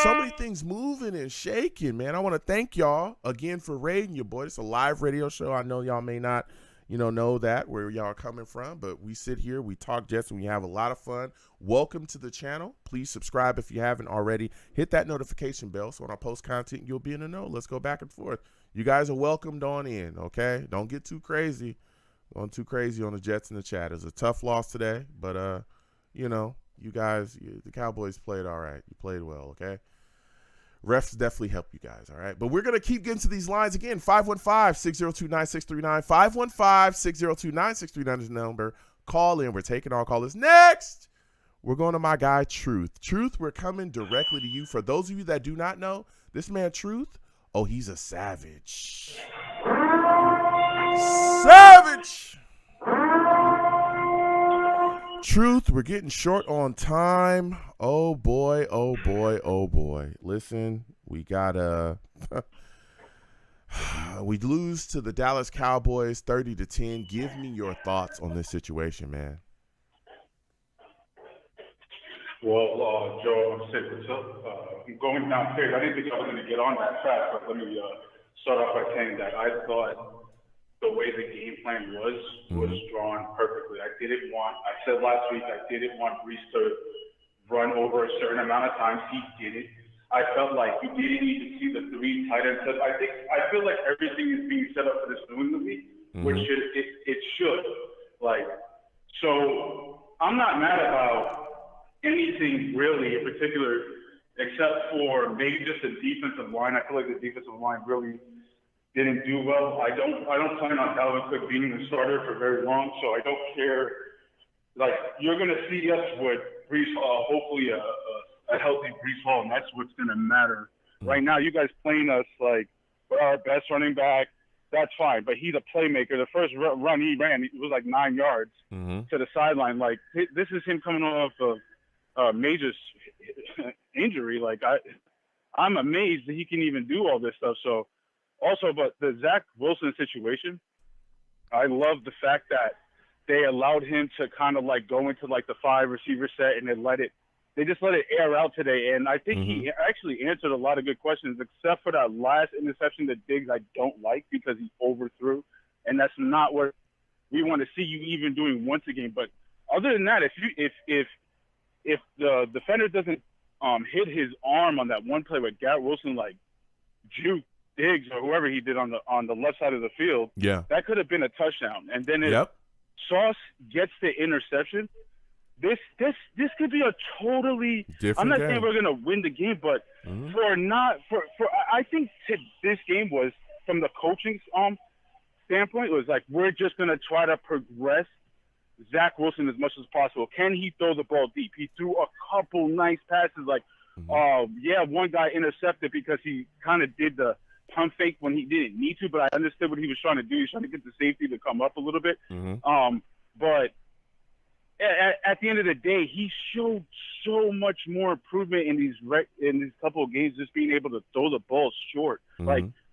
B: So many things moving and shaking, man. I want to thank y'all again for raiding your boy. It's a live radio show. I know y'all may not, know that, where y'all are coming from, but we sit here, we talk Jets, and we have a lot of fun. Welcome to the channel. Please subscribe if you haven't already. Hit that notification bell so when I post content, you'll be in the know. Let's go back and forth. You guys are welcomed on in, okay? Don't get too crazy. Going too crazy on the Jets in the chat. It was a tough loss today, but, you guys, the Cowboys played all right. You played well, okay? Refs definitely help you guys, all right? But we're going to keep getting to these lines again. 515-602-9639. 515-602-9639 is the number. Call in. We're taking all callers. Next, we're going to my guy, Truth. Truth, we're coming directly to you. For those of you that do not know, this man, Truth, he's a savage. Savage! Truth, we're getting short on time. Oh boy, oh boy, oh boy. Listen, we got we lose to the Dallas Cowboys 30-10. Give me your thoughts on this situation, man.
J: Well, Joe, I'm saying what's up. I'm going downstairs. I didn't think I was going to get on that fast, but let me start off by saying that I thought the way the game plan was drawn perfectly. I said last week, I didn't want Brees to run over a certain amount of times. He did it. I felt like you didn't need to see the 3 tight end sets. I feel like everything is being set up for this New England league, which it should. So I'm not mad about anything really in particular, except for maybe just the defensive line. I feel like the defensive line really didn't do well. I don't plan on Dalvin Cook being the starter for very long, so I don't care. You're going to see us with Brees Hall, hopefully a healthy Brees Hall, and that's what's going to matter. Right now, you guys playing us like we're our best running back. That's fine, but he's a playmaker. The first run he ran, it was like 9 yards to the sideline. This is him coming off of a major injury. I'm amazed that he can even do all this stuff. So. Also, but the Zach Wilson situation, I love the fact that they allowed him to kind of go into the 5 receiver set and they just let it air out today. And I think he actually answered a lot of good questions, except for that last interception that Diggs I don't like because he overthrew. And that's not what we want to see you even doing once a game. But other than that, if the defender doesn't hit his arm on that one play where Garrett Wilson juke Diggs or whoever he did on the left side of the field, that could have been a touchdown. And then if Sauce gets the interception, this could be a totally different I'm not game. Saying we're gonna win the game, but I think this game was, from the coaching standpoint, it was we're just gonna try to progress Zach Wilson as much as possible. Can he throw the ball deep? He threw a couple nice passes. One guy intercepted because he kind of did the pump fake when he didn't need to, but I understood what he was trying to do. He was trying to get the safety to come up a little bit. But at the end of the day, he showed so much more improvement in these couple of games, just being able to throw the ball short.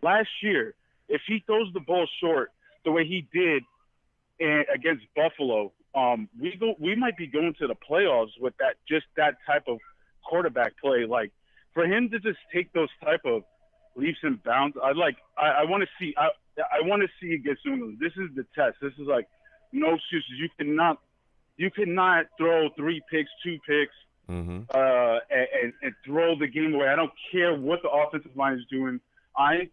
J: Last year, if he throws the ball short the way he did against Buffalo, we might be going to the playoffs with that type of quarterback play. For him to just take those type of leaps and bounds, I want to see. I want to see against New England. This is the test. This is no excuses. You cannot throw 3 picks, 2 picks, and throw the game away. I don't care what the offensive line is doing. I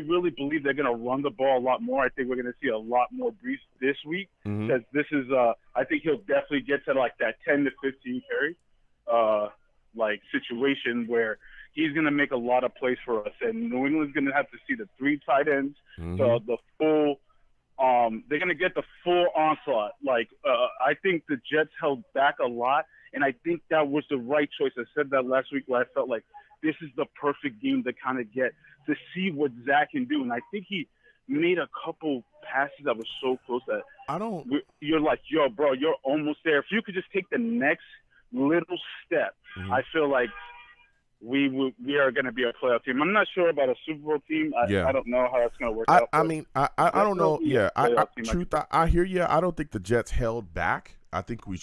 J: really believe they're going to run the ball a lot more. I think we're going to see a lot more Brees this week because this is I think he'll definitely get to like that 10 to 15 carry like situation where he's going to make a lot of plays for us, and New England's going to have to see the 3 tight ends, the full. They're going to get the full onslaught. Like I think the Jets held back a lot, and I think that was the right choice. I said that last week where I felt like this is the perfect game to kind of get to see what Zach can do, and I think he made a couple passes that were so close that you're like, yo, bro, you're almost there. If you could just take the next little step, I feel like we are going to be a playoff team. I'm not sure about a Super Bowl team. I don't know how that's going to work out.
B: I mean, I don't know. Yeah, I hear you. I don't think the Jets held back. I think we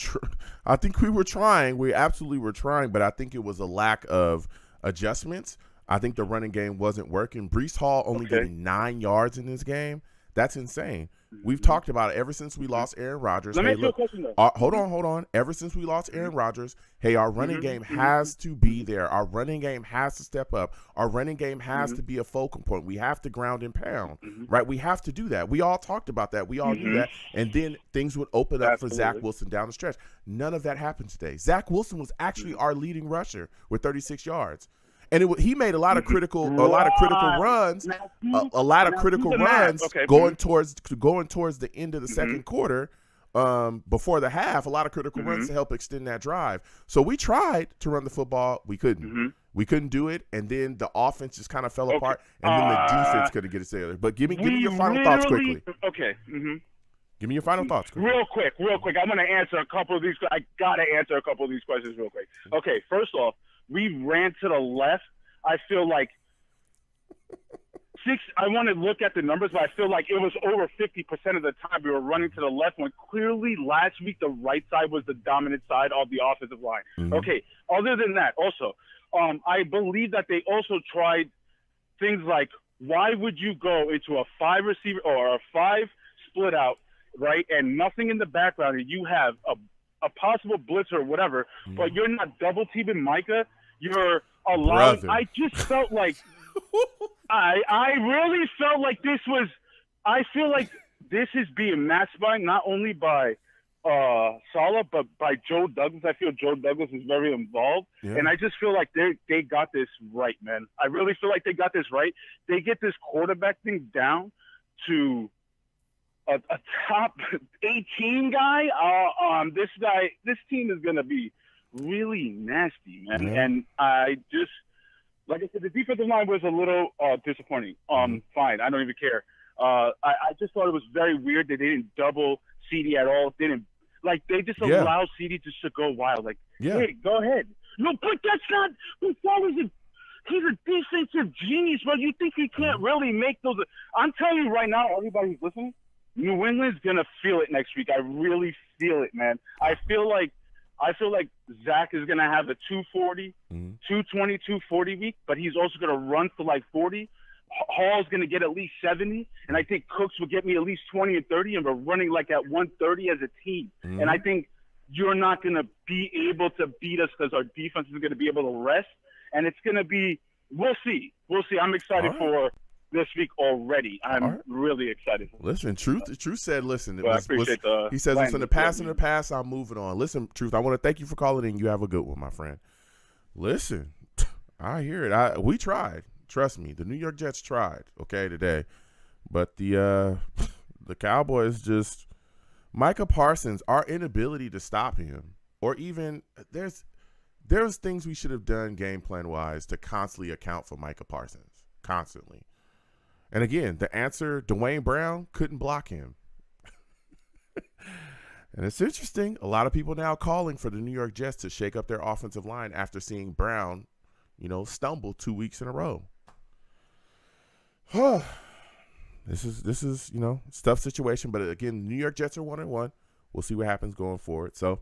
B: were trying. We absolutely were trying, but I think it was a lack of adjustments. I think the running game wasn't working. Breece Hall only getting 9 yards in this game. That's insane. We've talked about it ever since we lost Aaron Rodgers.
J: Let me ask you a question, though.
B: Hold on. Ever since we lost Aaron Rodgers, our running game has to be there. Our running game has to step up. Our running game has to be a focal point. We have to ground and pound, right? We have to do that. We all talked about that. We all knew that. And then things would open up for Zach Wilson down the stretch. None of that happened today. Zach Wilson was actually our leading rusher with 36 yards. And he made a lot of critical runs, going towards the end of the second quarter, before the half. A lot of critical runs to help extend that drive. So we tried to run the football, we couldn't. We couldn't do it, and then the offense just kind of fell apart, and then the defense couldn't get it together. But give me your final thoughts quickly.
J: Okay.
B: Give me your final thoughts quickly.
J: Real quick. I'm going to answer a couple of these. I got to answer a couple of these questions real quick. Okay, first off, we ran to the left. I feel like I want to look at the numbers, but I feel like it was over 50% of the time we were running to the left when clearly last week the right side was the dominant side of the offensive line. Okay, other than that, also, I believe that they also tried things like, why would you go into a 5 receiver or a 5 split out, right, and nothing in the background, and you have a possible blitz or whatever, but you're not double teaming Micah. You're allowing.
B: Brother.
J: I just felt like I really felt like this was. I feel like this is being matched by not only by Saleh but by Joe Douglas. I feel Joe Douglas is very involved, and I just feel like they got this right, man. I really feel like they got this right. They get this quarterback thing down to a top 18 guy. This team is gonna be really nasty, man. And I just, like I said, the defensive line was a little disappointing. Fine, I don't even care. I just thought it was very weird that they didn't double CD at all. They just allowed CD just to go wild. Like, hey, go ahead. No, but that's not. He's a defensive genius, but you think he can't really make those? I'm telling you right now, everybody who's listening, New England's gonna feel it next week. I really feel it, man. I feel like Zach is going to have a 240, 220, 240 week, but he's also going to run for like 40. Hall's going to get at least 70, and I think Cooks will get me at least 20 and 30, and we're running like at 130 as a team. And I think you're not going to be able to beat us because our defense is going to be able to rest, and it's going to be – we'll see. I'm excited for – this week already. I'm really excited.
B: Listen, Truth said, listen,
J: I appreciate
B: he says it's in the past, I'm moving on. Listen, Truth, I want to thank you for calling in. You have a good one, my friend. Listen, I hear it. We tried. Trust me, the New York Jets tried, today. But the Cowboys just, Micah Parsons, our inability to stop him, or even there's things we should have done game plan wise to constantly account for Micah Parsons, constantly. And again, the answer, Dwayne Brown couldn't block him. And it's interesting. A lot of people now calling for the New York Jets to shake up their offensive line after seeing Brown, stumble 2 weeks in a row. This is it's a tough situation. But again, New York Jets are 1-1. We'll see what happens going forward. So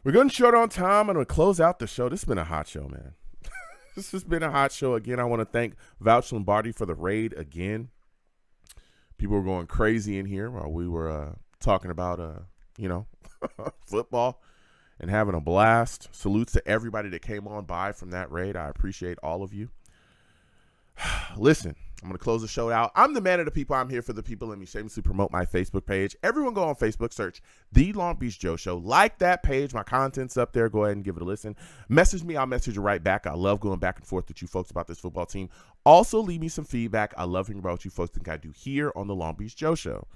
B: we're going short on time. I'm going to close out the show. This has been a hot show, man. This has been a hot show. Again, I want to thank Vouch Lombardi for the raid again. People were going crazy in here while we were talking about, football and having a blast. Salutes to everybody that came on by from that raid. I appreciate all of you. Listen, I'm going to close the show out. I'm the man of the people. I'm here for the people. Let me shamelessly promote my Facebook page. Everyone go on Facebook, search The Long Beach Joe Show. Like that page. My content's up there. Go ahead and give it a listen. Message me. I'll message you right back. I love going back and forth with you folks about this football team. Also, leave me some feedback. I love hearing about what you folks think I do here on The Long Beach Joe Show.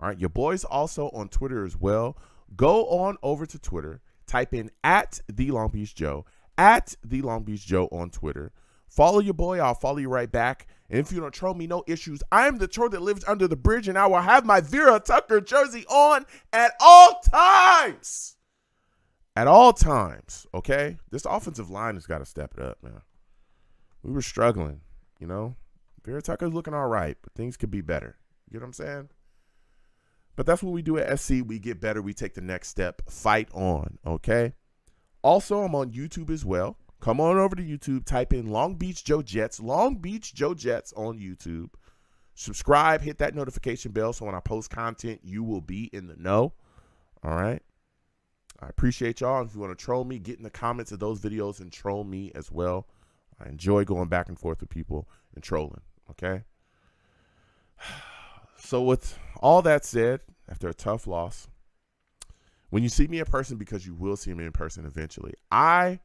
B: All right. Your boy's also on Twitter as well. Go on over to Twitter. Type in @The Long Beach Joe. @The Long Beach Joe on Twitter. Follow your boy. I'll follow you right back. And if you don't troll me, no issues. I am the troll that lives under the bridge, and I will have my Vera Tucker jersey on at all times. At all times, okay? This offensive line has got to step it up, man. We were struggling, you know? Vera Tucker's looking all right, but things could be better. You know what I'm saying? But that's what we do at SC. We get better. We take the next step. Fight on, okay? Also, I'm on YouTube as well. Come on over to YouTube. Type in Long Beach Joe Jets. Long Beach Joe Jets on YouTube. Subscribe. Hit that notification bell so when I post content, you will be in the know. All right? I appreciate y'all. If you want to troll me, get in the comments of those videos and troll me as well. I enjoy going back and forth with people and trolling. Okay? So with all that said, after a tough loss, when you see me in person, because you will see me in person eventually, I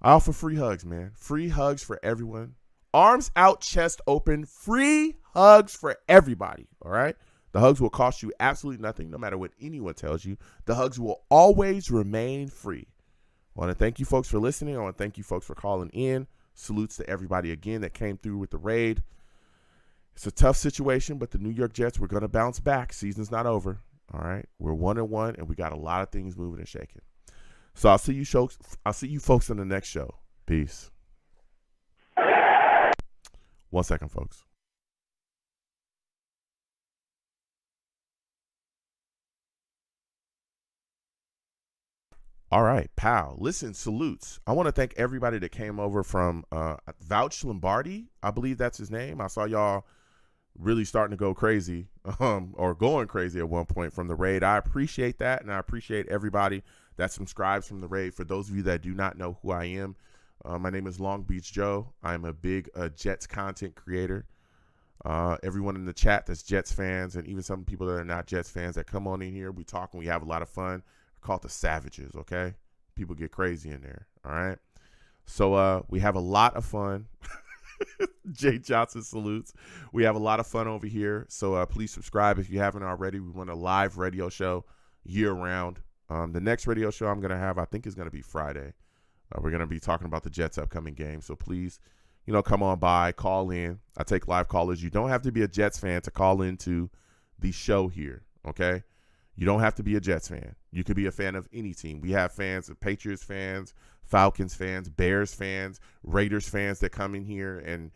B: offer free hugs, man. Free hugs for everyone. Arms out, chest open. Free hugs for everybody, all right? The hugs will cost you absolutely nothing, no matter what anyone tells you. The hugs will always remain free. I want to thank you folks for listening. I want to thank you folks for calling in. Salutes to everybody again that came through with the raid. It's a tough situation, but the New York Jets, we're going to bounce back. Season's not over, all right? We're 1-1, and we got a lot of things moving and shaking. So I'll see you folks on the next show. Peace. 1 second, folks. All right, pal. Listen, salutes. I want to thank everybody that came over from Vouch Lombardi. I believe that's his name. I saw y'all really starting to go crazy or going crazy at one point from the raid. I appreciate that, and I appreciate everybody that subscribes from the raid. For those of you that do not know who I am, my name is Long Beach Joe. I'm a big Jets content creator. Everyone in the chat that's Jets fans, and even some people that are not Jets fans that come on in here, we talk and we have a lot of fun. We're called the Savages, okay? People get crazy in there, all right? So we have a lot of fun. Jay Johnson salutes. We have a lot of fun over here. So please subscribe if you haven't already. We run a live radio show year-round. The next radio show I'm going to have, I think, is going to be Friday. We're going to be talking about the Jets' upcoming game. So please, come on by, call in. I take live callers. You don't have to be a Jets fan to call into the show here, okay? You don't have to be a Jets fan. You could be a fan of any team. We have fans, Patriots fans, Falcons fans, Bears fans, Raiders fans that come in here and,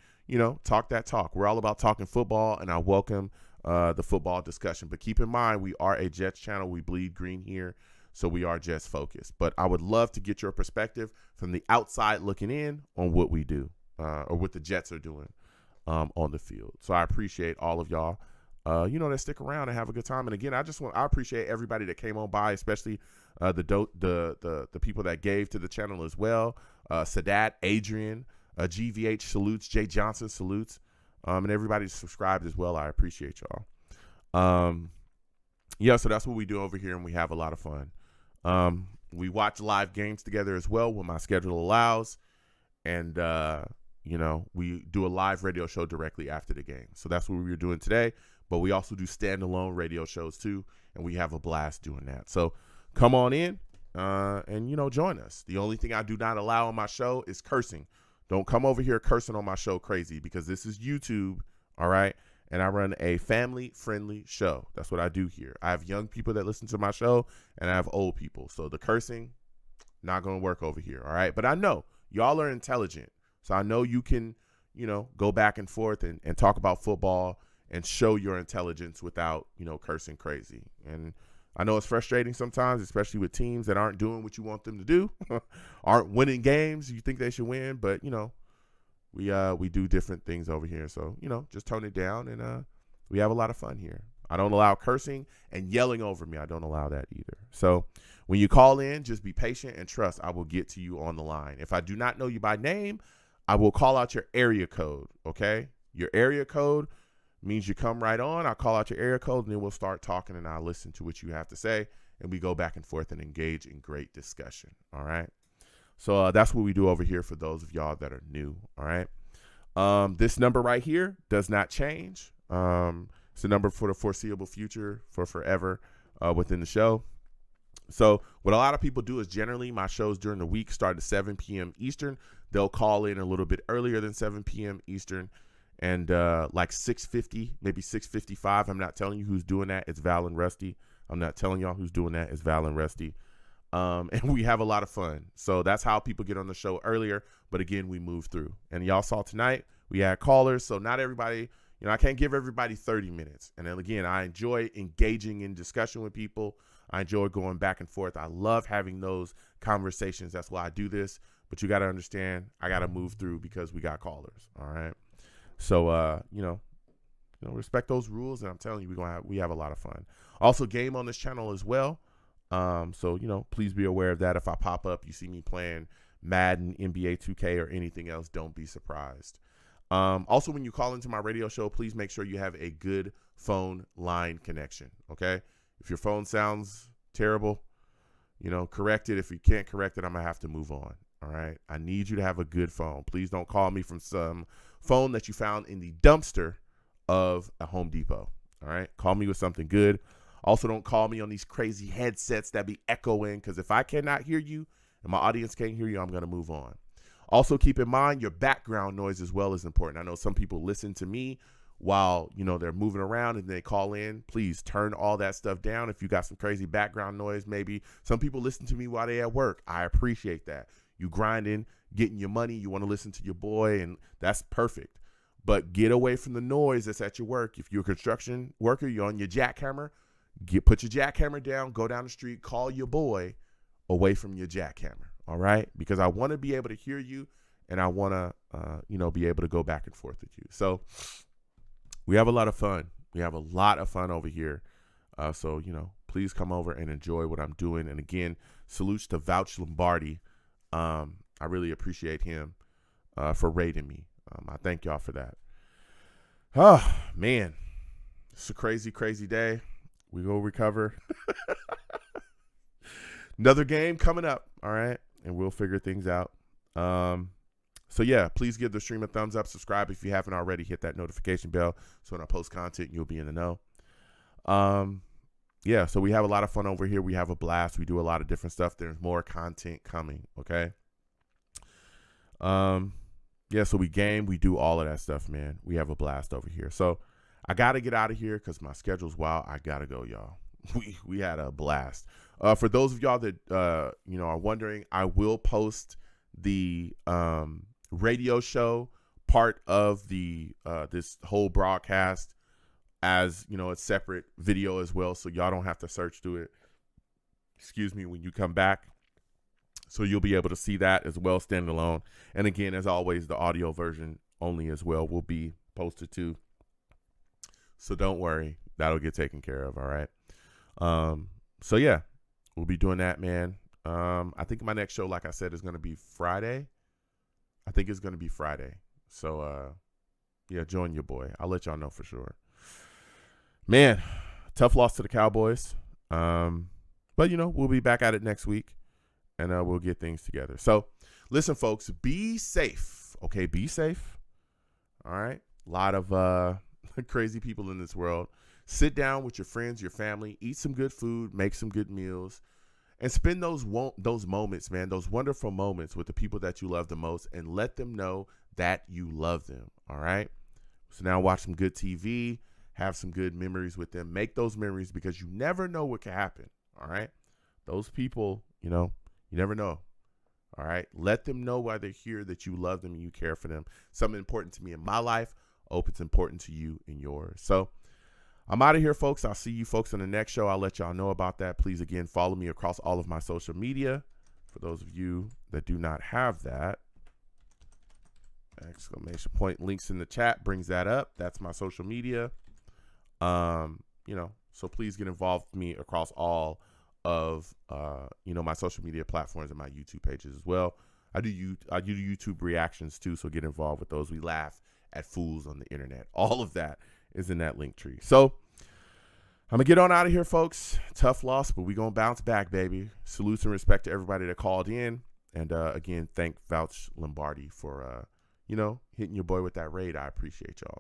B: talk that talk. We're all about talking football, and I welcome the football discussion. But keep in mind, we are a Jets channel. We bleed green here, so we are Jets focused. But I would love to get your perspective from the outside looking in on what we do or what the Jets are doing on the field. So I appreciate all of y'all. That stick around and have a good time. And again, I appreciate everybody that came on by, especially the people that gave to the channel as well. Sadat, Adrian, GVH salutes, Jay Johnson salutes, and everybody subscribed as well. I appreciate y'all. So that's what we do over here, and we have a lot of fun. We watch live games together as well when my schedule allows, and we do a live radio show directly after the game. So that's what we were doing today. But we also do standalone radio shows too, and we have a blast doing that. So come on in and join us. The only thing I do not allow on my show is cursing. Don't come over here cursing on my show crazy, because this is YouTube, all right? And I run a family-friendly show. That's what I do here. I have young people that listen to my show, and I have old people. So the cursing, not going to work over here, all right? But I know y'all are intelligent, so I know you can, go back and forth and talk about football and show your intelligence without, cursing crazy. And I know it's frustrating sometimes, especially with teams that aren't doing what you want them to do, aren't winning games you think they should win. But, we do different things over here. So, just tone it down, and we have a lot of fun here. I don't allow cursing and yelling over me. I don't allow that either. So when you call in, just be patient and trust I will get to you on the line. If I do not know you by name, I will call out your area code, okay? Your area code means you come right on. I'll call out your area code, and then we'll start talking, and I'll listen to what you have to say, and we go back and forth and engage in great discussion, all right? So that's what we do over here for those of y'all that are new, all right? This number right here does not change. It's a number for the foreseeable future, for forever within the show. So what a lot of people do is generally my shows during the week start at 7 p.m. Eastern. They'll call in a little bit earlier than 7 p.m. Eastern, and like 6:50, maybe 6:55. I'm not telling you who's doing that. It's Val and Rusty. I'm not telling y'all who's doing that. It's Val and Rusty. And we have a lot of fun. So that's how people get on the show earlier. But again, we move through. And y'all saw tonight, we had callers. So not everybody, I can't give everybody 30 minutes. And then again, I enjoy engaging in discussion with people. I enjoy going back and forth. I love having those conversations. That's why I do this. But you got to understand, I got to move through because we got callers. All right. So, respect those rules. And I'm telling you, we have a lot of fun. Also, game on this channel as well. So, please be aware of that. If I pop up, you see me playing Madden, NBA 2K, or anything else, don't be surprised. Also, when you call into my radio show, please make sure you have a good phone line connection. Okay. If your phone sounds terrible, correct it. If you can't correct it, I'm going to have to move on. All right. I need you to have a good phone. Please don't call me from some phone that you found in the dumpster of a Home Depot. All right. Call me with something good. Also, don't call me on these crazy headsets that be echoing, because if I cannot hear you and my audience can't hear you, I'm going to move on. Also, keep in mind your background noise as well is important. I know some people listen to me while, they're moving around and they call in. Please turn all that stuff down. If you got some crazy background noise, maybe some people listen to me while they at work. I appreciate that. You grinding, getting your money. You want to listen to your boy, and that's perfect. But get away from the noise that's at your work. If you're a construction worker, you're on your jackhammer. Put your jackhammer down, go down the street, call your boy away from your jackhammer, all right? Because I want to be able to hear you, and I want to, be able to go back and forth with you. So we have a lot of fun. We have a lot of fun over here. So, please come over and enjoy what I'm doing. And again, salutes to Vouch Lombardi. I really appreciate him for rating me. I thank y'all for that. Oh, man. It's a crazy, crazy day. We go recover. Another game coming up, all right? And we'll figure things out. So, yeah, please give the stream a thumbs up. Subscribe if you haven't already. Hit that notification bell so when I post content, you'll be in the know. Yeah, so we have a lot of fun over here. We have a blast. We do a lot of different stuff. There's more content coming, okay? Yeah, so we game. We do all of that stuff, man. We have a blast over here. So I got to get out of here because my schedule's wild. I got to go, y'all. We had a blast. For those of y'all that, are wondering, I will post the radio show part of the this whole broadcast as, a separate video as well. So y'all don't have to search through it. Excuse me, when you come back. So you'll be able to see that as well, standalone. And again, as always, the audio version only as well will be posted too. So don't worry, that'll get taken care of. All right. So yeah, we'll be doing that, man. I think my next show, like I said, is going to be Friday. I think it's going to be Friday. So, yeah, join your boy. I'll let y'all know for sure. Man, tough loss to the Cowboys. But we'll be back at it next week, and we'll get things together. So listen, folks, be safe. Okay. Be safe. All right. A lot of, crazy people in this world. Sit down with your friends, your family, eat some good food, make some good meals, and spend those moments, man, those wonderful moments with the people that you love the most, and let them know that you love them. All right. So now watch some good TV, have some good memories with them, make those memories, because you never know what can happen. All right. Those people, you never know. All right. Let them know while they're here that you love them and you care for them. Something important to me in my life. Hope it's important to you in yours. So I'm out of here, folks. I'll see you folks on the next show. I'll let y'all know about that. Please, again, follow me across all of my social media. For those of you that do not have that, exclamation point, links in the chat brings that up. That's my social media. So please get involved with me across all of, my social media platforms and my YouTube pages as well. I do YouTube reactions too, so get involved with those. We laugh at fools on the internet. All of that is in that link tree. So I'm going to get on out of here, folks. Tough loss, but we're going to bounce back, baby. Salutes and respect to everybody that called in. And, again, thank Vouch Lombardi for, hitting your boy with that raid. I appreciate y'all.